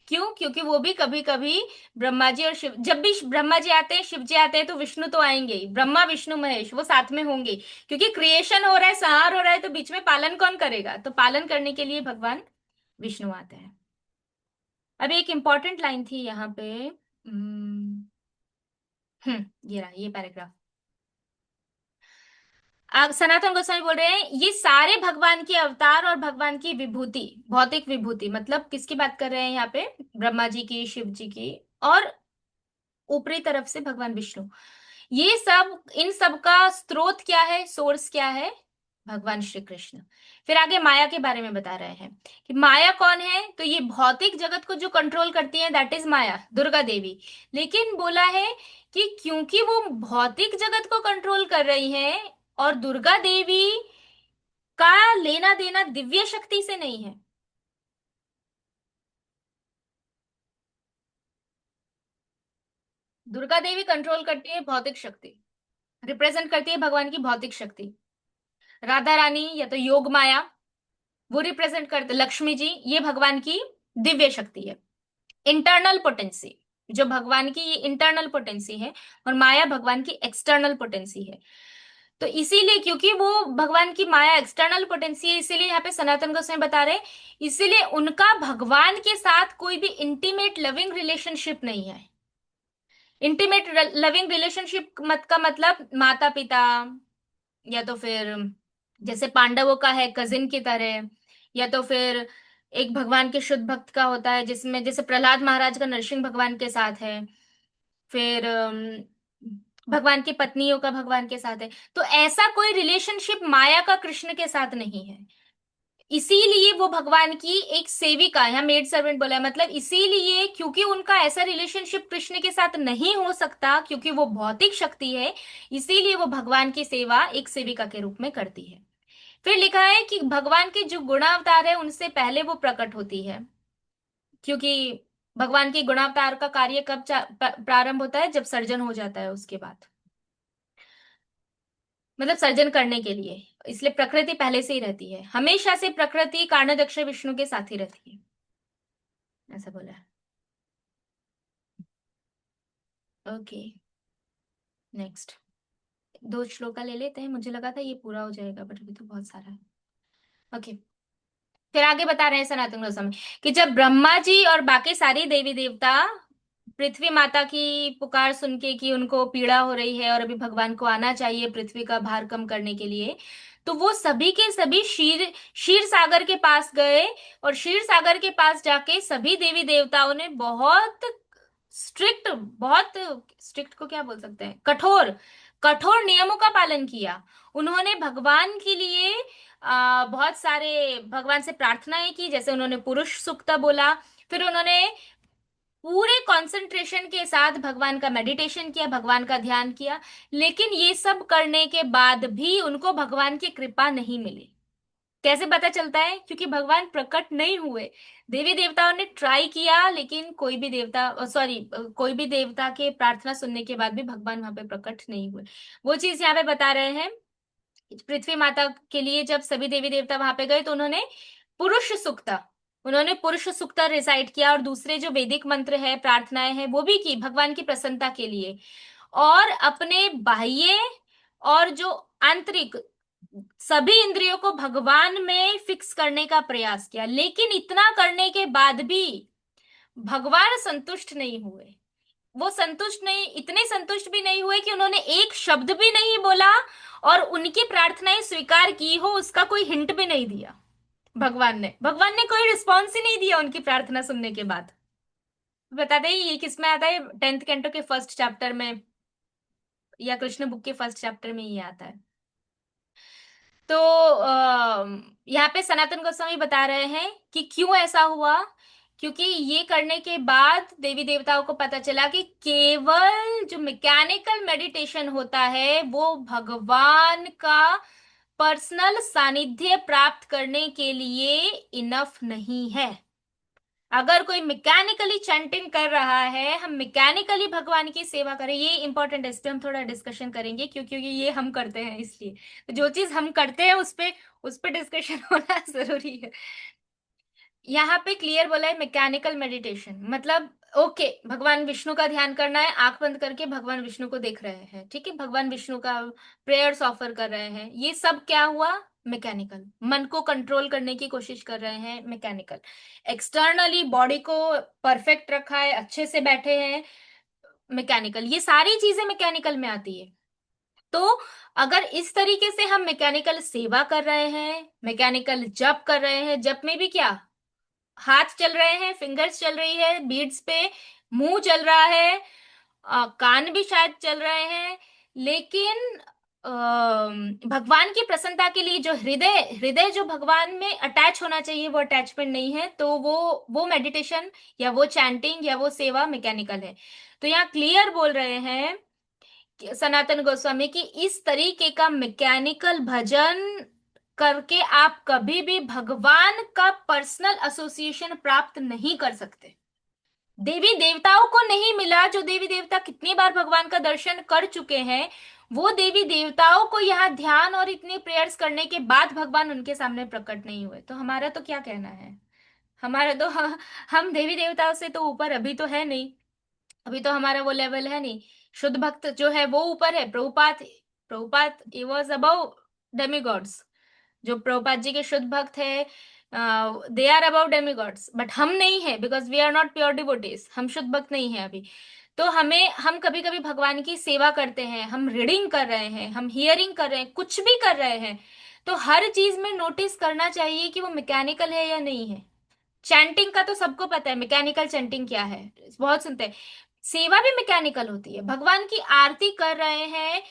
क्यों? क्योंकि वो भी कभी कभी ब्रह्मा जी और शिव, जब भी ब्रह्मा जी आते हैं शिव जी आते हैं तो विष्णु तो आएंगे ही, ब्रह्मा विष्णु महेश वो साथ में होंगे। क्योंकि क्रिएशन हो रहा है, संहार हो रहा है, तो बीच में पालन कौन करेगा? तो पालन करने के लिए भगवान विष्णु आते हैं। अभी एक इंपॉर्टेंट लाइन थी यहाँ पे। ये रहा ये पैराग्राफ। सनातन गोस्वामी बोल रहे हैं ये सारे भगवान के अवतार और भगवान की विभूति, भौतिक विभूति, मतलब किसकी बात कर रहे हैं यहाँ पे? ब्रह्मा जी की, शिव जी की, और ऊपरी तरफ से भगवान विष्णु। ये सब, इन सब का स्रोत क्या है, सोर्स क्या है? भगवान श्री कृष्ण। फिर आगे माया के बारे में बता रहे हैं कि माया कौन है, तो ये भौतिक जगत को जो कंट्रोल करती है दैट इज माया, दुर्गा देवी। लेकिन बोला है कि क्योंकि वो भौतिक जगत को कंट्रोल कर रही है, और दुर्गा देवी का लेना देना दिव्य शक्ति से नहीं है। दुर्गा देवी कंट्रोल करती है भौतिक शक्ति, रिप्रेजेंट करती है भगवान की भौतिक शक्ति। राधा रानी या तो योग माया, वो रिप्रेजेंट करते लक्ष्मी जी, ये भगवान की दिव्य शक्ति है, इंटरनल पोटेंसी, जो भगवान की ये इंटरनल पोटेंसी है। और माया भगवान की एक्सटर्नल पोटेंसी है। तो इसीलिए, क्योंकि वो भगवान की माया एक्सटर्नल पोटेंसी है, इसीलिए यहाँ पे सनातन गोस्वामी बता रहे हैं, इसीलिए उनका भगवान के साथ कोई भी इंटीमेट लविंग रिलेशनशिप नहीं है। इंटीमेट लविंग रिलेशनशिप मत का मतलब माता पिता, या तो फिर जैसे पांडवों का है कजिन की तरह, या तो फिर एक भगवान के शुद्ध भक्त का होता है, जिसमें जैसे प्रहलाद महाराज का नरसिंह भगवान के साथ है। फिर भगवान की पत्नियों का भगवान के साथ है। तो ऐसा कोई रिलेशनशिप माया का कृष्ण के साथ नहीं है। इसीलिए वो भगवान की एक सेविका, यहाँ मेड सर्वेंट बोला है, मतलब इसीलिए क्योंकि उनका ऐसा रिलेशनशिप कृष्ण के साथ नहीं हो सकता, क्योंकि वो भौतिक शक्ति है, इसीलिए वो भगवान की सेवा एक सेविका के रूप में करती है। फिर लिखा है कि भगवान के जो गुणावतार है उनसे पहले वो प्रकट होती है, क्योंकि भगवान के गुणावतार का कार्य कब प्रारंभ होता है? जब सर्जन हो जाता है उसके बाद, मतलब सर्जन करने के लिए। इसलिए प्रकृति पहले से ही रहती है, हमेशा से प्रकृति कार्णदक्ष विष्णु के साथ ही रहती है, ऐसा बोला है। Okay, next. दो श्लोका ले लेते हैं, मुझे लगा था ये पूरा हो जाएगा बट अभी तो बहुत सारा है। ओके, फिर आगे बता रहे हैं सनातन गोस्वामी कि जब ब्रह्मा जी और बाकी सारी देवी देवता पृथ्वी माता की पुकार सुन के कि उनको पीड़ा हो रही है और अभी भगवान को आना चाहिए पृथ्वी का भार कम करने के लिए, तो वो सभी के सभी क्षीर क्षीर सागर के पास गए। और क्षीर सागर के पास जाके सभी देवी देवताओं ने बहुत स्ट्रिक्ट, बहुत स्ट्रिक्ट को क्या बोल सकते हैं, कठोर कठोर नियमों का पालन किया। उन्होंने भगवान के लिए बहुत सारे भगवान से प्रार्थनाएं की, जैसे उन्होंने पुरुष सूक्त बोला। फिर उन्होंने पूरे कंसंट्रेशन के साथ भगवान का मेडिटेशन किया, भगवान का ध्यान किया। लेकिन ये सब करने के बाद भी उनको भगवान की कृपा नहीं मिली। कैसे पता चलता है? क्योंकि भगवान प्रकट नहीं हुए। देवी देवताओं ने ट्राई किया, लेकिन कोई भी देवता, सॉरी, कोई भी देवता के प्रार्थना सुनने के बाद भी भगवान वहां पे प्रकट नहीं हुए। वो चीज यहाँ पे बता रहे हैं। पृथ्वी माता के लिए जब सभी देवी देवता वहां पे गए तो उन्होंने पुरुष सूक्त रिसाइट किया, और दूसरे जो वैदिक मंत्र है, प्रार्थनाएं हैं, वो भी की भगवान की प्रसन्नता के लिए। और अपने बाह्य और जो आंतरिक सभी इंद्रियों को भगवान में फिक्स करने का प्रयास किया। लेकिन इतना करने के बाद भी भगवान संतुष्ट नहीं हुए। वो संतुष्ट नहीं, इतने संतुष्ट भी नहीं हुए कि उन्होंने एक शब्द भी नहीं बोला और उनकी प्रार्थनाएं स्वीकार की हो उसका कोई हिंट भी नहीं दिया। भगवान ने कोई रिस्पॉन्स ही नहीं दिया उनकी प्रार्थना सुनने के बाद। बता दें ये किस में आता है? 10th कैंटो के फर्स्ट चैप्टर में, या कृष्ण बुक के फर्स्ट चैप्टर में ये आता है। तो यहाँ पे सनातन गोस्वामी बता रहे हैं कि क्यों ऐसा हुआ। क्योंकि ये करने के बाद देवी देवताओं को पता चला कि केवल जो मैकेनिकल मेडिटेशन होता है वो भगवान का पर्सनल सानिध्य प्राप्त करने के लिए इनफ नहीं है। अगर कोई मैकेनिकली चैंटिंग कर रहा है, हम मैकेनिकली भगवान की सेवा करें, ये इंपॉर्टेंट है, इस पे हम थोड़ा डिस्कशन करेंगे, क्योंकि ये हम करते हैं इसलिए। तो जो चीज हम करते हैं उस पे डिस्कशन होना जरूरी है। यहाँ पे क्लियर बोला है मैकेनिकल मेडिटेशन मतलब, ओके, भगवान विष्णु का ध्यान करना है, आंख बंद करके भगवान विष्णु को देख रहे हैं, ठीक है, भगवान विष्णु का प्रेयर्स ऑफर कर रहे हैं, ये सब क्या हुआ? मैकेनिकल। मन को कंट्रोल करने की कोशिश कर रहे हैं, मैकेनिकल। एक्सटर्नली बॉडी को परफेक्ट रखा है, अच्छे से बैठे हैं, मैकेनिकल। ये सारी चीजें मैकेनिकल में आती है। तो अगर इस तरीके से हम मैकेनिकल सेवा कर रहे हैं, मैकेनिकल जप कर रहे हैं, जप में भी क्या, हाथ चल रहे हैं, फिंगर्स चल रही है बीड्स पे, मुंह चल रहा है, कान भी शायद चल रहे हैं, लेकिन भगवान की प्रसन्नता के लिए जो हृदय हृदय जो भगवान में अटैच होना चाहिए वो अटैचमेंट नहीं है, तो वो मेडिटेशन या वो चैंटिंग या वो सेवा मैकेनिकल है। तो यहाँ क्लियर बोल रहे हैं सनातन गोस्वामी की, इस तरीके का मैकेनिकल भजन करके आप कभी भी भगवान का पर्सनल एसोसिएशन प्राप्त नहीं कर सकते। देवी देवताओं को नहीं मिला, जो देवी देवता कितनी बार भगवान का दर्शन कर चुके हैं, वो देवी देवताओं को यहाँ ध्यान और इतनी प्रेयर्स करने के बाद भगवान उनके सामने प्रकट नहीं हुए, तो हमारा तो क्या कहना है। हमारा तो हम देवी देवताओं से तो ऊपर अभी तो है नहीं, अभी तो हमारा वो लेवल है नहीं। शुद्ध भक्त जो है वो ऊपर है, Prabhupada, Prabhupada he was above demigods. जो प्रभुपाद जी के शुद्ध भक्त है, they are about demigods, but हम नहीं है, because we are not pure devotees, हम शुद्ध भक्त नहीं है अभी। तो हम कभी कभी भगवान की सेवा करते हैं, हम रीडिंग कर रहे हैं, हम हियरिंग कर रहे हैं, कुछ भी कर रहे हैं, तो हर चीज में नोटिस करना चाहिए कि वो मैकेनिकल है या नहीं है। चैंटिंग का तो सबको पता है, मैकेनिकल चैंटिंग क्या है, बहुत सुनते हैं। सेवा भी मैकेनिकल होती है, भगवान की आरती कर रहे हैं,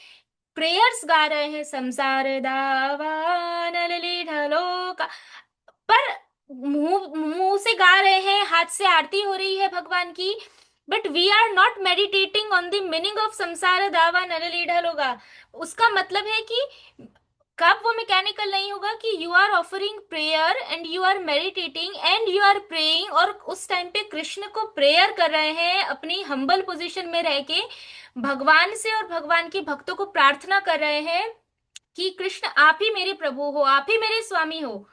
प्रेयर्स गा रहे हैं, संसार दावा नलली ढलो का, पर मुंह मुंह से गा रहे हैं, हाथ से आरती हो रही है भगवान की, but we are not meditating on the meaning of samsara दावा नलली ढलोगा। उसका मतलब है कि कब वो मैकेनिकल नहीं होगा कि you are offering prayer and you are meditating and you are praying, और उस टाइम पे कृष्ण को प्रेयर कर रहे हैं, अपनी हम्बल पोजीशन में रह के भगवान से और भगवान के भक्तों को प्रार्थना कर रहे हैं कि कृष्ण आप ही मेरे प्रभु हो, आप ही मेरे स्वामी हो,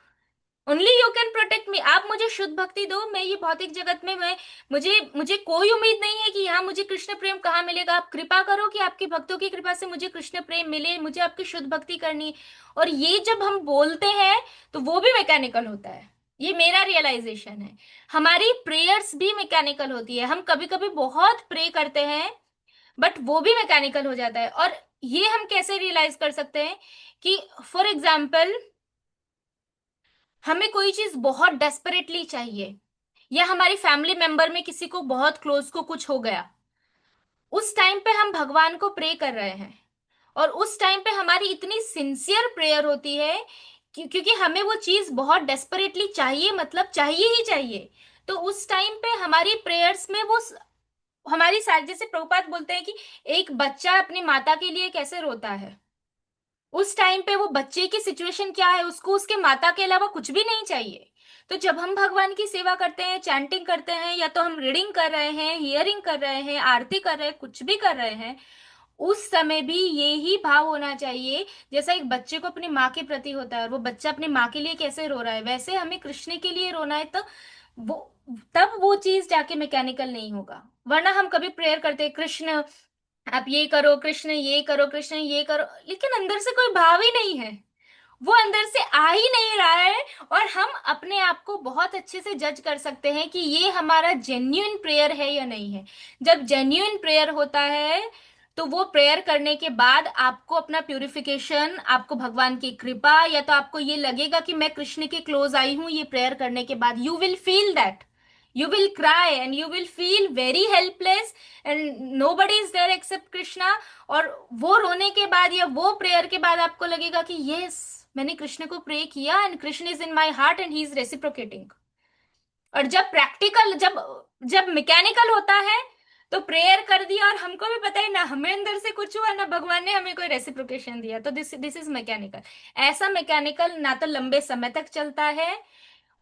only you can protect me, आप मुझे शुद्ध भक्ति दो। मैं ये भौतिक जगत में मैं मुझे मुझे कोई उम्मीद नहीं है कि यहाँ मुझे कृष्ण प्रेम कहाँ मिलेगा, आप कृपा करो कि आपके भक्तों की कृपा से मुझे कृष्ण प्रेम मिले, मुझे आपकी शुद्ध भक्ति करनी है। और ये जब हम बोलते हैं तो वो भी मैकेनिकल होता है, ये मेरा रियलाइजेशन है। हमारी प्रेयर्स भी मैकेनिकल होती है, हम कभी कभी बहुत प्रे करते हैं बट वो भी मैकेनिकल हो जाता है। और ये हम कैसे रियलाइज कर सकते हैं कि फॉर एग्जाम्पल हमें कोई चीज बहुत डेस्परेटली चाहिए, या हमारी फैमिली मेंबर में किसी को बहुत क्लोज को कुछ हो गया, उस टाइम पे हम भगवान को प्रे कर रहे हैं, और उस टाइम पे हमारी इतनी सिंसियर प्रेयर होती है क्योंकि हमें वो चीज बहुत डेस्परेटली चाहिए, मतलब चाहिए ही चाहिए। तो उस टाइम पे हमारी प्रेयर्स में वो हमारी साथ, जैसे प्रभुपाद बोलते हैं कि एक बच्चा अपनी माता के लिए कैसे रोता है, उस टाइम पे वो बच्चे की सिचुएशन क्या है, उसको उसके माता के अलावा कुछ भी नहीं चाहिए। तो जब हम भगवान की सेवा करते हैं, चैंटिंग करते हैं, या तो हम रीडिंग कर रहे हैं, हियरिंग कर रहे हैं, आरती कर रहे हैं, कुछ भी कर रहे हैं, उस समय भी ये ही भाव होना चाहिए। जैसा एक बच्चे को अपनी माँ के प्रति होता है और वो बच्चा अपनी माँ के लिए कैसे रो रहा है, वैसे हमें कृष्ण के लिए रोना है, तो वो तब वो चीज जाके मैकेनिकल नहीं होगा। वरना हम कभी प्रेयर करते हैं, कृष्ण आप ये करो, कृष्ण ये करो, कृष्ण ये करो, लेकिन अंदर से कोई भाव ही नहीं है, वो अंदर से आ ही नहीं रहा है। और हम अपने आप को बहुत अच्छे से जज कर सकते हैं कि ये हमारा जेन्युइन प्रेयर है या नहीं है। जब जेन्युइन प्रेयर होता है तो वो प्रेयर करने के बाद आपको अपना प्यूरिफिकेशन, आपको भगवान की कृपा, या तो आपको ये लगेगा कि मैं कृष्ण के क्लोज आई हूं ये प्रेयर करने के बाद, you will feel that, you will cry and you will feel very helpless and nobody is there except krishna। और वो रोने के बाद या वो प्रेयर के बाद आपको लगेगा कि यस, मैंने कृष्ण को प्रे किया and Krishna is in my heart and he is reciprocating. और जब प्रैक्टिकल, जब जब मैकेनिकल होता है तो प्रेयर कर दिया और हमको भी पता है ना हमें अंदर से कुछ हुआ ना भगवान ने हमें कोई रेसिप्रोकेशन दिया, तो दिस दिस इज मैकेनिकल। ऐसा मैकेनिकल ना तो लंबे समय तक चलता है,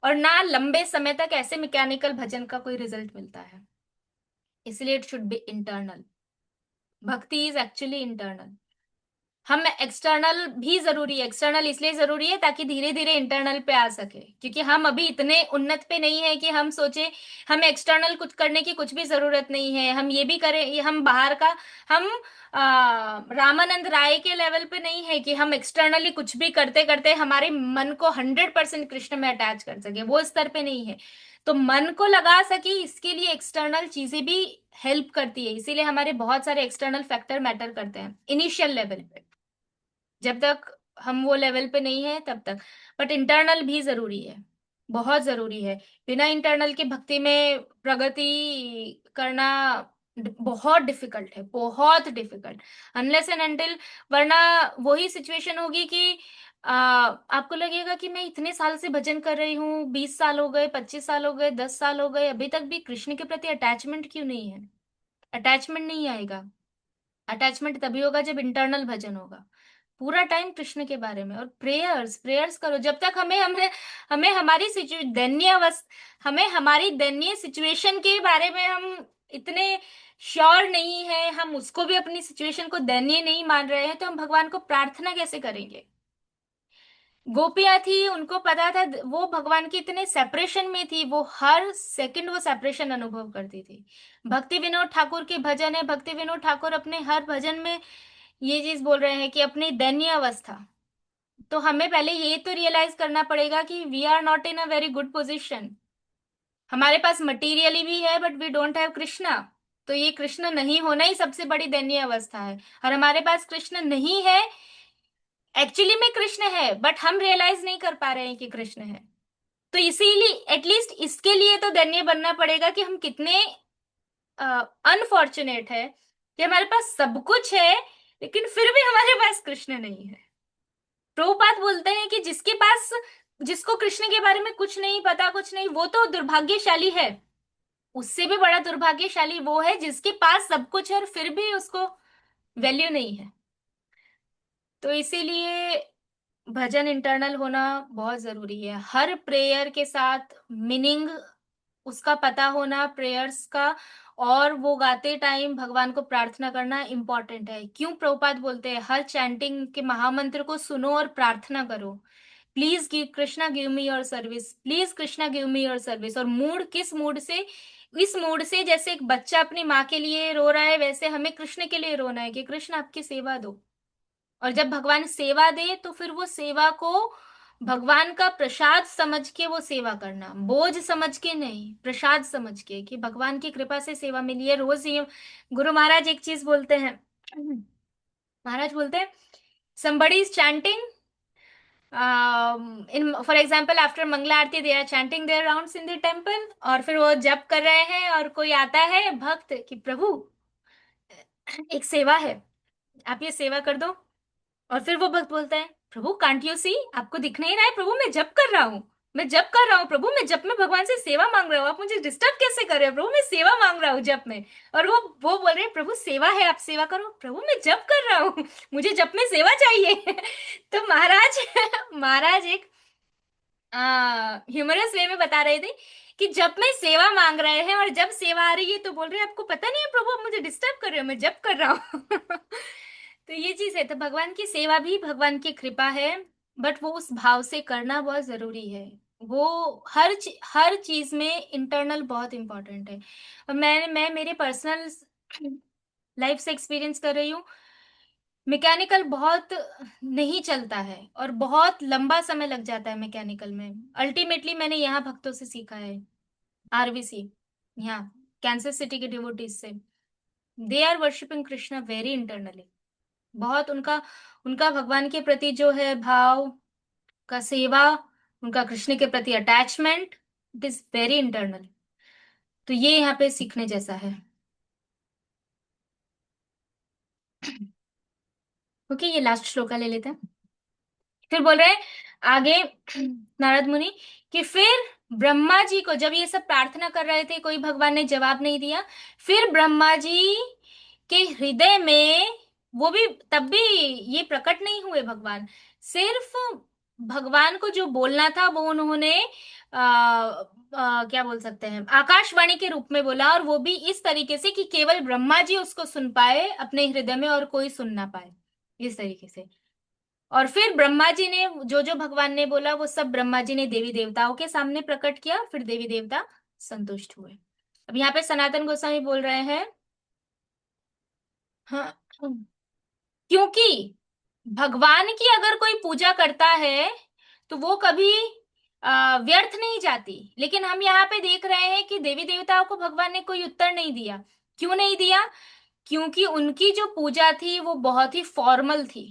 और ना लंबे समय तक ऐसे मैकेनिकल भजन का कोई रिजल्ट मिलता है। इसलिए इट शुड बी इंटरनल, भक्ति इज एक्चुअली इंटरनल। हम एक्सटर्नल भी जरूरी है, एक्सटर्नल इसलिए जरूरी है ताकि धीरे धीरे इंटरनल पे आ सके, क्योंकि हम अभी इतने उन्नत पे नहीं है कि हम सोचे हमें एक्सटर्नल कुछ करने की कुछ भी जरूरत नहीं है, हम ये भी करें, ये हम बाहर का, हम रामानंद राय के लेवल पे नहीं है कि हम एक्सटर्नली कुछ भी करते करते हमारे मन को 100% कृष्ण में अटैच कर सके, वो स्तर पे नहीं है। तो मन को लगा सके इसके लिए एक्सटर्नल चीजें भी हेल्प करती है, इसीलिए हमारे बहुत सारे एक्सटर्नल फैक्टर मैटर करते हैं इनिशियल लेवल पे। जब तक हम वो लेवल पे नहीं है तब तक। बट इंटरनल भी जरूरी है, बहुत जरूरी है। बिना इंटरनल के भक्ति में प्रगति करना बहुत डिफिकल्ट है, बहुत डिफिकल्ट। अनलेस एंड अनटिल, वरना वही सिचुएशन होगी कि आपको लगेगा कि मैं इतने साल से भजन कर रही हूँ, 20 साल हो गए, 25 साल हो गए, 10 साल हो गए, अभी तक भी कृष्ण के प्रति अटैचमेंट क्यों नहीं है? अटैचमेंट नहीं आएगा। अटैचमेंट तभी होगा जब इंटरनल भजन होगा, पूरा टाइम कृष्ण के बारे में। और प्रेयर्स, प्रेयर्स करो जब तक हमें हमें हमें हमारी दयनीय अवस्था, हमें हमारी दयनीय सिचुएशन के बारे में हम इतने श्योर नहीं है, हम उसको भी अपनी सिचुएशन को दयनीय नहीं मान रहे हैं, तो हम भगवान को प्रार्थना कैसे करेंगे? गोपियां थी, उनको पता था, वो भगवान की इतने सेपरेशन में थी, वो हर सेकंड वो सेपरेशन अनुभव करती थी। भक्ति विनोद ठाकुर के भजन है, भक्ति विनोद ठाकुर अपने हर भजन में ये चीज बोल रहे हैं कि अपनी दयनीय अवस्था। तो हमें पहले ये तो रियलाइज करना पड़ेगा कि we are not in a very good position. हमारे पास मटीरियली भी है but we don't have Krishna. तो ये कृष्ण नहीं होना ही सबसे बड़ी दयनीय अवस्था है। और हमारे पास कृष्ण नहीं है, एक्चुअली में कृष्ण है बट हम रियलाइज नहीं कर पा रहे हैं कि कृष्ण है। तो इसीलिए एटलीस्ट इसके लिए तो धन्य बनना पड़ेगा कि हम कितने अनफॉर्चुनेट है कि हमारे पास सब कुछ है लेकिन फिर भी हमारे पास कृष्ण नहीं है। प्रभुपाद बोलते हैं कि जिसके पास, जिसको कृष्ण के बारे में कुछ नहीं पता, कुछ नहीं, वो तो दुर्भाग्यशाली है। उससे भी बड़ा दुर्भाग्यशाली वो है जिसके पास सब कुछ है और फिर भी उसको वैल्यू नहीं है। तो इसीलिए भजन इंटरनल होना बहुत जरूरी है। हर प्रेयर के साथ मीनिंग उसका पता होना प्रेयर्स का, और वो गाते टाइम भगवान को प्रार्थना करना इंपॉर्टेंट है। क्यों प्रभुपाद बोलते हैं हर चैंटिंग के महामंत्र को सुनो और प्रार्थना करो। Please give Krishna, give me your service, please Krishna give me your service. और मूड किस मूड से? इस मूड से जैसे एक बच्चा अपनी माँ के लिए रो रहा है, वैसे हमें कृष्ण के लिए रोना है कि कृष्ण आपकी सेवा दो। और जब भगवान सेवा दे तो फिर वो सेवा को भगवान का प्रसाद समझ के वो सेवा करना, बोझ समझ के नहीं, प्रसाद समझ के कि भगवान की कृपा से सेवा मिली है। रोज ये गुरु महाराज एक चीज बोलते हैं, महाराज बोलते हैं somebody is chanting, in for example after Mangala aarti they are chanting their rounds in the temple, और फिर वो जप कर रहे हैं और कोई आता है भक्त कि प्रभु एक सेवा है, आप ये सेवा कर दो। और फिर वो भक्त बोलता है प्रभु कांट यू सी, आपको दिख नहीं रहा है प्रभु मैं जप कर रहा हूँ, मैं जप कर रहा हूँ प्रभु, मैं जप में भगवान से सेवा मांग रहा हूँ, आप मुझे डिस्टर्ब कैसे कर रहे हो प्रभु, मैं सेवा मांग रहा हूँ जप में। और वो बोल रहे हैं प्रभु सेवा है, आप सेवा करो, प्रभु मैं जप कर रहा हूँ, मुझे जप में सेवा चाहिए। तो महाराज महाराज एक ह्यूमरस वे में बता रहे थे कि जब में सेवा मांग रहे हैं और जब सेवा आ रही है तो बोल रहे हैं आपको पता नहीं है प्रभु आप मुझे डिस्टर्ब कर रहे हो, मैं जप कर रहा हूँ। तो ये चीज है, तो भगवान की सेवा भी भगवान की कृपा है, बट वो उस भाव से करना बहुत जरूरी है। वो हर चीज में इंटरनल बहुत इंपॉर्टेंट है। और मैं मेरे पर्सनल लाइफ से एक्सपीरियंस कर रही हूँ, मैकेनिकल बहुत नहीं चलता है और बहुत लंबा समय लग जाता है मैकेनिकल में। अल्टीमेटली मैंने यहाँ भक्तों से सीखा है, आरवीसी, यहाँ कैंसर सिटी के डिवोटीज से, they are worshipping Krishna very internally. बहुत उनका उनका भगवान के प्रति जो है भाव का सेवा, उनका कृष्ण के प्रति attachment, it is very internal. तो ये यहाँ पे सीखने जैसा है। ओके, ये लास्ट श्लोका ले लेते हैं। फिर बोल रहे हैं आगे नारद मुनि कि फिर ब्रह्मा जी को जब ये सब प्रार्थना कर रहे थे कोई भगवान ने जवाब नहीं दिया, फिर ब्रह्मा जी के हृदय में, वो भी तब भी ये प्रकट नहीं हुए भगवान, सिर्फ भगवान को जो बोलना था वो उन्होंने क्या बोल सकते हैं आकाशवाणी के रूप में बोला, और वो भी इस तरीके से कि केवल ब्रह्मा जी उसको सुन पाए अपने हृदय में और कोई सुन ना पाए, इस तरीके से। और फिर ब्रह्मा जी ने जो जो भगवान ने बोला वो सब ब्रह्मा जी ने देवी देवताओं के सामने प्रकट किया, फिर देवी देवता संतुष्ट हुए। अब यहाँ पे सनातन गोस्वामी बोल रहे हैं, हाँ, क्योंकि भगवान की अगर कोई पूजा करता है तो वो कभी व्यर्थ नहीं जाती। लेकिन हम यहाँ पे देख रहे हैं कि देवी देवताओं को भगवान ने कोई उत्तर नहीं दिया। क्यों नहीं दिया? क्योंकि उनकी जो पूजा थी वो बहुत ही फॉर्मल थी,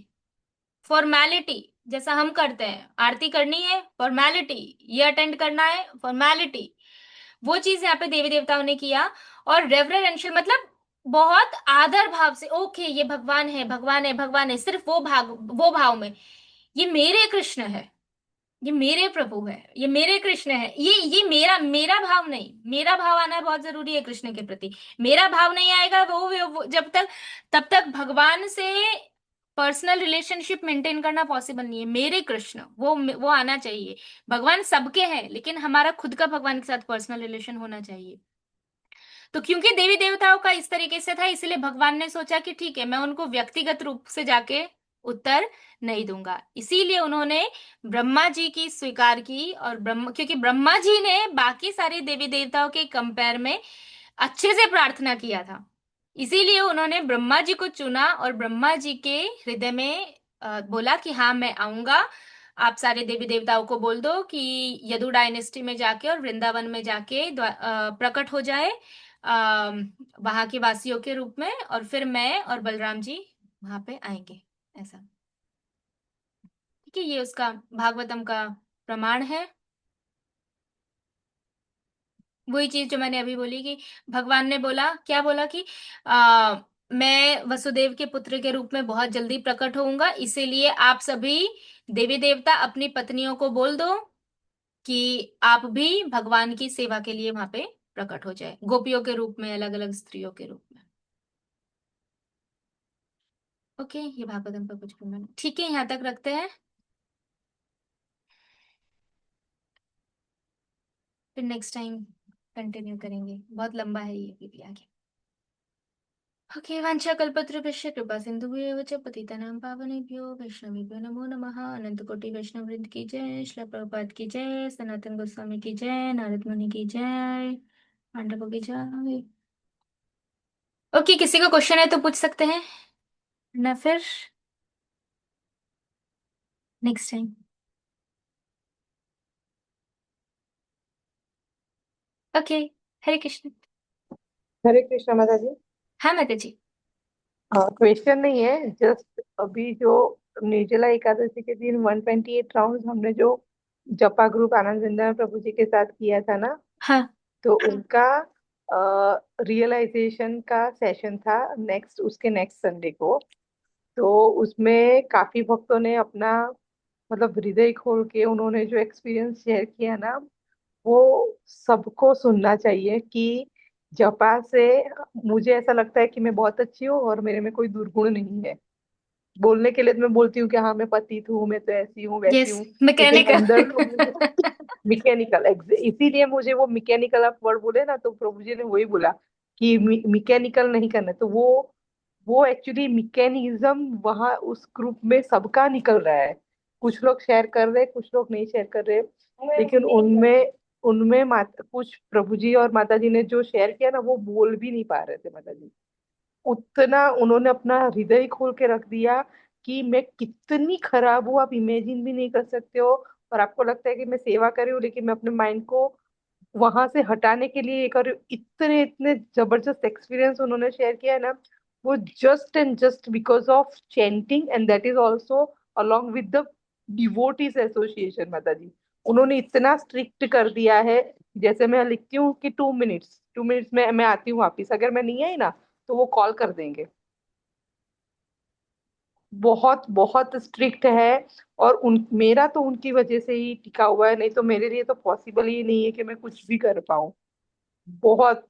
फॉर्मेलिटी, जैसा हम करते हैं, आरती करनी है फॉर्मेलिटी, ये अटेंड करना है फॉर्मेलिटी, वो चीज यहाँ पे देवी देवताओं ने किया। और रेवरेंशियल मतलब बहुत आदर भाव से, ओके ये भगवान है, भगवान है, भगवान है, सिर्फ वो भाव में, ये मेरे कृष्ण है, ये मेरे प्रभु है, ये मेरे कृष्ण है, ये मेरा मेरा भाव नहीं, मेरा भाव आना बहुत जरूरी है कृष्ण के प्रति। मेरा भाव नहीं आएगा वो जब तक, तब तक भगवान से पर्सनल रिलेशनशिप मेंटेन करना पॉसिबल नहीं है। मेरे कृष्ण वो आना चाहिए। भगवान सबके हैं, लेकिन हमारा खुद का भगवान के साथ पर्सनल रिलेशन होना चाहिए। तो क्योंकि देवी देवताओं का इस तरीके से था, इसलिए भगवान ने सोचा कि ठीक है, मैं उनको व्यक्तिगत रूप से जाके उत्तर नहीं दूंगा। इसीलिए उन्होंने ब्रह्मा जी की स्वीकार की, और क्योंकि ब्रह्मा जी ने बाकी सारे देवी देवताओं के कंपेयर में अच्छे से प्रार्थना किया था, इसीलिए उन्होंने ब्रह्मा जी को चुना और ब्रह्मा जी के हृदय में बोला कि हाँ मैं आऊंगा। आप सारे देवी देवताओं को बोल दो कि यदु डायनेस्टी में जाके और वृंदावन में जाके प्रकट हो जाए वहां के वासियों के रूप में, और फिर मैं और बलराम जी वहां पे आएंगे, ऐसा। ठीक है, ये उसका भागवतम का प्रमाण है। वही चीज जो मैंने अभी बोली कि भगवान ने बोला, क्या बोला कि मैं वसुदेव के पुत्र के रूप में बहुत जल्दी प्रकट होऊंगा, इसीलिए आप सभी देवी देवता अपनी पत्नियों को बोल दो कि आप भी भगवान की सेवा के लिए वहां पे प्रकट हो जाए, गोपियों के रूप में, अलग अलग स्त्रियों के रूप में। ओके, ये भागवतम का कुछ प्रमाण, ठीक है, यहाँ तक रखते हैं। फिर नेक्स्ट टाइम कंटिन्यू करेंगे, बहुत लंबा है ये भी आगे। ओके, वाञ्छाकल्पतरुभ्यश्च कृपा सिन्धुभ्यो च पतितानां पावनेभ्यो वैष्णवेभ्यो नमो नमः। अनंत कोटि वैष्णव वृंद की जय, श्रील प्रभुपाद की जय, सनातन गोस्वामी की जय, नारद मुनि की जय, पांडवों की जय। ओके, किसी को क्वेश्चन है तो पूछ सकते हैं, ना फिर नेक्स्ट टाइम। ओके, हरे कृष्ण। हरे कृष्णा माता जी। हाँ माता जी। क्वेश्चन नहीं है, जस्ट अभी जो निर्जला एकादशी के दिन 128 राउंड हमने जो जपा ग्रुप आनंद वृंदावन प्रभु जी के साथ किया था ना, हाँ। तो उनका रियलाइजेशन का सेशन था नेक्स्ट, उसके नेक्स्ट संडे को। तो उसमें काफी भक्तों ने अपना मतलब हृदय खोल के उन्होंने जो एक्सपीरियंस शेयर किया ना, वो सबको सुनना चाहिए कि जपा से मुझे ऐसा लगता है कि मैं बहुत अच्छी हूँ और मेरे में कोई दुर्गुण नहीं है। बोलने के लिए तो मैं बोलती हूँ कि हाँ मैं पतित हूँ, मैं तो ऐसी हूँ वैसी यस, हूँ, लेकिन मैकेनिकल। अंदर तो मैकेनिकल, इसीलिए मुझे वो मैकेनिकल आप वर्ड बोले ना, तो प्रभु जी ने वही बोला कि मैकेनिकल नहीं करना। तो वो एक्चुअली मैकेनिज्म वहां उस ग्रुप में सबका निकल रहा है। कुछ लोग शेयर कर रहे, कुछ लोग नहीं शेयर कर रहे, लेकिन उनमें उनमें कुछ प्रभु जी और माता जी ने जो शेयर किया ना, वो बोल भी नहीं पा रहे थे माता जी। उतना उन्होंने अपना हृदय खोल के रख दिया कि मैं कितनी खराब हूँ आप इमेजिन भी नहीं कर सकते हो। और आपको लगता है कि मैं सेवा कर रही हूँ, लेकिन मैं अपने माइंड को वहां से हटाने के लिए ये कर रही हूँ। इतने इतने जबरदस्त एक्सपीरियंस उन्होंने शेयर किया है ना, वो just and just because of chanting, and that is also along with the devotees association माता जी। उन्होंने इतना स्ट्रिक्ट कर दिया है, जैसे मैं लिखती हूँ कि 2 मिनट्स में मैं आती हूँ वापिस, अगर मैं नहीं आई ना तो वो कॉल कर देंगे। बहुत बहुत स्ट्रिक्ट है। और मेरा तो उनकी वजह से ही टिका हुआ है, नहीं तो मेरे लिए तो पॉसिबल ही नहीं है कि मैं कुछ भी कर पाऊँ। बहुत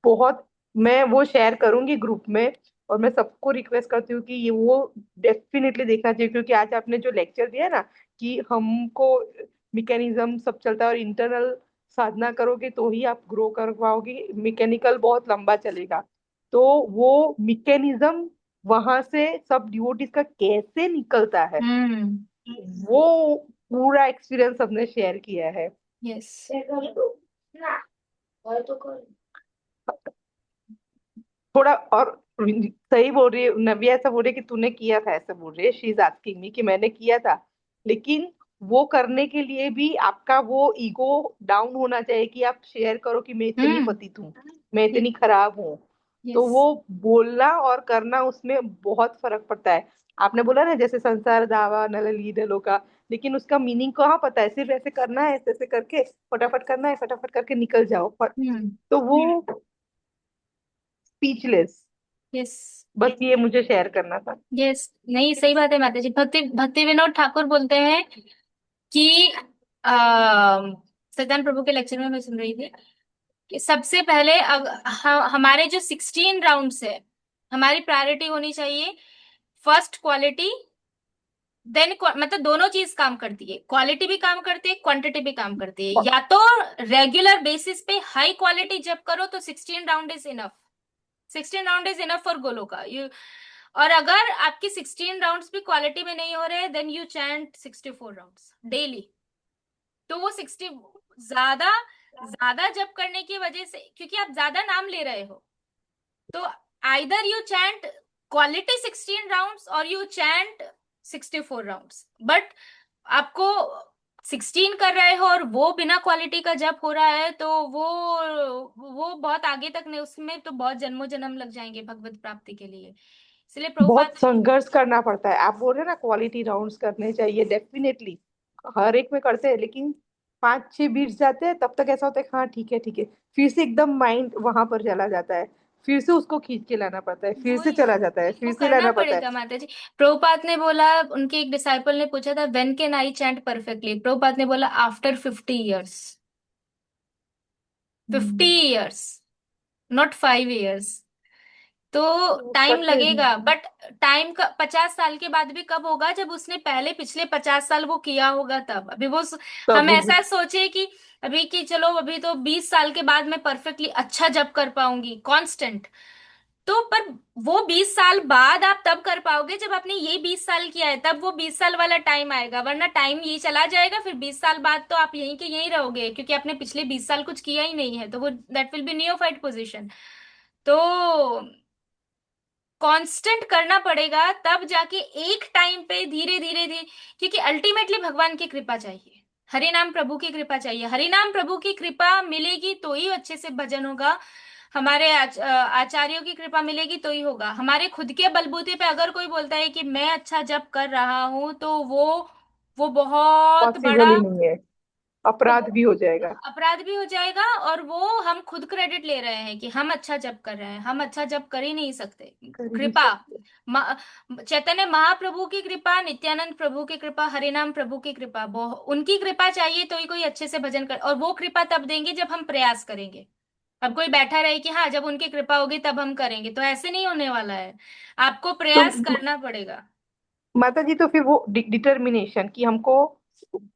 बहुत मैं वो शेयर करूंगी ग्रुप में, और मैं सबको रिक्वेस्ट करती हूँ कि ये वो डेफिनेटली देखना चाहिए, क्योंकि आज आपने जो लेक्चर दिया ना कि हमको मैकेनिज्म सब चलता है और इंटरनल साधना करोगे तो ही आप ग्रो कर पाओगे, मैकेनिकल बहुत लंबा चलेगा। तो वो मैकेनिज्म वहां से सब डिवोटीज का कैसे निकलता है, हम्म। वो पूरा एक्सपीरियंस सबने शेयर किया है। यस। थोड़ा और सही बोल रही है नव्या, ऐसा बोल रही है कि तूने किया था, ऐसा बोल रही है, शी इज आस्किंग मी कि मैंने किया था। लेकिन वो करने के लिए भी आपका वो ईगो डाउन होना चाहिए कि आप शेयर करो कि मैं इतनी हम्म। पतित हूँ, मैं इतनी खराब हूँ। तो यस। वो बोलना और करना उसमें बहुत फर्क पड़ता है। आपने बोला ना जैसे संसार दावा नलली डलोका, लेकिन उसका मीनिंग कहाँ पता है, सिर्फ ऐसे करना है, ऐसे ऐसे करके फटाफट करना है, फटाफट करके निकल जाओ हम्म। तो वो स्पीचलेस। यस। बस ये मुझे शेयर करना था। यस, नहीं सही बात है माता जी। भक्ति भक्ति विनोद ठाकुर बोलते हैं कि सत्यानंद प्रभु के लेक्चर में मैं सुन रही थी कि सबसे पहले हमारे जो 16 राउंड्स है, हमारी प्रायोरिटी होनी चाहिए फर्स्ट क्वालिटी, देन मतलब दोनों चीज काम करती है, क्वालिटी भी काम करती है, क्वांटिटी भी काम करती है। या तो रेगुलर बेसिस पे हाई क्वालिटी जब करो तो 16 round is enough, 16 round is enough for Goloka you. और अगर आपकी 16 राउंड्स भी क्वालिटी में नहीं हो रहे, then you chant 64 rounds daily. तो वो 60 ज्यादा ज्यादा जप करने की वजह से, क्योंकि आप ज्यादा नाम ले रहे हो, तो either you chant quality 16 rounds और यू चैंट 64 राउंड्स। बट आपको 16 कर रहे हो और वो बिना क्वालिटी का जप हो रहा है, तो वो बहुत आगे तक नहीं, उसमें तो बहुत जन्मों जन्म लग जाएंगे भगवत प्राप्ति के लिए। इसलिए प्रभुपाद बहुत संघर्ष करना पड़ता है। आप बोल रहे हैं ना क्वालिटी राउंड्स करने चाहिए, डेफिनेटली हर एक में करते हैं, लेकिन 5-6 बीट जाते हैं तब तक ऐसा होता है हाँ ठीक है ठीक है, फिर से एकदम माइंड वहां पर चला जाता है, फिर से उसको खींच के लाना पड़ता है, फिर वो से चला जाता है, वो फिर से करना लाना पड़ता है। पड़ेगा माता जी। प्रभुपाद ने बोला, उनके एक डिसाइपल ने पूछा था when can I chant perfectly, Prabhupada ने बोला after 50 years. 50 years, not 5 years. तो वो टाइम करते लगेगा, हैं बट टाइम का 50 साल के बाद भी कब होगा, जब उसने पहले पिछले 50 साल वो किया होगा तब। अभी वो हम तब। ऐसा सोचे कि अभी कि चलो अभी तो 20 साल के बाद मैं परफेक्टली अच्छा जब कर पाऊंगी कांस्टेंट, तो पर वो 20 साल बाद आप तब कर पाओगे जब आपने ये 20 साल किया है, तब वो 20 साल वाला टाइम आएगा। वरना टाइम ये चला जाएगा, फिर 20 साल बाद तो आप यहीं के यहीं रहोगे, क्योंकि आपने पिछले 20 साल कुछ किया ही नहीं है, तो वो that will be neophyte position. तो कांस्टेंट करना पड़ेगा, तब जाके एक टाइम पे धीरे धीरे धीरे, क्योंकि अल्टीमेटली भगवान की कृपा चाहिए, हरि नाम प्रभु की कृपा चाहिए। हरि नाम प्रभु की कृपा मिलेगी तो ही अच्छे से भजन होगा, हमारे आचार्यों की कृपा मिलेगी तो ही होगा। हमारे खुद के बलबूते पे अगर कोई बोलता है कि मैं अच्छा जप कर रहा हूं, तो वो बहुत पॉसिबल बड़ा, ही नहीं है, वो अपराध भी हो जाएगा। अपराध भी हो जाएगा। और वो हम खुद क्रेडिट ले रहे हैं कि हम अच्छा जप कर रहे हैं, हम अच्छा जप कर ही नहीं सकते। कर ही नहीं कृपा, सकते। चैतन्य महाप्रभु की कृपा, नित्यानंद प्रभु की कृपा, हरिनाम प्रभु की कृपा, उनकी कृपा चाहिए तो ही कोई अच्छे से भजन कर। और वो कृपा तब देंगे जब हम प्रयास करेंगे। अब कोई बैठा रहे कि हाँ जब उनकी कृपा होगी तब हम करेंगे, तो ऐसे नहीं होने वाला है। आपको तो प्रयास करना पड़ेगा। माता जी तो फिर वो डिटर्मिनेशन कि हमको,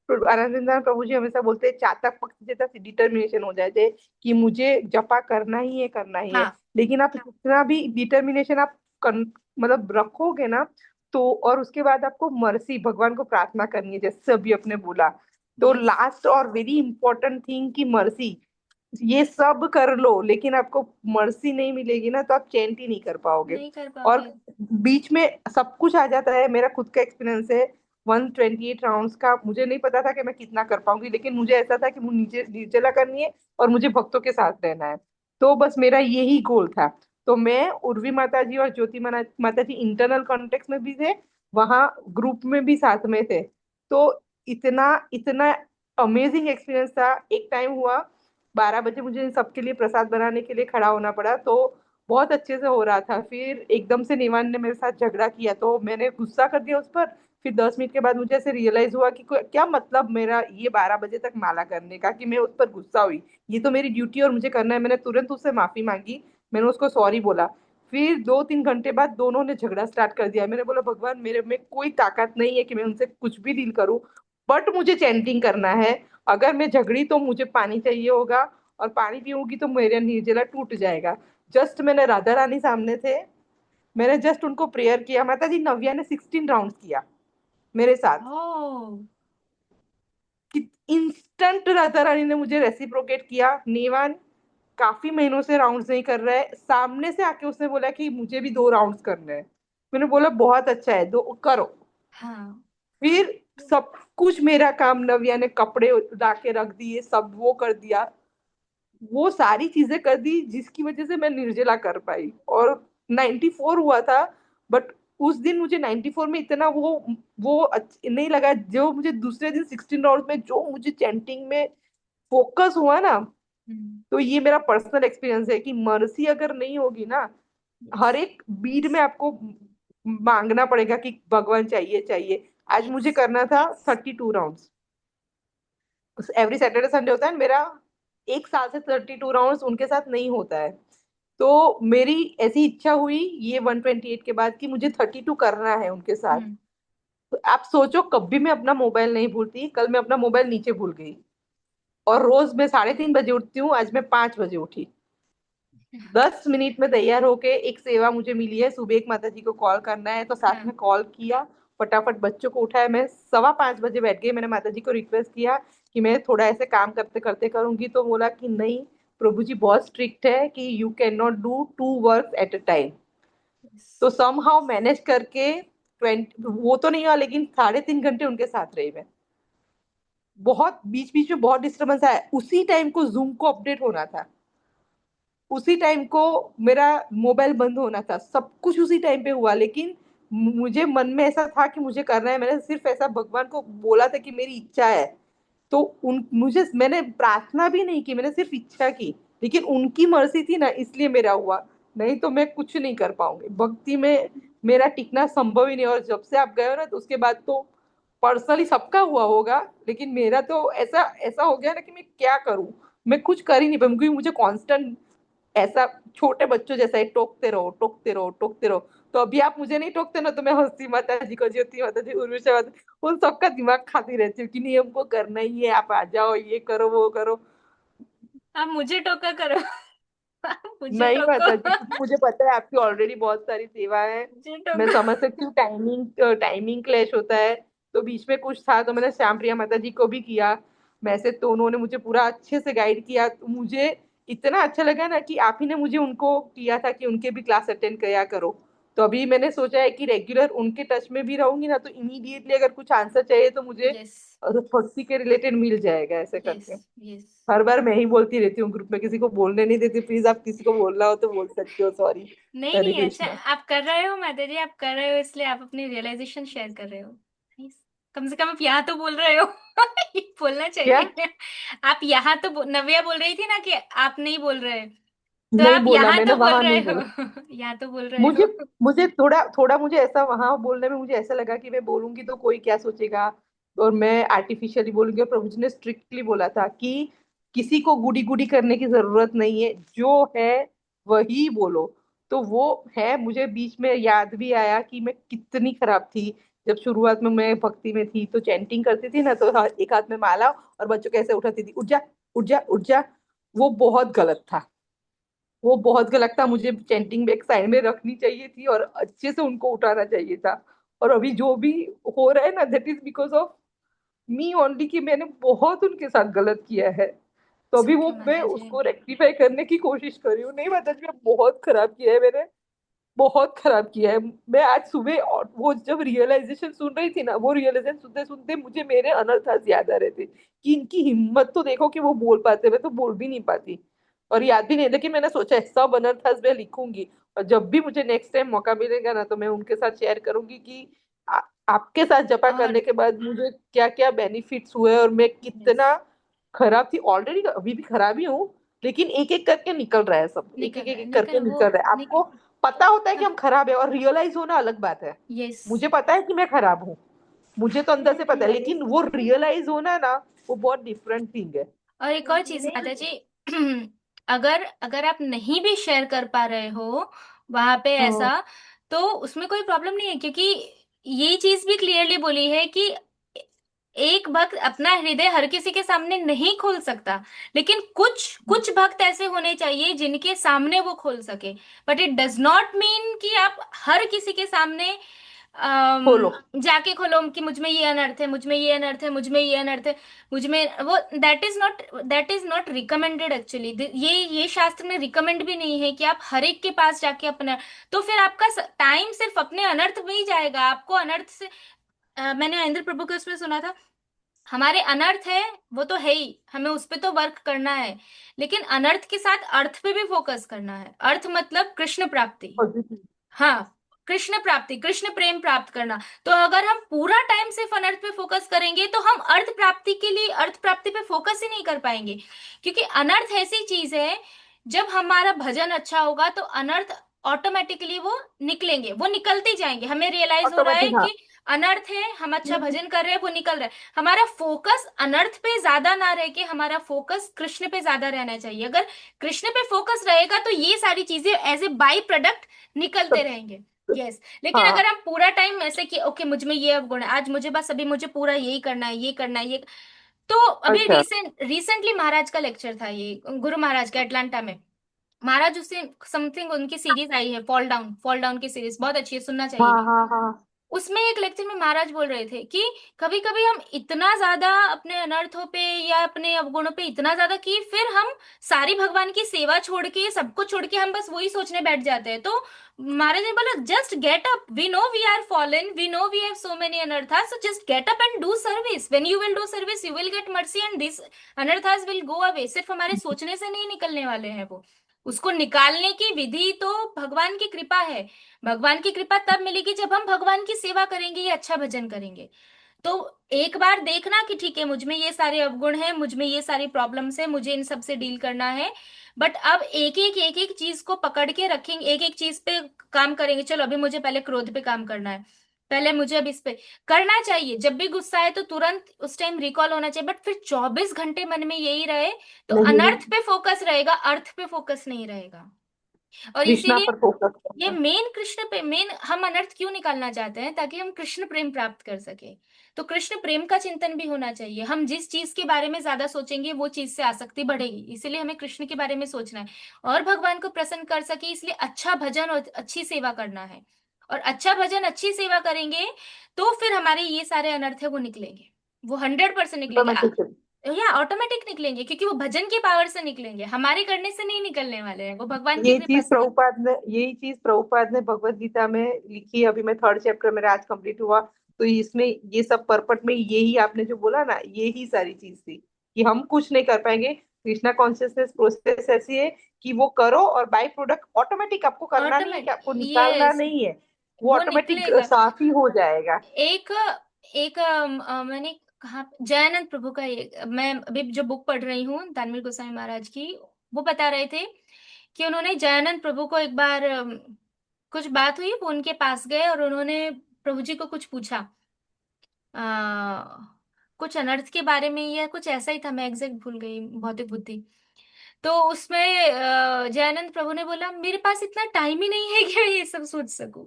आनंददान प्रभु जी हमेशा बोलते हैं चातक पक्ष जैसा डिटर्मिनेशन हो जाए थे कि मुझे जपा करना ही है, करना ही है। हाँ। लेकिन आप जितना भी डिटर्मिनेशन आप मतलब रखोगे ना, तो और उसके बाद आपको मर्सी भगवान को प्रार्थना करनी है जैसे अभी अपने बोला। तो यस। लास्ट और वेरी इंपॉर्टेंट थिंग की मर्सी, ये सब कर लो लेकिन आपको मर्सी नहीं मिलेगी ना तो आप चैंट ही नहीं कर पाओगे। नहीं कर और पाओगे। बीच में सब कुछ आ जाता है, मेरा खुद का एक्सपीरियंस है 128 राउंड्स का। मुझे नहीं पता था कि मैं कितना कर पाऊंगी, लेकिन मुझे ऐसा था कि मुझे नीचे निर्जला करनी है और मुझे भक्तों के साथ रहना है। तो बस मेरा यही गोल था। तो मैं उर्वी माता जी और ज्योति माता जी इंटरनल कॉन्टेक्स्ट में भी थे, वहाँ ग्रुप में भी साथ में थे। तो इतना इतना अमेजिंग एक्सपीरियंस था। एक टाइम हुआ 12 बजे मुझे इन सबके लिए प्रसाद बनाने के लिए खड़ा होना पड़ा, तो बहुत अच्छे से हो रहा था। फिर एकदम से निवान ने मेरे साथ झगड़ा किया तो मैंने गुस्सा कर दिया उस पर। फिर 10 मिनट के बाद मुझे ऐसे रियलाइज हुआ कि क्या मतलब मेरा ये 12 बजे तक माला करने का, कि मैं उस पर गुस्सा हुई। ये तो मेरी ड्यूटी और मुझे करना है। मैंने तुरंत उससे माफी मांगी, मैंने उसको सॉरी बोला। फिर 2-3 घंटे बाद दोनों ने झगड़ा स्टार्ट कर दिया। मैंने बोला भगवान मेरे में कोई ताकत नहीं है कि मैं उनसे कुछ भी डील करूं, बट मुझे चैंटिंग करना है। अगर मैं झगड़ी तो मुझे पानी चाहिए होगा, और पानी पीऊंगी तो मेरा निर्जला टूट जाएगा। जस्ट मैंने राधा रानी सामने थे, मैंने जस्ट उनको प्रेयर किया। माता जी नव्या ने 16 राउंड किया मेरे साथ। ओ। कि इंस्टेंट राधा रानी ने मुझे रेसिप्रोकेट किया। नेवान काफी महीनों से राउंड्स नहीं कर रहा है, सामने से आके उसने बोला कि मुझे भी 2 राउंड्स करने हैं। मैंने बोला बहुत अच्छा है, दो करो। हाँ। फिर सब कुछ मेरा काम, नव्या ने कपड़े ला के रख दिए, सब वो कर दिया। वो सारी चीजें कर दी जिसकी वजह से मैं निर्जला कर पाई। और 94 हुआ था, बट उस दिन मुझे 94 में इतना वो नहीं लगा, जो मुझे दूसरे दिन 16 राउंड में जो मुझे चैंटिंग में फोकस हुआ ना। हम्म। तो ये मेरा पर्सनल एक्सपीरियंस है कि मर्सी अगर नहीं होगी ना, यस। हर एक बीट में आपको मांगना पड़ेगा कि भगवान चाहिए चाहिए। आज यस। मुझे करना था 32 राउंड्स, एवरी सैटरडे संडे होता है मेरा। एक साल से 32 राउंड्स उनके साथ नहीं होता है। तो मेरी ऐसी इच्छा हुई ये 128 के बाद कि मुझे 32 करना है उनके साथ। हम्म। तो आप सोचो, कभी मैं अपना मोबाइल नहीं भूलती, कल मैं अपना मोबाइल नीचे भूल गई। और रोज मैं 3:30 बजे उठती हूँ, आज मैं 5 बजे उठी। 10 मिनट में तैयार होके, एक सेवा मुझे मिली है, सुबह एक माता जी को कॉल करना है, तो साथ हाँ। में कॉल किया। फटाफट बच्चों को उठाया, मैं 5:15 बजे बैठ गई। मैंने माता जी को रिक्वेस्ट किया कि मैं थोड़ा ऐसे काम करते करते करूंगी, तो बोला कि नहीं, प्रभु जी बहुत स्ट्रिक्ट है कि you can not do 2 work at a time. Yes. तो सम हाउ मैनेज करके 20, वो तो नहीं हुआ, लेकिन 3.5 घंटे उनके साथ रही मैं। बहुत बीच बीच में बहुत डिस्टरबेंस आया, उसी टाइम को जूम को अपडेट होना था, उसी टाइम को मेरा मोबाइल बंद होना था, सब कुछ उसी टाइम पे हुआ। लेकिन मुझे मन में ऐसा था कि मुझे करना है, मैंने सिर्फ ऐसा भगवान को बोला था कि मेरी इच्छा है। तो उन मुझे मैंने प्रार्थना भी नहीं की, मैंने सिर्फ इच्छा की। लेकिन उनकी मर्जी थी ना, इसलिए मेरा हुआ। नहीं तो मैं कुछ नहीं कर पाऊंगी भक्ति में, मेरा टिकना संभव ही नहीं। और जब से आप गए हो ना, तो उसके बाद तो पर्सनली सबका हुआ होगा, लेकिन मेरा तो ऐसा ऐसा हो गया ना कि मैं क्या करूं। मैं कुछ कर ही नहीं पाऊंगी, क्योंकि मुझे कांस्टेंट ऐसा छोटे बच्चों जैसा है, टोकते रहो टोकते रहो टोकते रहो। तो अभी आप मुझे नहीं टोकते ना, तो मैं हंसी माता जी को, ज्योति माता जी, उर्मिशा माता जी, उन सबका दिमाग खाती रहती हूँ कि नहीं हमको करना ही है, आप आ जाओ, ये करो वो करो। आप मुझे टोका करो। आप मुझे नहीं टोको। माता जी, क्योंकि मुझे पता है आपकी ऑलरेडी बहुत सारी सेवा है। मुझे मैं टोको। समझ सकती हूँ, टाइमिंग क्लैश होता है। तो बीच में कुछ था, तो मैंने श्याम प्रिया माता जी को भी किया मैसेज, तो उन्होंने मुझे पूरा अच्छे से गाइड किया। तो मुझे इतना अच्छा लगा ना कि आप ही ने मुझे उनको किया था कि उनके भी क्लास अटेंड किया करो। तो अभी मैंने सोचा है कि रेगुलर उनके टच में भी रहूंगी ना, तो इमीडिएटली अगर कुछ आंसर चाहिए तो मुझे यस। भक्ति के रिलेटेड मिल जाएगा, ऐसे यस। करके। यस। हर बार मैं ही बोलती रहती हूँ ग्रुप में, किसी को बोलने नहीं देती। प्लीज आप किसी को बोलना हो तो बोल सकते हो, सॉरी। नहीं हरे नहीं, अच्छा कृष्णा। आप कर रहे हो माता जी, आप कर रहे हो इसलिए आप अपनी रियलाइजेशन शेयर कर रहे हो। Nice. कम से कम आप यहाँ तो बोल रहे हो। ये बोलना क्या? चाहिए। आप यहाँ तो नव्या बोल रही थी ना कि आप नहीं बोल रहे, तो नहीं आप बोला यहाँ मैंने, तो बोल वहां रहे नहीं बोला। हो। यहाँ तो बोल रहे मुझे हो। मुझे थोड़ा थोड़ा मुझे ऐसा वहां बोलने में मुझे ऐसा लगा कि मैं बोलूंगी तो कोई क्या सोचेगा, और मैं आर्टिफिशियली बोलूंगी। और प्रभु जी ने स्ट्रिक्टली बोला था कि किसी को गुड़ी गुड़ी करने की जरूरत नहीं है, जो है वही बोलो। तो वो है, मुझे बीच में याद भी आया कि मैं कितनी खराब थी। जब शुरुआत में मैं भक्ति में थी, तो चैंटिंग करती थी ना, तो एक हाथ में माला और बच्चों कैसे उठाती थी, उठ जा उठ जा उठ जा। वो बहुत गलत था, वो बहुत गलत था। मुझे चैंटिंग बैग साइड में रखनी चाहिए थी और अच्छे से उनको उठाना चाहिए था। और अभी जो भी हो रहा है ना, that is because of me only, कि मैंने बहुत उनके साथ गलत किया है। तो अभी सुख वो है मैं माता जी। उसको रेक्टिफाई करने की कोशिश कर रही हूँ। नहीं माता जी, मैं बहुत खराब किया है मैंने, बहुत खराब किया है। मैं आज सुबह, और वो जब रियलाइजेशन सुन रही थी ना, वो रियलाइजेशन सुनते सुनते मुझे मेरे अनर्थास याद आ रहे थे कि इनकी हिम्मत तो देखो कि वो बोल पाते, मैं तो बोल भी नहीं पाती। और याद भी नहीं, लेकिन मैंने सोचा है सब अनर्थास मैं लिखूंगी। और जब भी मुझे नेक्स्ट टाइम मौका मिलेगा ना, तो मैं उनके साथ शेयर करूंगी कि आपके साथ जपा और करने के बाद मुझे क्या क्या बेनिफिट्स हुए, और मैं यस, कितना खराब थी ऑलरेडी, अभी भी खराब ही हूँ। लेकिन एक एक करके निकल रहा है, सब एक निकल एक एक रहा है, एक निकल करके वो निकल रहा है। आपको निकल। पता होता है कि हम खराब है, और रियलाइज होना अलग बात है। यस। मुझे पता है कि मैं खराब हूँ, मुझे तो अंदर से पता है, लेकिन वो रियलाइज होना ना, वो बहुत डिफरेंट थिंग है। और एक और चीज माता जी, अगर अगर आप नहीं भी शेयर कर पा रहे हो वहां पे हाँ, ऐसा, तो उसमें कोई प्रॉब्लम नहीं है, क्योंकि ये चीज भी क्लियरली बोली है कि एक भक्त अपना हृदय हर किसी के सामने नहीं खोल सकता, लेकिन कुछ कुछ भक्त ऐसे होने चाहिए जिनके सामने वो खोल सके। But it does not mean कि आप हर किसी के सामने खोलो। जाके खोलो कि मुझ में ये अनर्थ है, मुझ में ये अनर्थ है, मुझ में ये अनर्थ है, मुझ में वो। That is not recommended actually. ये शास्त्र में रिकमेंड भी नहीं है कि आप हर एक के पास जाके अपना, तो फिर आपका टाइम सिर्फ अपने अनर्थ में ही जाएगा। आपको अनर्थ से मैंने इंद्र प्रभु के उसमें सुना था, हमारे अनर्थ है वो तो है ही, हमें उस पे तो वर्क करना है, लेकिन अनर्थ के साथ अर्थ पे भी फोकस करना है। अर्थ मतलब कृष्ण प्राप्ति। पॉजिटिव। हाँ, कृष्ण प्राप्ति, कृष्ण प्रेम प्राप्त करना। तो अगर हम पूरा टाइम सिर्फ अनर्थ पे फोकस करेंगे तो हम अर्थ प्राप्ति के लिए, अर्थ प्राप्ति पे फोकस ही नहीं कर पाएंगे। क्योंकि अनर्थ ऐसी चीज है, जब हमारा भजन अच्छा होगा तो अनर्थ ऑटोमेटिकली वो निकलेंगे, वो निकलते जाएंगे। हमें रियलाइज हो रहा है ऑटोमेटिक, हाँ। कि अनर्थ है, हम अच्छा भजन कर रहे हैं, वो निकल रहा है। हमारा फोकस अनर्थ पे ज्यादा ना रह के हमारा फोकस कृष्ण पे ज्यादा रहना चाहिए। अगर कृष्ण पे फोकस रहेगा तो ये सारी चीजें एज ए बाई प्रोडक्ट निकलते रहेंगे। यस। लेकिन हाँ। अगर हम पूरा टाइम ऐसे कि ओके मुझ में ये अवगुण है, आज मुझे बस अभी मुझे पूरा यही करना है, ये करना है, ये, तो अभी अच्छा। रिसेंटली महाराज का लेक्चर था, ये गुरु महाराज का अटलांटा में। महाराज उससे समथिंग उनकी सीरीज आई है, फॉल डाउन, फॉल डाउन की सीरीज बहुत अच्छी है, सुनना हाँ चाहिए। हाँ हाँ। उसमें एक लेक्चर में महाराज बोल रहे थे कि कभी कभी हम इतना ज्यादा अपने अनर्थों पे या अपने अवगुणों पे इतना ज्यादा कि फिर हम सारी भगवान की सेवा छोड़ के, सब कुछ छोड़ के हम बस वही सोचने बैठ जाते हैं। तो महाराज ने बोला just get up, we know we are fallen, we know we have so many अनर्थास, so just get up and do service, when you will do service you will get mercy and this अनर्थास will go away. सिर्फ हमारे सोचने से नहीं निकलने वाले हैं वो, उसको निकालने की विधि तो भगवान की कृपा है। भगवान की कृपा तब मिलेगी जब हम भगवान की सेवा करेंगे या अच्छा भजन करेंगे। तो एक बार देखना कि ठीक है मुझ में ये सारे अवगुण हैं, मुझ में ये सारी प्रॉब्लम्स है, मुझे इन सब से डील करना है। बट अब एक एक चीज को पकड़ के रखेंगे, एक एक चीज पे काम करेंगे। चलो अभी मुझे पहले क्रोध पे काम करना है, पहले मुझे अब इस पे करना चाहिए। जब भी गुस्सा है तो तुरंत उस टाइम रिकॉल होना चाहिए, बट फिर 24 घंटे मन में यही रहे तो नहीं नहीं, अनर्थ पे फोकस रहेगा, अर्थ पे फोकस नहीं रहेगा। और कृष्णा इसीलिए पर फोकस ये करना है। मेन कृष्ण पे, मेन हम अनर्थ क्यों निकालना चाहते हैं, ताकि हम कृष्ण प्रेम प्राप्त कर सके। तो कृष्ण प्रेम का चिंतन भी होना चाहिए। हम जिस चीज के बारे में ज्यादा सोचेंगे वो चीज से आसक्ति बढ़ेगी, इसीलिए हमें कृष्ण के बारे में सोचना है और भगवान को प्रसन्न कर सके इसलिए अच्छा भजन और अच्छी सेवा करना है। और अच्छा भजन अच्छी सेवा करेंगे तो फिर हमारे ये सारे अनर्थ है वो निकलेंगे, वो 100% निकलेंगे। ऑटोमेटिक। या ऑटोमेटिक निकलेंगे, क्योंकि वो भजन की पावर से निकलेंगे, हमारे करने से नहीं निकलने वाले हैं, वो भगवान की ये कृपा चीज से निकलेंगे। प्रभुपाद ने, यही चीज प्रभुपाद ने भगवत गीता में लिखी है। अभी मैं थर्ड चैप्टर मेरा आज कंप्लीट हुआ, तो इसमें ये सब पर्पट में यही आपने जो बोला ना, यही सारी चीज थी कि हम कुछ नहीं कर पाएंगे। कृष्णा कॉन्शियसनेस प्रोसेस ऐसी है कि वो करो और बाय प्रोडक्ट ऑटोमेटिक, आपको करना नहीं है कि ऑटोमेटिक, आपको निकालना यस, नहीं है, वो वो ऑटोमेटिक निकलेगा। साफ ही हो जाएगा। एक एक मैंने कहा जयानंद प्रभु का, एक मैं अभी जो बुक पढ़ रही हूँ दानवीर गोस्वामी महाराज की, वो बता रहे थे कि उन्होंने जयानंद प्रभु को एक बार कुछ बात हुई, वो उनके पास गए और उन्होंने प्रभु जी को कुछ पूछा, आ, कुछ अनर्थ के बारे में या कुछ ऐसा ही था, मैं एग्जैक्ट भूल गई, भौतिक बुद्धि। तो उसमें जयानंद प्रभु ने बोला मेरे पास इतना टाइम ही नहीं है कि मैं ये सब सोच सकूं,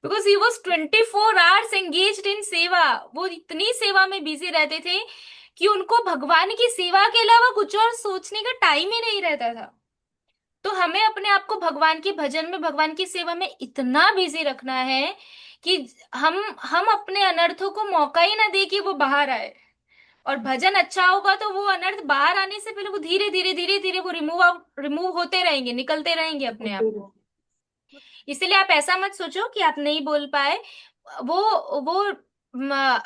because he was 24 hours engaged in सेवा। वो इतनी सेवा में बिजी रहते थे कि उनको भगवान की सेवा के अलावा कुछ और सोचने का टाइम ही नहीं रहता था। तो हमें अपने आप को भगवान के भजन में, भगवान की सेवा में इतना बिजी रखना है कि हम अपने अनर्थों को मौका ही ना दे कि वो बाहर आए। और भजन अच्छा होगा तो वो अनर्थ बाहर आने से पहले वो धीरे धीरे धीरे धीरे वो रिमूव होते रहेंगे, निकलते रहेंगे अपने आप। इसलिए आप ऐसा मत सोचो कि आप नहीं बोल पाए। वो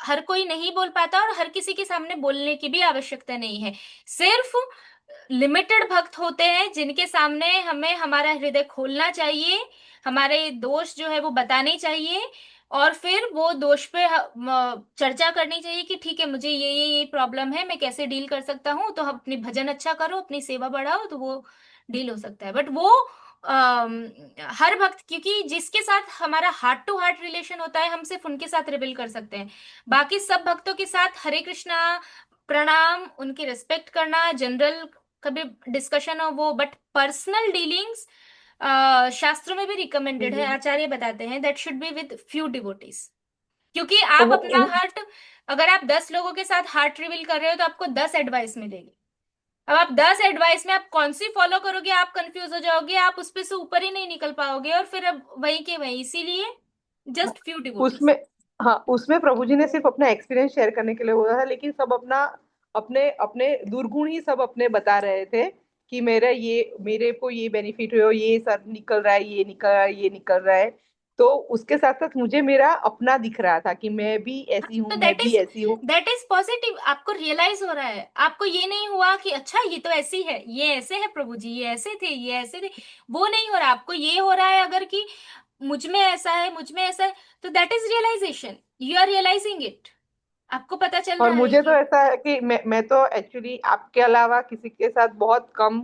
हर कोई नहीं बोल पाता और हर किसी के सामने बोलने की भी आवश्यकता नहीं है। सिर्फ लिमिटेड भक्त होते हैं जिनके सामने हमें हमारा हृदय खोलना चाहिए, हमारे दोष जो है वो बताने चाहिए, और फिर वो दोष पे चर्चा करनी चाहिए कि ठीक है मुझे ये प्रॉब्लम है, मैं कैसे डील कर सकता हूँ। तो हम अपनी भजन अच्छा करो, अपनी सेवा बढ़ाओ, तो वो डील हो सकता है। बट वो हर भक्त, क्योंकि जिसके साथ हमारा हार्ट टू हार्ट रिलेशन होता है हम सिर्फ उनके साथ रिवील कर सकते हैं। बाकी सब भक्तों के साथ हरे कृष्णा, प्रणाम, उनकी रिस्पेक्ट करना, जनरल कभी डिस्कशन हो वो, बट पर्सनल डीलिंग्स शास्त्रों में भी रिकमेंडेड है। आचार्य बताते हैं that should be with few devotees. क्योंकि तो आप वो अपना हार्ट, अगर आप 10 लोगों के साथ हार्ट रिवील कर रहे हो तो आपको 10 एडवाइस मिलेगी। अब आप 10 एडवाइस में आप कौन सी फॉलो करोगे, आप कंफ्यूज हो जाओगे, आप उस पे से ऊपर ही नहीं निकल पाओगे, और फिर अब वही के वही। इसीलिए जस्ट फ्यू डिवोटीज। उसमें, हाँ, उसमें प्रभु जी ने सिर्फ अपना एक्सपीरियंस शेयर करने के लिए बोला था, लेकिन सब अपना, अपने अपने दुर्गुण ही सब अपने बता रहे थे कि मेरा ये, मेरे को ये बेनिफिट हुआ, ये सर निकल रहा है, ये निकल रहा है, ये निकल रहा है। तो उसके साथ साथ मुझे मेरा अपना दिख रहा था कि मैं भी ऐसी हूँ, तो मैं भी ऐसी हूँ। दैट इज पॉजिटिव, आपको रियलाइज हो रहा है, आपको ये नहीं हुआ कि अच्छा ये तो ऐसी है, ये ऐसे है प्रभु जी, ये ऐसे थे, ये ऐसे थे। वो नहीं हो रहा, आपको ये हो रहा है अगर कि मुझ में ऐसा है, मुझ में ऐसा है, तो that is realisation, you are realising it, आपको पता चल और रहा है मुझे तो कि। ऐसा है कि मैं तो एक्चुअली आपके अलावा किसी के साथ बहुत कम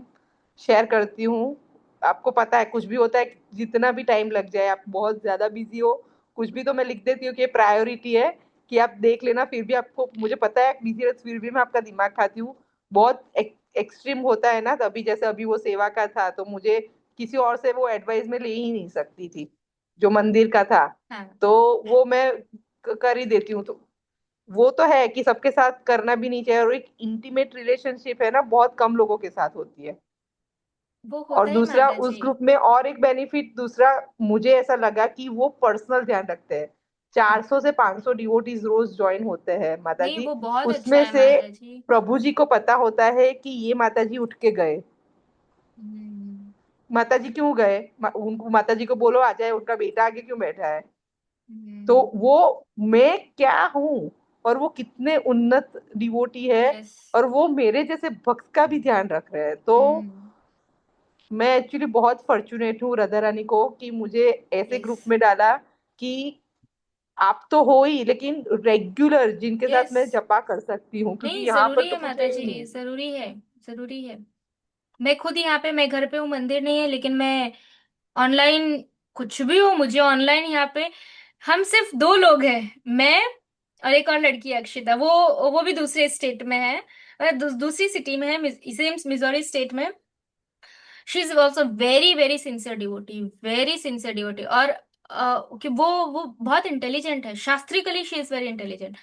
शेयर करती हूँ। आपको पता है कुछ भी होता है, जितना भी टाइम लग जाए, आप बहुत ज्यादा बिजी हो, कुछ भी तो मैं लिख देती हूँ कि प्रायोरिटी है, कि आप देख लेना। फिर भी आपको, मुझे पता है बिजी है, फिर भी मैं आपका दिमाग खाती हूँ। बहुत एक्सट्रीम होता है ना, तभी जैसे अभी वो सेवा का था, तो मुझे किसी और से वो एडवाइस में ले ही नहीं सकती थी, जो मंदिर का था। हाँ, तो वो मैं कर ही देती हूँ। तो वो तो है कि सबके साथ करना भी नहीं चाहिए, और एक इंटीमेट रिलेशनशिप है ना, बहुत कम लोगों के साथ होती है। वो और होता है दूसरा, माता उस जी। ग्रुप में और एक बेनिफिट दूसरा मुझे ऐसा लगा कि वो पर्सनल ध्यान रखते हैं। हाँ, 400 से 500 डिवोटीज रोज ज्वाइन होते हैं माता नहीं जी। वो बहुत अच्छा उसमें है से माता जी। प्रभु जी को पता होता है कि ये माता जी उठ के गए। हम्म। माता जी क्यों गए, उनको माता जी को बोलो आ जाए, उनका बेटा आगे क्यों बैठा है। तो हम्म। वो मैं क्या हूँ, और वो कितने उन्नत डिवोटी है, यस। और वो मेरे जैसे भक्त का भी ध्यान रख रहे हैं। तो हम्म। मैं एक्चुअली बहुत फॉर्चुनेट हूँ राधा रानी को, कि मुझे ऐसे यस। ग्रुप में डाला, कि आप तो हो ही, लेकिन रेगुलर जिनके साथ यस। मैं जपा कर सकती हूँ, क्योंकि नहीं यहाँ पर जरूरी तो है कुछ माता है ही जी, नहीं। जरूरी है, जरूरी है। मैं खुद यहाँ पे, मैं घर पे हूँ, मंदिर नहीं है, लेकिन मैं ऑनलाइन, कुछ भी हो मुझे ऑनलाइन यहाँ पे, हम सिर्फ दो लोग हैं, मैं और एक और लड़की है, अक्षिता, वो भी दूसरे स्टेट में है, दूसरी सिटी में है, इसे मिजोरी स्टेट में। She is also very very sincere devotee, very sincere devotee. और कि वो बहुत इंटेलिजेंट है, शास्त्रिकली शी इज वेरी इंटेलिजेंट।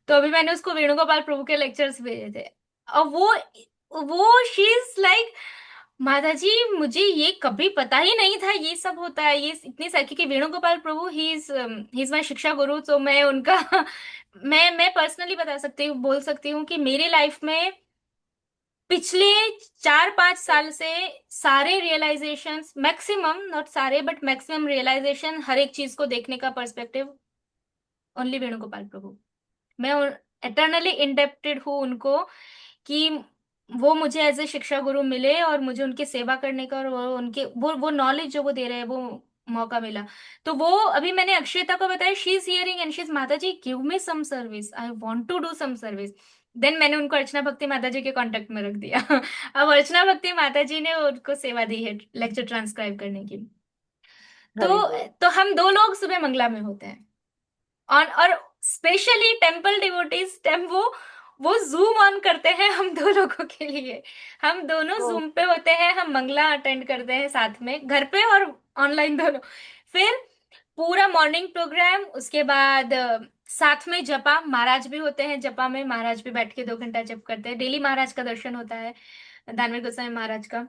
तो अभी मैंने उसको वेणुगोपाल प्रभु के लेक्चर्स भेजे थे, और वो शी इज लाइक, माता जी मुझे ये कभी पता ही नहीं था ये सब होता है, ये इतनी सारी, क्योंकि वेणुगोपाल प्रभु ही इज माय शिक्षा गुरु, तो मैं उनका मैं पर्सनली बता सकती हूँ, बोल सकती हूँ कि मेरी लाइफ में पिछले 4-5 साल से सारे रियलाइजेशंस, मैक्सिमम, नॉट सारे बट मैक्सिमम रियलाइजेशन, हर एक चीज को देखने का पर्सपेक्टिव ओनली वेणुगोपाल प्रभु। मैं एटर्नली इंडेप्टेड हूँ उनको, कि वो मुझे एज ए शिक्षा गुरु मिले, और मुझे उनकी सेवा करने का, और वो उनके वो नॉलेज जो वो दे रहे हैं, वो मौका मिला। तो वो अभी मैंने अक्षयता को बताया, she is hearing and she is, माता जी give me some service, I want to do some service. Then मैंने उनको अर्चना भक्ति माता जी के कांटेक्ट में रख दिया। अब अर्चना भक्ति माता जी ने उनको सेवा दी है लेक्चर ट्रांसक्राइब करने की। तो हरि बोल। तो हम दो लोग सुबह मंगला में होते हैं, और स्पेशली टेम्पल डिवोटीज वो जूम ऑन करते हैं हम दो लोगों के लिए। हम दोनों ओ, जूम पे होते हैं, हम मंगला अटेंड करते हैं साथ में, घर पे और ऑनलाइन दोनों। फिर पूरा मॉर्निंग प्रोग्राम, उसके बाद साथ में जपा, महाराज भी होते हैं जपा में, महाराज भी बैठ के 2 घंटा जप करते हैं, डेली महाराज का दर्शन होता है, दानवीर गोस्वामी महाराज का।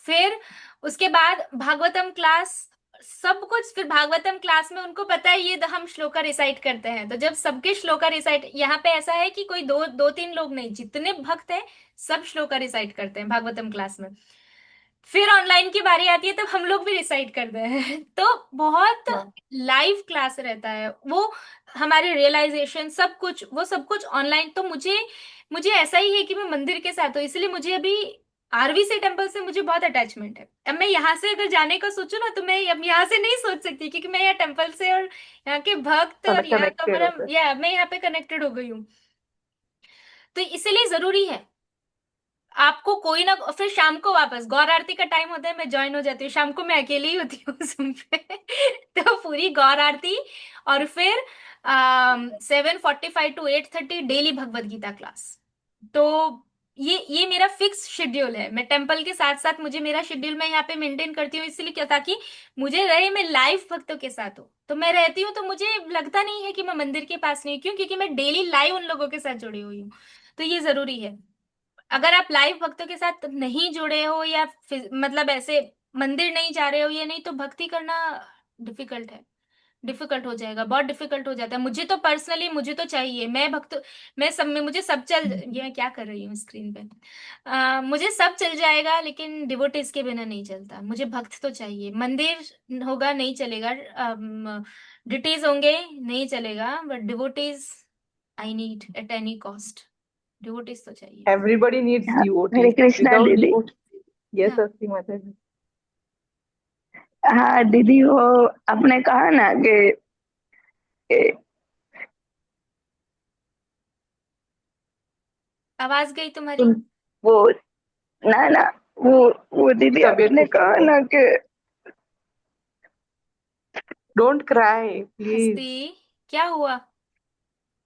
फिर उसके बाद भागवतम क्लास, सब कुछ। फिर भागवतम क्लास में उनको पता है ये हम श्लोका रिसाइट करते हैं, तो जब सबके श्लोका रिसाइट, यहाँ पे ऐसा है कि कोई दो दो तीन लोग नहीं, जितने भक्त हैं सब श्लोका रिसाइट करते हैं भागवतम क्लास में। फिर ऑनलाइन की बारी आती है तब हम लोग भी रिसाइट करते हैं। तो बहुत हाँ। लाइव क्लास रहता है वो, हमारे रियलाइजेशन सब कुछ, वो सब कुछ ऑनलाइन। तो मुझे मुझे ऐसा ही है कि मैं मंदिर के साथ हूँ, इसलिए मुझे अभी आरवीसी टेम्पल से मुझे बहुत अटैचमेंट है। अब मैं यहाँ से अगर जाने का सोचूं ना, तो मैं अब यहाँ से नहीं सोच सकती, क्योंकि मैं यहाँ टेम्पल से और यहाँ के भक्त और यहाँ का कनेक्टेड मेरा, होते हैं। या मैं यहाँ पे कनेक्टेड हो गई हूँ। तो इसलिए जरूरी है आपको कोई ना, फिर शाम को वापस गौर आरती का टाइम होता है, मैं ज्वाइन हो जाती हूँ, शाम को मैं अकेली ही होती हूँ Zoom पे। तो पूरी गौर आरती, और फिर 7:45 to 8:30 daily Bhagavad Gita class. तो ये मेरा फिक्स शेड्यूल है, मैं टेम्पल के साथ साथ मुझे मेरा शेड्यूल मैं यहाँ पे मेंटेन करती हूँ, इसलिए क्या, ताकि मुझे रहे, मैं लाइव भक्तों के साथ हूँ, तो मैं रहती हूँ, तो मुझे लगता नहीं है कि मैं मंदिर के पास नहीं हूँ। क्यों? क्योंकि मैं डेली लाइव उन लोगों के साथ जुड़ी हुई हूँ। तो ये जरूरी है। अगर आप लाइव भक्तों के साथ नहीं जुड़े हो, या मतलब ऐसे मंदिर नहीं जा रहे हो, या नहीं, तो भक्ति करना डिफिकल्ट है, डिफिकल्ट हो जाएगा, बहुत डिफिकल्ट हो जाता है। मुझे तो पर्सनली, मुझे तो चाहिए, मैं भक्त, मैं सब में, मुझे सब चल, ये मैं क्या कर रही हूँ स्क्रीन पे, मुझे सब चल जाएगा, लेकिन डिवोटीज के बिना नहीं चलता, मुझे भक्त तो चाहिए। मंदिर होगा नहीं चलेगा, डिटीज होंगे नहीं चलेगा, but devotees I need at any cost, devotees तो चाहिए। एवरीबody needs हरे devotees. कृष्णा Without दीदी। devotees, yes, हाँ। अस्सी माता जी। हाँ दीदी, वो आपने कहा ना कि आवाज गई तुम्हारी। तुम वो, ना ना, वो वो उसकी दीदी तबीयत आपने ठीक नहीं कहा है। ना कि डोंट क्राई प्लीज। हस्ती, क्या हुआ?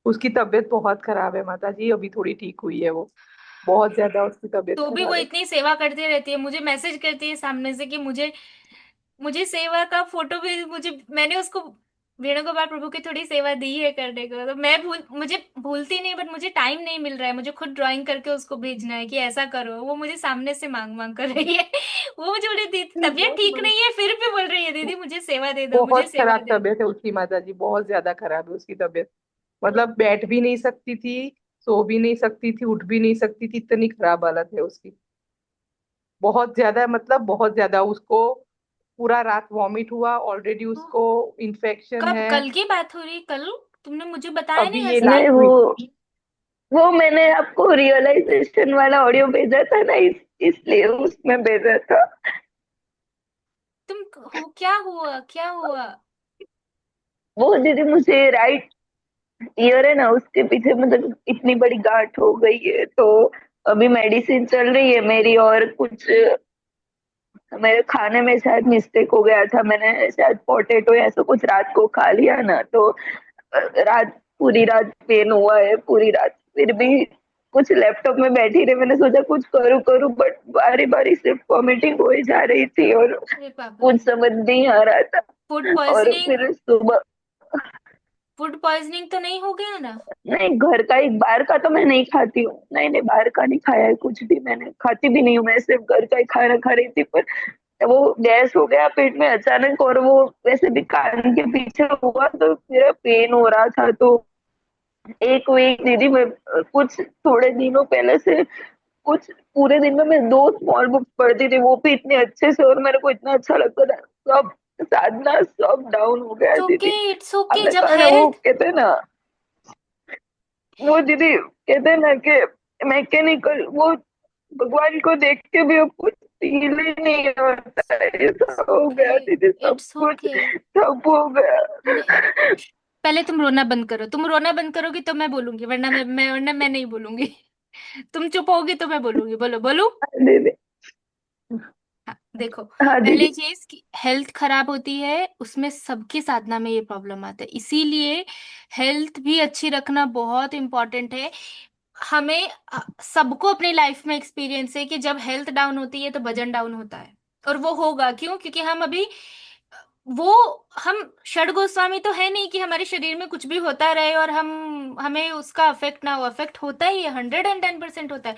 उसकी तबीयत बहुत खराब है माता जी, अभी थोड़ी ठीक हुई है वो। बहुत ज्यादा उसकी तबीयत तो भी वो खराब है। इतनी सेवा करती रहती है, मुझे मैसेज करती है सामने से कि मुझे मुझे सेवा का फोटो भी, मुझे मैंने उसको वेणुगोपाल प्रभु की थोड़ी सेवा दी है करने को, तो मैं मुझे भूलती नहीं, बट मुझे टाइम नहीं मिल रहा है, मुझे खुद ड्राइंग करके उसको भेजना है कि ऐसा करो, वो मुझे सामने से मांग मांग कर रही है। वो मुझे बोली दीदी तबीयत ठीक नहीं है, फिर भी बोल रही है दीदी मुझे सेवा दे दो, मुझे बहुत सेवा खराब दे दो। तबीयत है उसकी माता जी, बहुत ज्यादा खराब है उसकी तबीयत। मतलब बैठ भी नहीं सकती थी, सो भी नहीं सकती थी, उठ भी नहीं सकती थी, इतनी खराब हालत है उसकी। बहुत ज्यादा, मतलब बहुत ज्यादा उसको पूरा रात वॉमिट हुआ, ऑलरेडी तो उसको इन्फेक्शन कब, है। कल की बात हो रही? कल तुमने मुझे बताया अभी नहीं ये हस्ती। नहीं, लास्ट वीक। वो मैंने आपको रियलाइजेशन वाला ऑडियो भेजा था ना, इसलिए उसमें भेजा था। तुम हो, क्या हुआ, क्या हुआ? वो दीदी, मुझे राइट ईयर है ना, उसके पीछे मतलब इतनी बड़ी गांठ हो गई है, तो अभी मेडिसिन चल रही है मेरी, और कुछ मेरे खाने में शायद मिस्टेक हो गया था, मैंने शायद पोटेटो या ऐसा कुछ रात को खा लिया ना, तो रात, पूरी रात पेन हुआ है पूरी रात। फिर भी कुछ लैपटॉप में बैठी रही, मैंने सोचा कुछ करूँ करूँ, बट बारी बारी से वॉमिटिंग हो ही जा रही थी और अरे बाप रे। कुछ समझ नहीं आ रहा था। फूड और पॉइजनिंग, फिर सुबह, फूड पॉइजनिंग तो नहीं हो गया ना? नहीं घर का ही, बाहर का तो मैं नहीं खाती हूँ, नहीं नहीं, बाहर का नहीं खाया है कुछ भी, मैंने खाती भी नहीं हूँ, मैं सिर्फ घर का ही खाना खा रही थी। पर वो गैस हो गया पेट में अचानक, और वो वैसे भी कान के पीछे हुआ, तो मेरा पेन हो रहा था। तो एक वीक दीदी, मैं कुछ थोड़े दिनों पहले से कुछ पूरे दिन में मैं 2 स्मॉल बुक्स पढ़ती थी, वो भी इतने अच्छे से, और मेरे को इतना अच्छा लगता था। सब साधना सब डाउन हो गया इट्स ओके, दीदी। इट्स ओके, आपने जब कहा ना, वो हेल्थ। कहते हैं ना, वो दीदी कहते हैं ना कि मैकेनिकल, वो भगवान को देख के भी अब कुछ फील ही नहीं होता है, ऐसा हो ओके, गया दीदी, सब इट्स कुछ ओके। सब हो गया। पहले तुम रोना बंद करो, तुम रोना बंद करोगी तो मैं बोलूंगी, वरना मैं नहीं बोलूंगी। तुम चुप होगी तो मैं बोलूंगी, बोलो बोलू। दीदी, हाँ देखो, हाँ पहली दीदी। चीज कि हेल्थ खराब होती है उसमें सबकी साधना में ये प्रॉब्लम आता है, इसीलिए हेल्थ भी अच्छी रखना बहुत इंपॉर्टेंट है। हमें सबको अपनी लाइफ में एक्सपीरियंस है कि जब हेल्थ डाउन होती है तो वजन डाउन होता है। और वो होगा क्यों? क्योंकि हम अभी वो हम षड गोस्वामी तो है नहीं कि हमारे शरीर में कुछ भी होता रहे और हम हमें उसका अफेक्ट ना हो, अफेक्ट होता ही है, 110% होता है।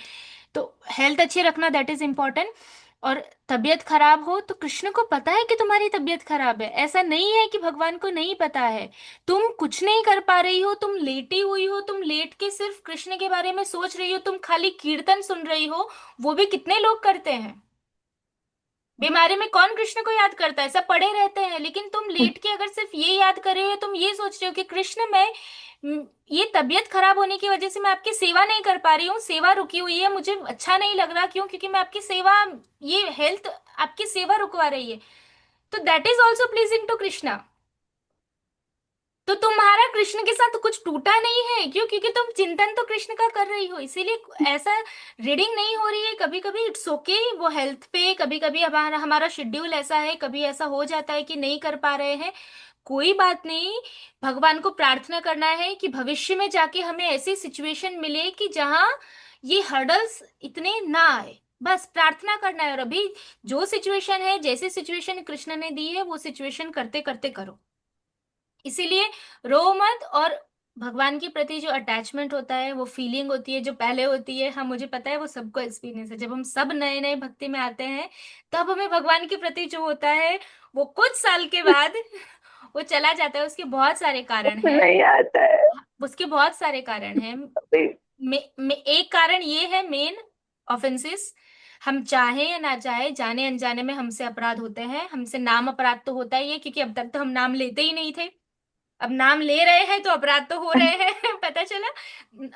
तो हेल्थ अच्छी रखना दैट इज इम्पोर्टेंट। और तबीयत खराब हो तो कृष्ण को पता है कि तुम्हारी तबीयत खराब है, ऐसा नहीं है कि भगवान को नहीं पता है। तुम कुछ नहीं कर पा रही हो, तुम लेटी हुई हो, तुम लेट के सिर्फ कृष्ण के बारे में सोच रही हो, तुम खाली कीर्तन सुन रही हो, वो भी कितने लोग करते हैं। बीमारी में कौन कृष्ण को याद करता है, सब पड़े रहते हैं, लेकिन तुम लेट के अगर सिर्फ ये याद कर रहे हो, तुम ये सोच रहे हो कि कृष्ण मैं ये तबीयत खराब होने की वजह से मैं आपकी सेवा नहीं कर पा रही हूँ, सेवा रुकी हुई है, मुझे अच्छा नहीं लग रहा, क्यों? क्योंकि मैं आपकी सेवा, ये हेल्थ आपकी सेवा रुकवा रही है, तो that is also pleasing to Krishna. तो तुम्हारा कृष्ण के साथ कुछ टूटा नहीं है, क्यों? क्योंकि तुम चिंतन तो कृष्ण का कर रही हो, इसीलिए ऐसा रीडिंग नहीं हो रही है। कभी कभी इट्स ओके, वो हेल्थ पे, कभी कभी हमारा हमारा शेड्यूल ऐसा है, कभी ऐसा हो जाता है कि नहीं कर पा रहे हैं, कोई बात नहीं। भगवान को प्रार्थना करना है कि भविष्य में जाके हमें ऐसी सिचुएशन मिले कि जहां ये हर्डल्स इतने ना आए, बस प्रार्थना करना है। और अभी जो सिचुएशन है, जैसी सिचुएशन कृष्ण ने दी है, वो सिचुएशन करते करते करो। इसीलिए रो मत। और भगवान के प्रति जो अटैचमेंट होता है, वो फीलिंग होती है जो पहले होती है, हाँ मुझे पता है, वो सबको एक्सपीरियंस है। जब हम सब नए नए भक्ति में आते हैं, तब हमें भगवान के प्रति जो होता है, वो कुछ साल के बाद वो चला जाता है। उसके बहुत सारे कारण हैं, नहीं आता है उसके बहुत सारे कारण हैं। अभी। एक कारण ये है मेन, ऑफेंसेस। हम चाहे या ना चाहे, जाने अनजाने में हमसे अपराध होते हैं, हमसे नाम अपराध तो होता ही है, क्योंकि अब तक तो हम नाम लेते ही नहीं थे। अब नाम ले रहे हैं तो अपराध तो हो रहे हैं। पता चला।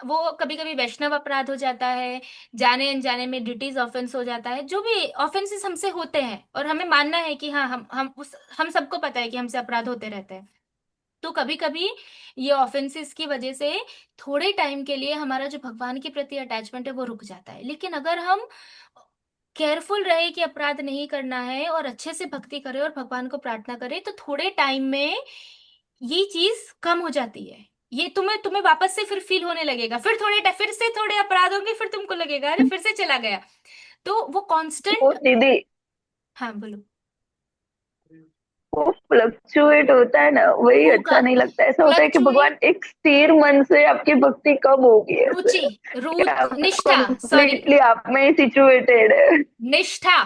वो कभी कभी वैष्णव अपराध हो जाता है, जाने अनजाने में ड्यूटीज ऑफेंस हो जाता है, जो भी ऑफेंसेस हमसे होते हैं और हमें मानना है कि हाँ हम सबको पता है कि हमसे अपराध होते रहते हैं। तो कभी कभी ये ऑफेंसेस की वजह से थोड़े टाइम के लिए हमारा जो भगवान के प्रति अटैचमेंट है वो रुक जाता है, लेकिन अगर हम केयरफुल रहे कि अपराध नहीं करना है और अच्छे से भक्ति करें और भगवान को प्रार्थना करें, तो थोड़े टाइम में ये चीज कम हो जाती है। ये तुम्हें तुम्हें वापस से फिर फील होने लगेगा, फिर से थोड़े अपराध होंगे, फिर तुमको लगेगा अरे फिर से चला गया। तो वो वो कांस्टेंट। दीदी, हाँ बोलो। वो फ्लक्चुएट होता है ना, वही होगा। अच्छा नहीं लगता। ऐसा होता है कि भगवान फ्लक्चुएट। एक स्थिर मन से आपकी भक्ति कब होगी ऐसे, रुचि। रु क्या निष्ठा। सॉरी। कंप्लीटली आप में ही सिचुएटेड है। निष्ठा।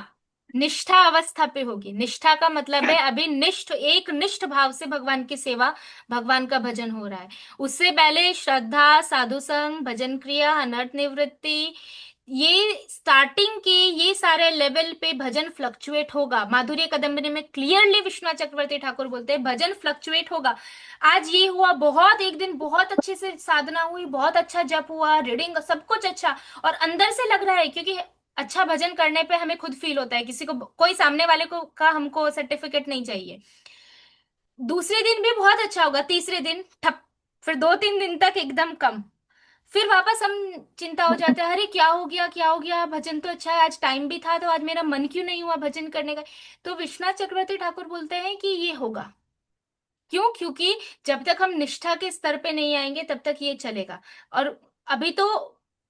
निष्ठा अवस्था पे होगी। निष्ठा का मतलब है अभी निष्ठ, एक निष्ठ भाव से भगवान की सेवा, भगवान का भजन हो रहा है। उससे पहले श्रद्धा, साधु संग, भजन क्रिया, अनर्थ निवृत्ति, ये स्टार्टिंग के ये सारे लेवल पे भजन फ्लक्चुएट होगा। माधुर्य कदम्बनी में क्लियरली विश्वनाथ चक्रवर्ती ठाकुर बोलते हैं भजन फ्लक्चुएट होगा। आज ये हुआ, बहुत एक दिन बहुत अच्छे से साधना हुई, बहुत अच्छा जप हुआ, रीडिंग सब कुछ अच्छा, और अंदर से लग रहा है क्योंकि अच्छा भजन करने पे हमें खुद फील होता है, किसी को कोई सामने वाले को का हमको सर्टिफिकेट नहीं चाहिए। दूसरे दिन भी बहुत अच्छा होगा, तीसरे दिन ठप, फिर 2-3 दिन तक एकदम कम, फिर वापस हम चिंता हो जाते हैं अरे क्या हो गया क्या हो गया, भजन तो अच्छा है, आज टाइम भी था तो आज मेरा मन क्यों नहीं हुआ भजन करने का। तो विश्वनाथ चक्रवर्ती ठाकुर बोलते हैं कि ये होगा। क्यों? क्योंकि जब तक हम निष्ठा के स्तर पे नहीं आएंगे तब तक ये चलेगा। और अभी तो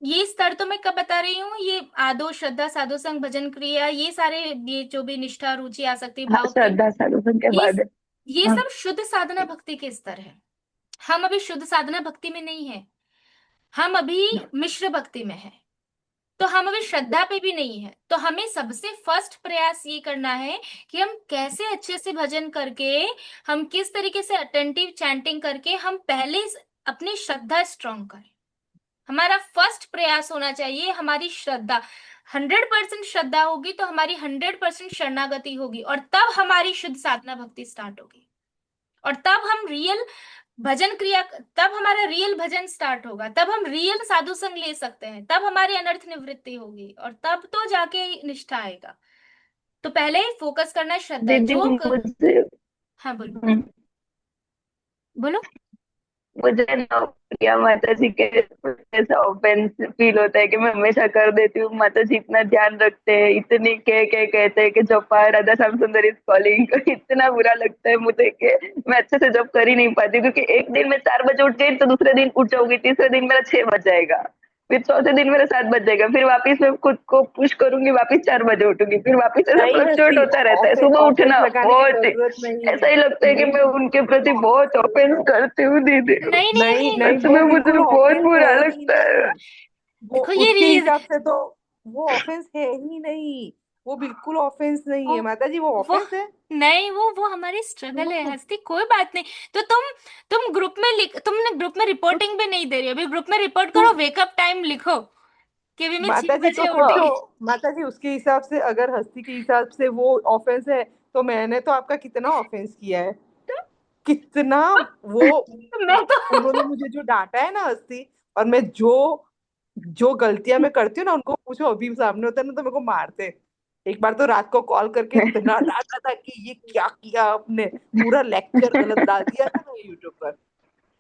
ये स्तर तो मैं कब बता रही हूँ, ये आदो श्रद्धा साधु संग भजन क्रिया, ये सारे, ये जो भी निष्ठा रुचि आसक्ति हाँ, भाव प्रेम, श्रद्धा साधुसन के ये बाद है। ये हाँ। सब शुद्ध साधना भक्ति के स्तर है। हम अभी शुद्ध साधना भक्ति में नहीं है, हम अभी मिश्र भक्ति में है। तो हम अभी श्रद्धा पे भी नहीं है, तो हमें सबसे फर्स्ट प्रयास ये करना है कि हम कैसे अच्छे से भजन करके, हम किस तरीके से अटेंटिव चैंटिंग करके हम पहले अपनी श्रद्धा स्ट्रांग करें। हमारा फर्स्ट प्रयास होना चाहिए हमारी श्रद्धा। 100% श्रद्धा होगी तो हमारी 100% शरणागति होगी, और तब हमारी शुद्ध साधना भक्ति स्टार्ट होगी, और तब हम रियल भजन क्रिया, तब हमारा रियल भजन स्टार्ट होगा, तब हम रियल साधु संग ले सकते हैं, तब हमारी अनर्थ निवृत्ति होगी, और तब तो जाके निष्ठा आएगा। तो पहले फोकस करना है श्रद्धा दीदी मुझे, हाँ बोलो। हम्म, बोलो। मुझे ना प्रिया माता जी के ऐसा ऑफेंस फील होता है कि मैं हमेशा कर देती हूँ। माता जी इतना ध्यान रखते हैं, इतनी कह कहते हैं कि जपा राधा श्याम सुंदर इज कॉलिंग। इतना बुरा लगता है मुझे कि मैं अच्छे से जप कर ही नहीं पाती, क्योंकि एक दिन मैं 4 बजे उठ गई तो दूसरे दिन उठ जाऊंगी, तीसरे दिन मेरा 6 बज जाएगा, फिर चौथे दिन मेरा 7 बज जाएगा, फिर वापिस मैं खुद को पुश करूंगी, वापिस 4 बजे उठूंगी, फिर वापिस ऐसा नहीं फ्लक्चुएट हस्ती, होता रहता है। ऑफेंस सुबह ऑफेंस उठना लगाने की बहुत, जरूरत नहीं ऐसा है। ही लगता है कि मैं नहीं उनके प्रति बहुत ऑफेंस करती हूँ दीदी। नहीं नहीं नहीं नहीं। नहीं, सच में वो मुझे बिल्कुल बहुत ऑफेंस है बुरा ही लगता है। नहीं। वो देखो ये उसके रीज हिसाब से तो वो ऑफेंस है ही नहीं। वो बिल्कुल ऑफेंस नहीं वो है माता जी, वो वो ऑफेंस है। नहीं, वो हमारी स्ट्रगल है वो हस्ती, कोई बात नहीं। तो तुम ग्रुप में लिख, तुमने ग्रुप में रिपोर्टिंग भी नहीं दे रही हो, अभी ग्रुप में रिपोर्ट करो, वेकअप टाइम लिखो कि अभी मैं माता छह जी तो बजे सोचो, उठी। माता जी उसके हिसाब से, अगर हस्ती के हिसाब से वो ऑफेंस है, तो मैंने तो आपका कितना ऑफेंस किया है, कितना। वो तो मैं तो उन्होंने मुझे जो डांटा है ना हस्ती, और मैं जो जो गलतियां मैं करती हूँ ना, उनको पूछो, अभी सामने होता है ना तो मेरे को मारते। एक बार तो रात को कॉल करके इतना डांटा था कि ये क्या किया आपने, पूरा लेक्चर गलत डाल दिया था ना यूट्यूब पर।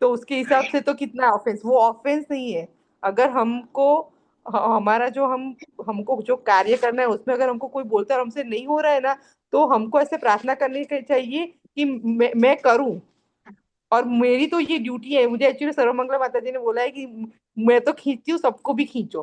तो उसके हिसाब से तो कितना ऑफेंस, वो ऑफेंस नहीं है। अगर हमको हमारा जो हमको जो कार्य करना है उसमें अगर हमको कोई बोलता है और हमसे नहीं हो रहा है ना, तो हमको ऐसे प्रार्थना करनी चाहिए कि मैं करूं। और मेरी तो ये ड्यूटी है, मुझे एक्चुअली सर्वमंगला माता जी ने बोला है कि मैं तो खींचती हूँ, सबको भी खींचो,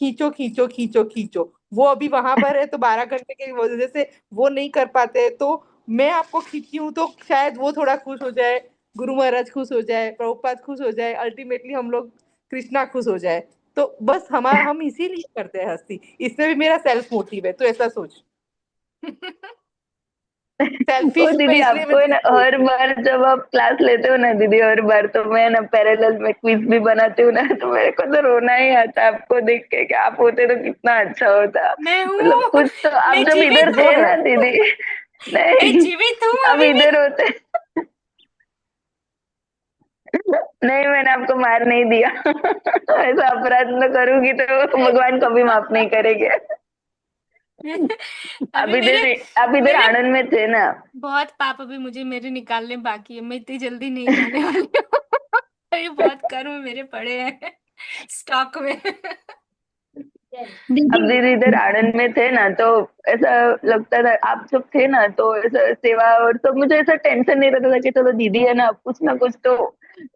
खींचो खींचो खींचो खींचो। वो अभी वहां पर है तो 12 घंटे की वजह से वो नहीं कर पाते हैं, तो मैं आपको खींचती हूँ तो शायद वो थोड़ा खुश हो जाए, गुरु महाराज खुश हो जाए, प्रभुपाद खुश हो जाए, अल्टीमेटली हम लोग कृष्णा खुश हो जाए। तो बस हमारा हम इसीलिए करते हैं हस्ती, इसमें भी मेरा सेल्फ मोटिव है, तो ऐसा सोच। ओ सेल्फिश हूं मैं, दीदी, इसलिए मैं आपको है तुझे ना, बोल हर रही हूँ। बार जब आप क्लास लेते हो ना दीदी, हर बार तो मैं ना पैरेलल में क्विज भी बनाती हूँ ना, तो मेरे को तो रोना ही आता है आपको देख के कि आप होते तो कितना अच्छा होता। मैं मतलब हूँ, कुछ तो आप मैं जब इधर जीवित वो थे है। ना दीदी, मैं नहीं, जीवित हूँ आप अभी भी। इधर होते नहीं, मैंने आपको मार नहीं दिया। ऐसा अपराध न करूंगी तो भगवान कभी माफ नहीं करेंगे। अभी मेरे आप इधर मेरे आनंद में थे ना। बहुत पाप अभी मुझे मेरे निकालने बाकी है, मैं इतनी जल्दी नहीं जाने वाली हूँ। अभी बहुत कर्म मेरे पड़े हैं स्टॉक में। अब दीदी। दीदी इधर आनंद में थे ना, तो ऐसा लगता था, आप जब थे ना तो ऐसा सेवा और तो मुझे ऐसा टेंशन नहीं रहता था कि चलो दीदी है ना, कुछ ना कुछ तो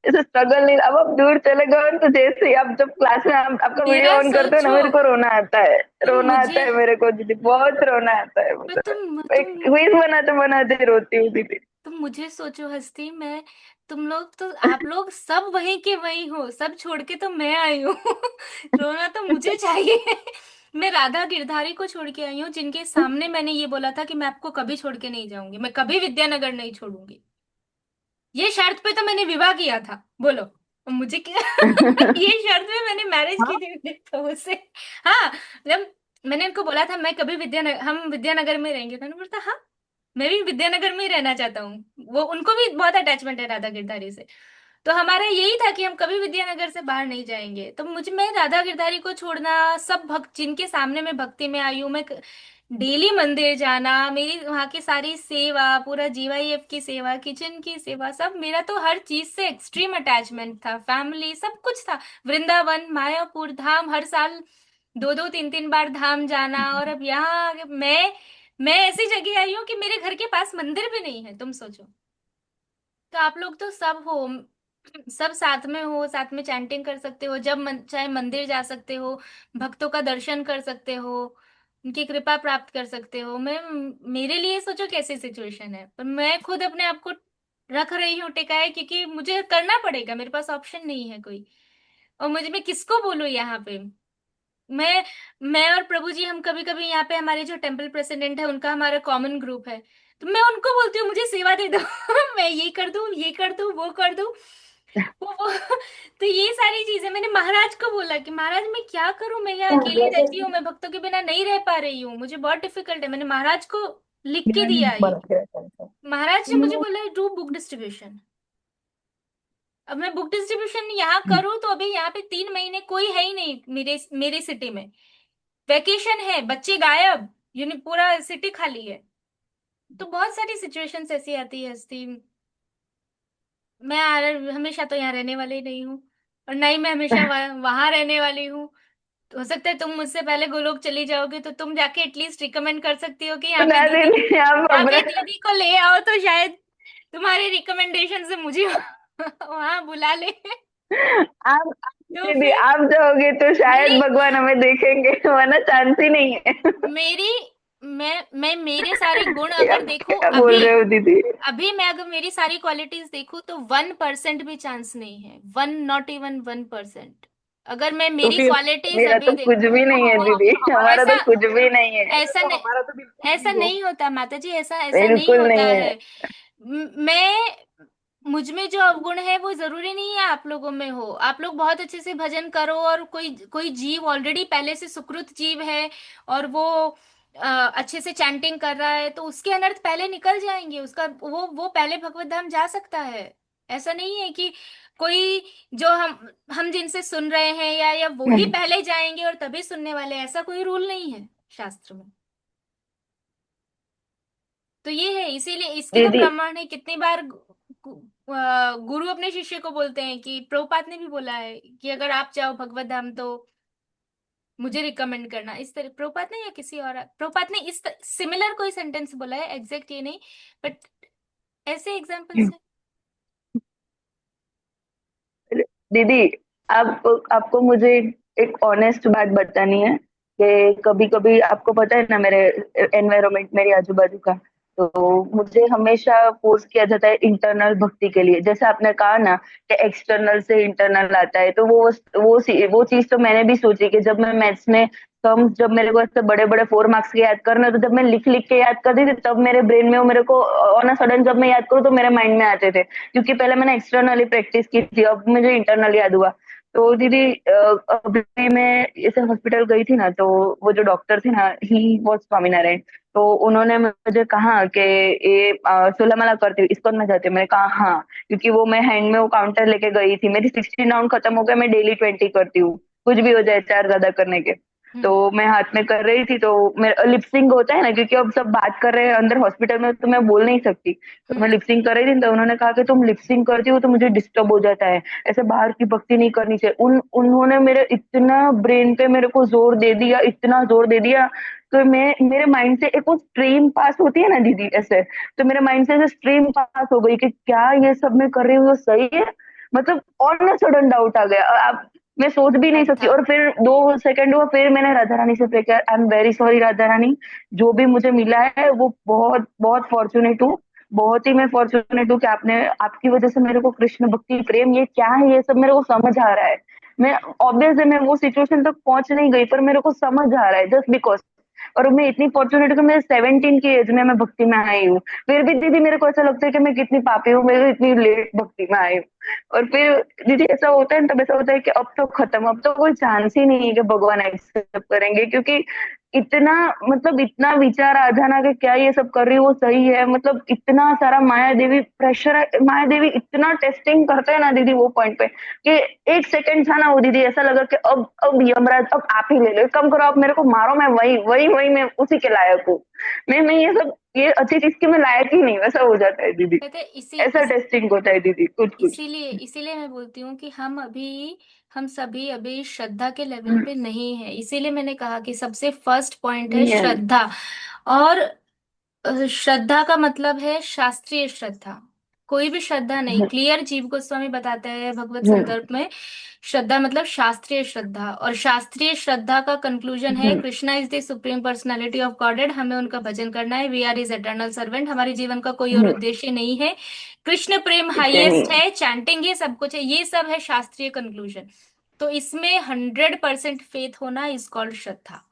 ऐसा स्ट्रगल नहीं। अब आप दूर चले गए तो जैसे ही आप जब क्लास में आपका वीडियो मेरा ऑन करते हो ना, सोचो, मेरे को रोना आता है। तुम रोना आता मुझे है मेरे को दीदी, बहुत रोना आता है तो मुझे। एक तुम क्विज बनाते बनाते रोती हूँ दीदी। तुम मुझे सोचो हस्ती, मैं तुम लोग तो आप लोग सब वहीं के वहीं हो, सब छोड़ के तो मैं आई हूँ। रोना तो मुझे चाहिए। मैं राधा गिरधारी को छोड़ के आई हूँ, जिनके सामने मैंने ये बोला था कि मैं आपको कभी छोड़ के नहीं जाऊंगी, मैं कभी विद्यानगर नहीं छोड़ूंगी। ये शर्त पे तो मैंने विवाह किया था, बोलो। मुझे क्या? ये शर्त पे मैंने मैरिज की हाँ। थी तो उससे। हाँ, जब मैंने उनको बोला था मैं कभी विद्यानगर, हम विद्यानगर में रहेंगे, तो उन्होंने बोला था हाँ, मैं भी विद्यानगर में ही रहना चाहता हूँ। वो उनको भी बहुत अटैचमेंट है राधा गिरधारी से। तो हमारा यही था कि हम कभी विद्यानगर से बाहर नहीं जाएंगे। तो मुझे, मैं राधा गिरधारी को छोड़ना, सब भक्त जिनके सामने मैं भक्ति में आई हूँ, मैं डेली मंदिर जाना, मेरी वहाँ की सारी सेवा, पूरा जीवाईएफ की सेवा, किचन की सेवा, सब मेरा तो हर चीज से एक्सट्रीम अटैचमेंट था, फैमिली सब कुछ था। वृंदावन, मायापुर धाम, हर साल दो दो तीन तीन बार धाम जाना। और अब यहाँ मैं ऐसी जगह आई हूँ कि मेरे घर के पास मंदिर भी नहीं है, तुम सोचो। तो आप लोग तो सब हो, सब साथ में हो, साथ में चैंटिंग कर सकते हो, जब चाहे मंदिर जा सकते हो, भक्तों का दर्शन कर सकते हो, उनकी कृपा प्राप्त कर सकते हो। मैं, मेरे लिए सोचो कैसी सिचुएशन है, पर मैं खुद अपने आप को रख रही हूँ टिकाए, क्योंकि मुझे करना पड़ेगा, मेरे पास ऑप्शन नहीं है कोई। और मुझे, मैं किसको बोलूँ यहाँ पे? मैं मैं और प्रभु जी, हम कभी कभी यहाँ पे, हमारे जो टेम्पल प्रेसिडेंट है उनका हमारा कॉमन ग्रुप है, तो मैं उनको बोलती हूँ मुझे सेवा दे दो। मैं ये कर दूं, ये कर दूं, वो कर दूं, वो तो ये सारी चीजें मैंने महाराज को बोला कि महाराज मैं क्या करूं, मैं यहाँ अकेली रहती हूँ, मैं भक्तों के बिना नहीं रह पा रही हूँ, मुझे बहुत डिफिकल्ट है। मैंने महाराज को लिख के दिया ये। बना के रखा है। महाराज ने मुझे बोला डू बुक डिस्ट्रीब्यूशन। अब मैं बुक डिस्ट्रीब्यूशन यहाँ करूँ तो अभी यहाँ पे 3 महीने कोई है ही नहीं मेरे मेरे सिटी में, वैकेशन है, बच्चे गायब, पूरा सिटी खाली है। तो बहुत सारी सिचुएशंस ऐसी आती है हस्ती। मैं हमेशा तो यहाँ रहने वाली नहीं हूँ, और ना ही मैं हमेशा वहां रहने वाली हूँ। तो हो सकता है तुम मुझसे पहले गोलोक चली जाओगे, तो तुम जाके एटलीस्ट रिकमेंड कर सकती हो कि यहाँ पे ना दीदी, दीदी, आप यहाँ पे अपने दीदी को ले आओ, तो शायद तुम्हारे रिकमेंडेशन से मुझे वहां बुला ले। आप तो दीदी, फिर आप जाओगे तो शायद मेरी भगवान हमें देखेंगे, वरना चांस ही नहीं है। मेरी मैं मेरे सारे गुण ये अगर आप देखूं क्या अभी, बोल रहे हो दीदी? मैं अगर मेरी सारी क्वालिटीज देखूं तो 1% भी चांस नहीं है, वन, नॉट इवन 1%। अगर मैं तो मेरी फिर क्वालिटीज मेरा अभी तो कुछ देखूं, भी नहीं है दीदी, हमारा ऐसा तो कुछ भी नहीं है। ऐसा नहीं, हमारा तो बिल्कुल ऐसा जीरो। नहीं होता माता जी, ऐसा ऐसा नहीं बिल्कुल होता नहीं है। है। मैं, मुझ में जो अवगुण है वो जरूरी नहीं है आप लोगों में हो। आप लोग बहुत अच्छे से भजन करो, और कोई कोई जीव ऑलरेडी पहले से सुकृत जीव है, और वो अच्छे से चैंटिंग कर रहा है, तो उसके अनर्थ पहले निकल जाएंगे, उसका वो पहले भगवत धाम जा सकता है। ऐसा नहीं है कि कोई, जो हम जिनसे सुन रहे हैं, या वो ही पहले जाएंगे और तभी सुनने वाले, ऐसा कोई रूल नहीं है शास्त्र में। तो ये है, इसीलिए इसके तो दीदी प्रमाण है, कितनी बार गुरु अपने शिष्य को बोलते हैं, कि प्रभुपाद ने भी बोला है कि अगर आप चाहो भगवत धाम तो मुझे रिकमेंड करना, इस तरह प्रभुपाद ने, या किसी और प्रभुपाद ने इस सिमिलर कोई सेंटेंस बोला है, एग्जैक्ट ये नहीं, बट ऐसे एग्जाम्पल्स है। दीदी आप आपको मुझे एक ऑनेस्ट बात बतानी है कि कभी कभी आपको पता है ना, मेरे एनवायरनमेंट, मेरे आजू बाजू का, तो मुझे हमेशा फोर्स किया जाता है इंटरनल भक्ति के लिए। जैसे आपने कहा ना कि एक्सटर्नल से इंटरनल आता है, तो वो चीज तो मैंने भी सोची कि जब मैं मैथ्स में, जब मेरे को ऐसे बड़े बड़े 4 मार्क्स के याद करना, तो जब मैं लिख लिख के याद करती थी, तब मेरे ब्रेन में वो, मेरे को ऑन अ सडन जब मैं याद करूँ तो मेरे माइंड में आते थे, क्योंकि पहले मैंने एक्सटर्नली प्रैक्टिस की थी, अब मुझे इंटरनल याद हुआ। तो दीदी अभी मैं ऐसे हॉस्पिटल गई थी ना, तो वो जो डॉक्टर थे ना, ही वॉज स्वामीनारायण। तो उन्होंने मुझे कहा कि ये सोलह करती हूँ, इसको मैं जाती हूँ। मैंने कहा हाँ, क्योंकि वो मैं हैंड में वो काउंटर लेके गई थी, मेरी 16 राउंड खत्म हो गया, मैं डेली 20 करती हूँ, कुछ भी हो जाए, चार ज्यादा करने के। तो हम्म। मैं हाथ में कर रही थी, तो मेरा लिपसिंग होता है ना, क्योंकि अब सब बात कर रहे हैं अंदर हॉस्पिटल में, तो मैं बोल नहीं सकती। तो मैं हम्म। लिपसिंग कर रही थी, तो उन्होंने कहा कि तुम लिपसिंग करती हो तो मुझे डिस्टर्ब हो जाता है, ऐसे बाहर की भक्ति नहीं करनी चाहिए। उन्होंने मेरे इतना ब्रेन पे मेरे को जोर दे दिया, इतना जोर दे दिया, तो मैं मेरे माइंड से एक वो स्ट्रीम पास होती है ना दीदी, ऐसे, तो मेरे माइंड से स्ट्रीम पास हो गई कि क्या ये सब मैं कर रही हूँ वो सही है। मतलब ऑन अ सडन डाउट आ गया। अब मैं सोच भी नहीं सकती। श्रद्धा। और फिर 2 सेकंड हुआ, फिर मैंने राधा रानी से प्रे किया, I am very sorry Radha Rani, जो भी मुझे मिला है वो बहुत बहुत फॉर्चुनेट हूँ, बहुत ही मैं फॉर्चुनेट हूँ कि आपने, आपकी वजह से मेरे को कृष्ण भक्ति प्रेम ये क्या है ये सब मेरे को समझ आ रहा है। मैं ऑब्वियस है, मैं वो सिचुएशन तक पहुंच नहीं गई, पर मेरे को समझ आ रहा है जस्ट बिकॉज। और मैं इतनी फॉर्चुनेट हूँ कि मैं 17 की एज में मैं भक्ति में आई हूँ। फिर भी दीदी मेरे को ऐसा लगता है कि मैं कितनी पापी हूँ, मैं इतनी लेट भक्ति में आई हूँ। और फिर दीदी ऐसा होता है ना, तब ऐसा होता है कि अब तो खत्म, अब तो कोई चांस ही नहीं है कि भगवान एक्सेप्ट करेंगे, क्योंकि इतना, मतलब इतना विचार आ जाना कि क्या ये सब कर रही हूँ वो सही है, मतलब इतना सारा माया देवी प्रेशर है, माया देवी इतना टेस्टिंग करते हैं ना दीदी वो पॉइंट पे, कि एक सेकंड था ना वो दीदी, ऐसा लगा कि अब यमराज अब आप ही ले लो, एक काम करो आप मेरे को मारो, मैं वही वही वही मैं उसी के लायक हूँ। मैं ये सब, ये अच्छी चीज की मैं लायक ही नहीं, वैसा हो जाता है दीदी। कहते ऐसा टेस्टिंग होता है दीदी कुछ कुछ। इसीलिए इसीलिए मैं बोलती हूँ कि हम सभी अभी श्रद्धा के लेवल हम्म, पे नहीं है। इसीलिए मैंने कहा कि सबसे फर्स्ट पॉइंट है yes, श्रद्धा। और श्रद्धा का मतलब है शास्त्रीय श्रद्धा। कोई भी श्रद्धा नहीं। हम्म, क्लियर जीव गोस्वामी बताते हैं भगवत हम्म, संदर्भ में, श्रद्धा मतलब शास्त्रीय श्रद्धा। और शास्त्रीय श्रद्धा का कंक्लूजन है hmm, Krishna is the supreme personality of Godhead, हमें उनका भजन करना है, we are is eternal servant, हमारे जीवन का कोई और हम्म, उद्देश्य नहीं है, कृष्ण प्रेम इसे नहीं हाईएस्ट है। है, चैंटिंग ये सब कुछ है, ये सब है शास्त्रीय कंक्लूजन। तो इसमें 100% फेथ होना इज कॉल्ड श्रद्धा।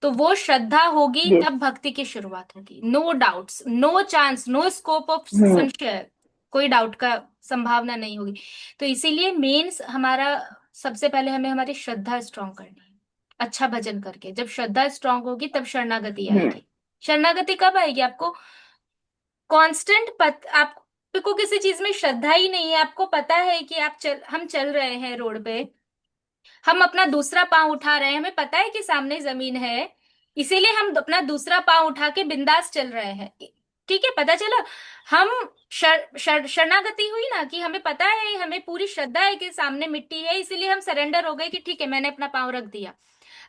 तो वो श्रद्धा होगी यस। तब भक्ति की शुरुआत होगी। No doubts, no chance, no scope of hmm, संशय, कोई डाउट का संभावना नहीं होगी। तो इसीलिए मेंस हमारा, सबसे पहले हमें हमारी श्रद्धा स्ट्रांग करनी है। अच्छा भजन करके जब श्रद्धा स्ट्रांग होगी तब शरणागति हम्म, आएगी। शरणागति कब आएगी? आपको कांस्टेंट आपको किसी चीज में श्रद्धा ही नहीं है, आपको पता है कि हम चल रहे हैं रोड पे, हम अपना दूसरा पांव उठा रहे हैं, हमें पता है कि सामने जमीन है, इसीलिए हम अपना दूसरा पांव उठा के बिंदास चल रहे हैं। ठीक है, पता चला। हम शरणागति हुई ना, कि हमें पता है, हमें पूरी श्रद्धा है कि सामने मिट्टी है, इसीलिए हम सरेंडर हो गए कि ठीक है मैंने अपना पांव रख दिया।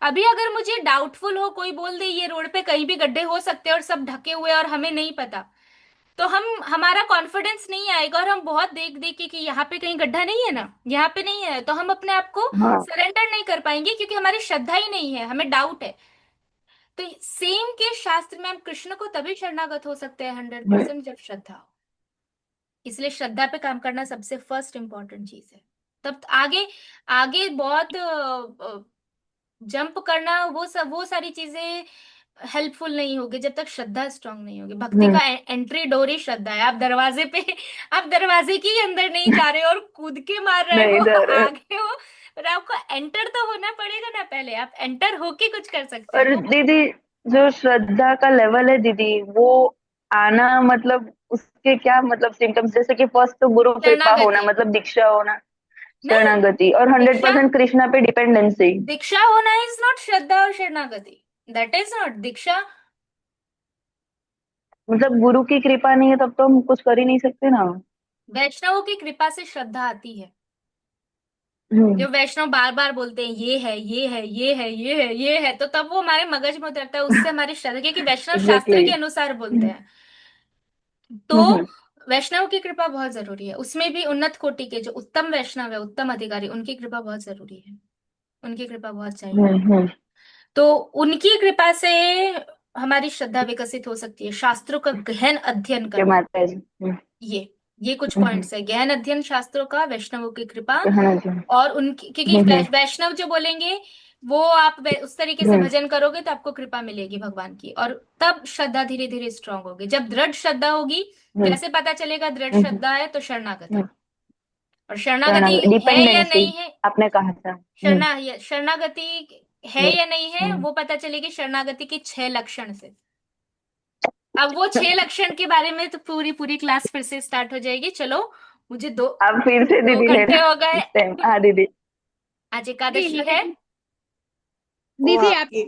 अभी अगर मुझे डाउटफुल हो, कोई बोल दे ये रोड पे कहीं भी गड्ढे हो सकते हैं और सब ढके हुए हैं और हमें नहीं पता, तो हम हमारा कॉन्फिडेंस नहीं आएगा, और हम बहुत देख देख के कि यहाँ पे कहीं गड्ढा नहीं है ना, यहाँ पे नहीं है, तो हम अपने आप को हाँ, सरेंडर नहीं कर पाएंगे, क्योंकि हमारी श्रद्धा ही नहीं है, हमें डाउट है। तो सेम के शास्त्र में हम कृष्ण को तभी शरणागत हो सकते हैं हंड्रेड हम्म, परसेंट जब श्रद्धा हो। इसलिए श्रद्धा पे काम करना सबसे फर्स्ट इंपॉर्टेंट चीज है। तब आगे, आगे बहुत जंप करना, वो सारी चीजें हेल्पफुल नहीं होगी जब तक श्रद्धा स्ट्रांग नहीं होगी। भक्ति हम्म, का एंट्री डोर ही श्रद्धा है। आप दरवाजे पे आप दरवाजे के ही अंदर नहीं जा रहे हो और कूद के मार रहे नहीं हो इधर है। आगे हो, पर आपको एंटर तो होना पड़ेगा ना, पहले आप एंटर होके कुछ कर सकते हैं और वो। दीदी जो श्रद्धा का लेवल है दीदी, वो आना मतलब उसके क्या मतलब सिम्टम्स, जैसे कि फर्स्ट तो गुरु कृपा होना, शरणागति। मतलब दीक्षा होना, नहीं, शरणागति, और हंड्रेड दीक्षा, परसेंट कृष्णा पे डिपेंडेंसी। दीक्षा होना इज नॉट श्रद्धा और शरणागति, दैट इज नॉट दीक्षा। मतलब गुरु की कृपा नहीं है तब तो हम कुछ कर ही नहीं सकते ना। वैष्णवों की कृपा से श्रद्धा आती है। हम्म, जो वैष्णव बार बार बोलते हैं ये है, ये है, ये है, ये है, ये है, तो तब वो हमारे मगज में उतरता है, उससे हमारी श्रद्धा, क्योंकि वैष्णव शास्त्र एग्जैक्टली। के अनुसार बोलते हैं। तो हम्म, वैष्णव की कृपा बहुत जरूरी है, उसमें भी उन्नत कोटि के जो उत्तम वैष्णव है, उत्तम अधिकारी, उनकी कृपा बहुत जरूरी है, उनकी कृपा बहुत चाहिए। हम्म, तो उनकी कृपा से हमारी श्रद्धा विकसित हो सकती है, शास्त्रों का गहन अध्ययन जय करना। माता जी। ये कुछ हम्म, पॉइंट्स है, गहन अध्ययन शास्त्रों का, वैष्णवों की कृपा। कहना जी। और उनकी, क्योंकि हम्म, वैष्णव जो बोलेंगे वो आप उस तरीके से हम्म, भजन करोगे तो आपको कृपा मिलेगी भगवान की, और तब श्रद्धा धीरे धीरे स्ट्रांग होगी। जब दृढ़ श्रद्धा होगी, हम्म, कैसे पता चलेगा दृढ़ हम्म, श्रद्धा है? तो हम्म, शरणागति। और शरणागति है या डिपेंडेंसी नहीं है, आपने कहा था। शरणागति है या नहीं है हम्म। वो पता चलेगी शरणागति के 6 लक्षण से। अब वो 6 लक्षण के बारे में तो पूरी पूरी क्लास फिर से स्टार्ट हो जाएगी। चलो, मुझे दो अब फिर से दो दीदी घंटे लेना हो गए। इस टाइम। हाँ दीदी। आज दीदी एकादशी है। वो दीदी आप आपकी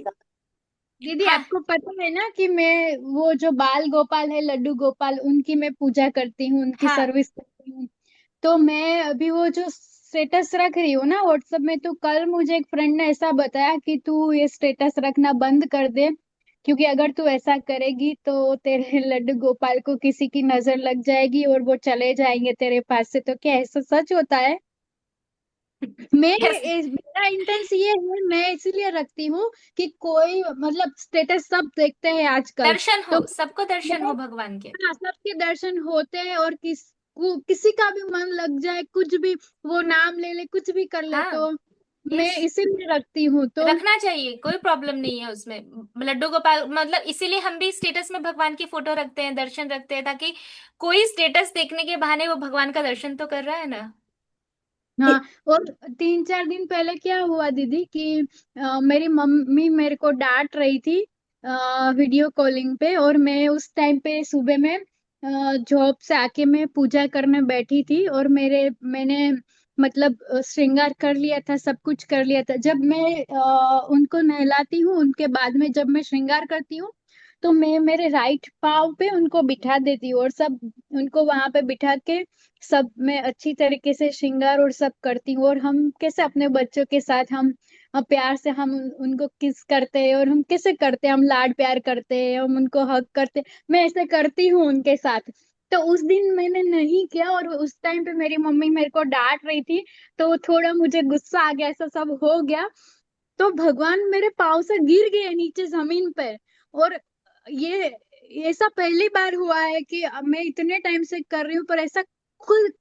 दीदी हाँ आपको पता है ना कि मैं वो जो बाल गोपाल है, लड्डू गोपाल, उनकी मैं पूजा करती हूँ, उनकी हाँ। सर्विस करती हूँ। तो मैं अभी वो जो स्टेटस रख रही हूँ ना व्हाट्सएप में, तो कल मुझे एक फ्रेंड ने ऐसा बताया कि तू ये स्टेटस रखना बंद कर दे, क्योंकि अगर तू ऐसा करेगी तो तेरे लड्डू गोपाल को किसी की नजर लग जाएगी और वो चले जाएंगे तेरे पास से। तो क्या ऐसा सच होता है? कैसे? मेरा इंटेंस ये है, मैं इसीलिए रखती हूँ कि कोई मतलब स्टेटस सब देखते हैं आजकल। दर्शन हो, तो सबको दर्शन मेरे, हो भगवान के। हाँ, सबके दर्शन होते हैं, और किसी का भी मन लग जाए, कुछ भी वो नाम ले ले, कुछ भी कर ले, हाँ। तो मैं यस, इसीलिए रखती हूँ। तो रखना चाहिए, कोई प्रॉब्लम नहीं है उसमें। लड्डू गोपाल मतलब इसीलिए हम भी स्टेटस में भगवान की फोटो रखते हैं, दर्शन रखते हैं, ताकि कोई स्टेटस देखने के बहाने वो भगवान का दर्शन तो कर रहा है ना। हाँ, और 3-4 दिन पहले क्या हुआ दीदी कि मेरी मम्मी मेरे को डांट रही थी वीडियो कॉलिंग पे, और मैं उस टाइम पे सुबह में जॉब से आके मैं पूजा करने बैठी थी, और मैंने मतलब श्रृंगार कर लिया था, सब कुछ कर लिया था। जब मैं उनको नहलाती हूँ, उनके बाद में जब मैं श्रृंगार करती हूँ, तो मैं मेरे राइट पाँव पे उनको बिठा देती हूँ, और सब उनको वहां पे बिठा के सब मैं अच्छी तरीके से श्रृंगार और सब करती हूँ। और हम कैसे अपने बच्चों के साथ हम प्यार से हम उनको किस करते हैं, और हम कैसे करते हैं, हम लाड प्यार करते हैं, हम उनको हक करते हैं, मैं ऐसे करती हूँ उनके साथ। तो उस दिन मैंने नहीं किया, और उस टाइम पे मेरी मम्मी मेरे को डांट रही थी, तो थोड़ा मुझे गुस्सा आ गया, ऐसा सब हो गया। तो भगवान मेरे पाँव से गिर गए नीचे जमीन पे। और ये ऐसा पहली बार हुआ है कि मैं इतने टाइम से कर रही हूँ, पर ऐसा खुद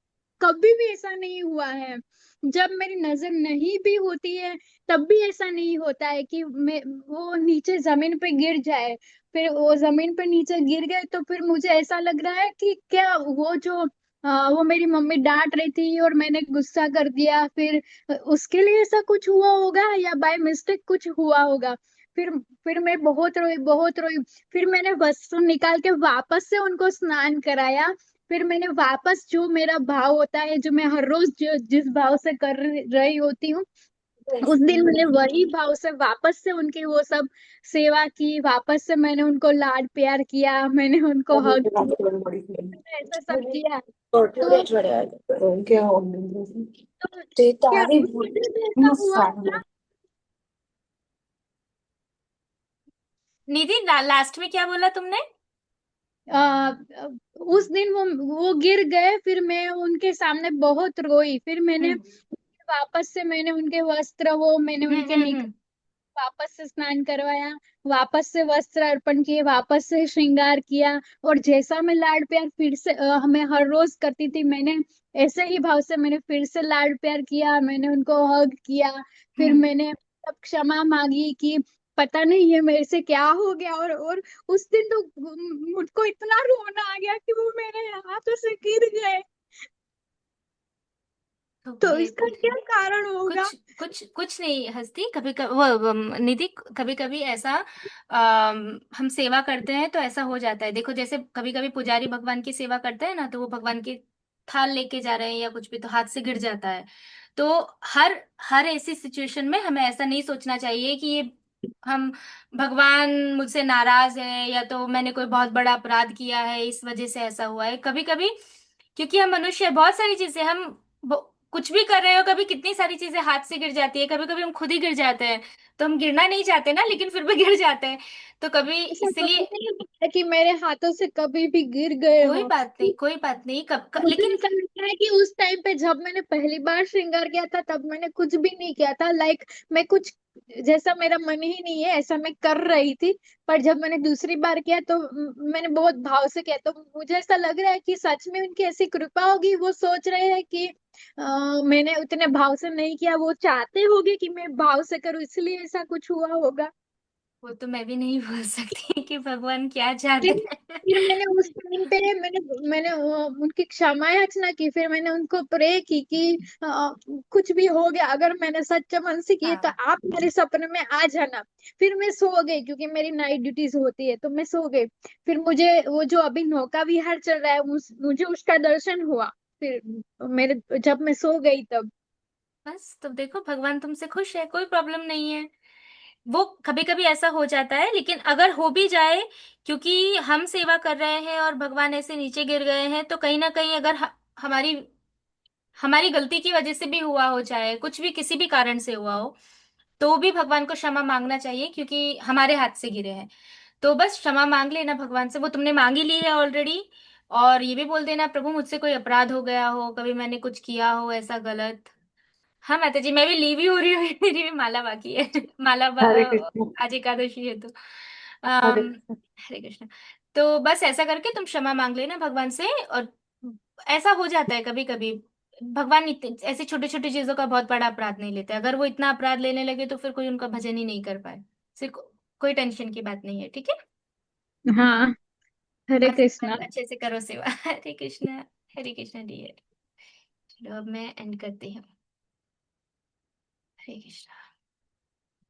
कभी भी ऐसा नहीं हुआ है। जब मेरी नजर नहीं भी होती है, तब भी ऐसा नहीं होता है कि मैं वो नीचे जमीन पे गिर जाए। फिर वो जमीन पे नीचे गिर गए, तो फिर मुझे ऐसा लग रहा है कि क्या वो जो वो मेरी मम्मी डांट रही थी और मैंने गुस्सा कर दिया, फिर उसके लिए ऐसा कुछ हुआ होगा, या बाय मिस्टेक कुछ हुआ होगा। फिर फिर मैं बहुत रोई, बहुत रोई। फिर मैंने वस्त्र निकाल के वापस से उनको स्नान कराया। फिर मैंने वापस जो मेरा भाव होता है, जो मैं हर रोज जिस भाव से कर रही होती हूँ, उस दिन मैंने वही भाव से वापस से उनकी वो सब सेवा की, वापस से मैंने उनको लाड प्यार किया, मैंने उनको हग किया, मैंने ऐसा सब किया। तो तो क्या उस दिन भी ऐसा हुआ होगा? निधि, लास्ट में क्या बोला तुमने? आ, उस दिन वो गिर गए, फिर मैं उनके सामने बहुत रोई। फिर मैंने हम्म वापस से मैंने उनके वस्त्र वो मैंने उनके हम्म। वापस से स्नान करवाया, वापस से वस्त्र अर्पण किए, वापस से श्रृंगार किया। और जैसा मैं लाड प्यार फिर से मैं हर रोज करती थी, मैंने ऐसे ही भाव से मैंने फिर से लाड प्यार किया, मैंने उनको हग किया। फिर हम्म। मैंने सब क्षमा मांगी कि पता नहीं है मेरे से क्या हो गया। और उस दिन तो मुझको इतना रोना आ गया कि वो मेरे हाथों से गिर गए। तो तो भाई इसका क्या कारण होगा? कुछ कुछ कुछ नहीं हंसती, कभी कभी वो निधि, कभी कभी ऐसा हम सेवा करते हैं तो ऐसा हो जाता है। देखो, जैसे कभी कभी पुजारी भगवान की सेवा करते हैं ना, तो वो भगवान की थाल लेके जा रहे हैं या कुछ भी, तो हाथ से गिर जाता है। तो हर हर ऐसी सिचुएशन में हमें ऐसा नहीं सोचना चाहिए कि ये हम भगवान मुझसे नाराज है, या तो मैंने कोई बहुत बड़ा अपराध किया है इस वजह से ऐसा हुआ है। कभी कभी क्योंकि हम मनुष्य हैं, बहुत सारी चीजें हम कुछ भी कर रहे हो, कभी कितनी सारी चीजें हाथ से गिर जाती है, कभी कभी हम खुद ही गिर जाते हैं। तो हम गिरना नहीं चाहते ना, लेकिन फिर भी गिर जाते हैं। तो कभी ऐसा कभी इसलिए नहीं हुआ है कि मेरे हाथों से कभी भी गिर गए कोई हो। बात नहीं, कोई बात नहीं, मुझे लेकिन ऐसा लगता है कि उस टाइम पे जब मैंने पहली बार श्रृंगार किया था, तब मैंने कुछ भी नहीं किया था, लाइक मैं कुछ जैसा मेरा मन ही नहीं है ऐसा मैं कर रही थी। पर जब मैंने दूसरी बार किया तो मैंने बहुत भाव से किया। तो मुझे ऐसा लग रहा है कि सच में उनकी ऐसी कृपा होगी, वो सोच रहे हैं कि मैंने उतने भाव से नहीं किया, वो चाहते होंगे कि मैं भाव से करूं, इसलिए ऐसा कुछ हुआ होगा। वो तो मैं भी नहीं बोल सकती कि भगवान क्या चाहते फिर हैं। फिर मैंने उस टाइम पे मैंने उनकी क्षमा याचना की, फिर मैंने उनको प्रे की कि कुछ भी हो गया, अगर मैंने सच्चे मन से किए तो हाँ आप मेरे सपने में आ जाना। फिर मैं सो गई, क्योंकि मेरी नाइट ड्यूटीज होती है, तो मैं सो गई। फिर मुझे वो जो अभी नौका विहार चल रहा है, मुझे उसका दर्शन हुआ। फिर मेरे जब मैं सो गई तब। बस तो देखो, भगवान तुमसे खुश है, कोई प्रॉब्लम नहीं है। वो कभी कभी ऐसा हो जाता है, लेकिन अगर हो भी जाए, क्योंकि हम सेवा कर रहे हैं और भगवान ऐसे नीचे गिर गए हैं, तो कहीं ना कहीं अगर हमारी हमारी गलती की वजह से भी हुआ हो, चाहे कुछ भी किसी भी कारण से हुआ हो, तो भी भगवान को क्षमा मांगना चाहिए, क्योंकि हमारे हाथ से गिरे हैं। तो बस क्षमा मांग लेना भगवान से, वो तुमने मांगी ली है ऑलरेडी। और ये भी बोल देना, प्रभु मुझसे कोई अपराध हो गया हो, कभी मैंने कुछ किया हो ऐसा गलत। हाँ माता जी, मैं भी लीव ही हो रही हूँ। मेरी भी माला बाकी है। हरे कृष्ण। आज एकादशी है तो हरे अम, कृष्ण। हरे कृष्ण। तो बस ऐसा करके तुम क्षमा मांग लेना भगवान से। और ऐसा हो जाता है कभी कभी, भगवान ऐसी छोटी छोटी चीजों का बहुत बड़ा अपराध नहीं लेते। अगर वो इतना अपराध लेने लगे तो फिर कोई उनका भजन ही नहीं कर पाए। सिर्फ कोई टेंशन की बात नहीं है, ठीक है। हाँ, हरे बस कृष्णा। अच्छे से करो सेवा। हरे कृष्णा। हरे कृष्णा डियर। चलो अब मैं एंड करती हूँ। हरे कृष्णा।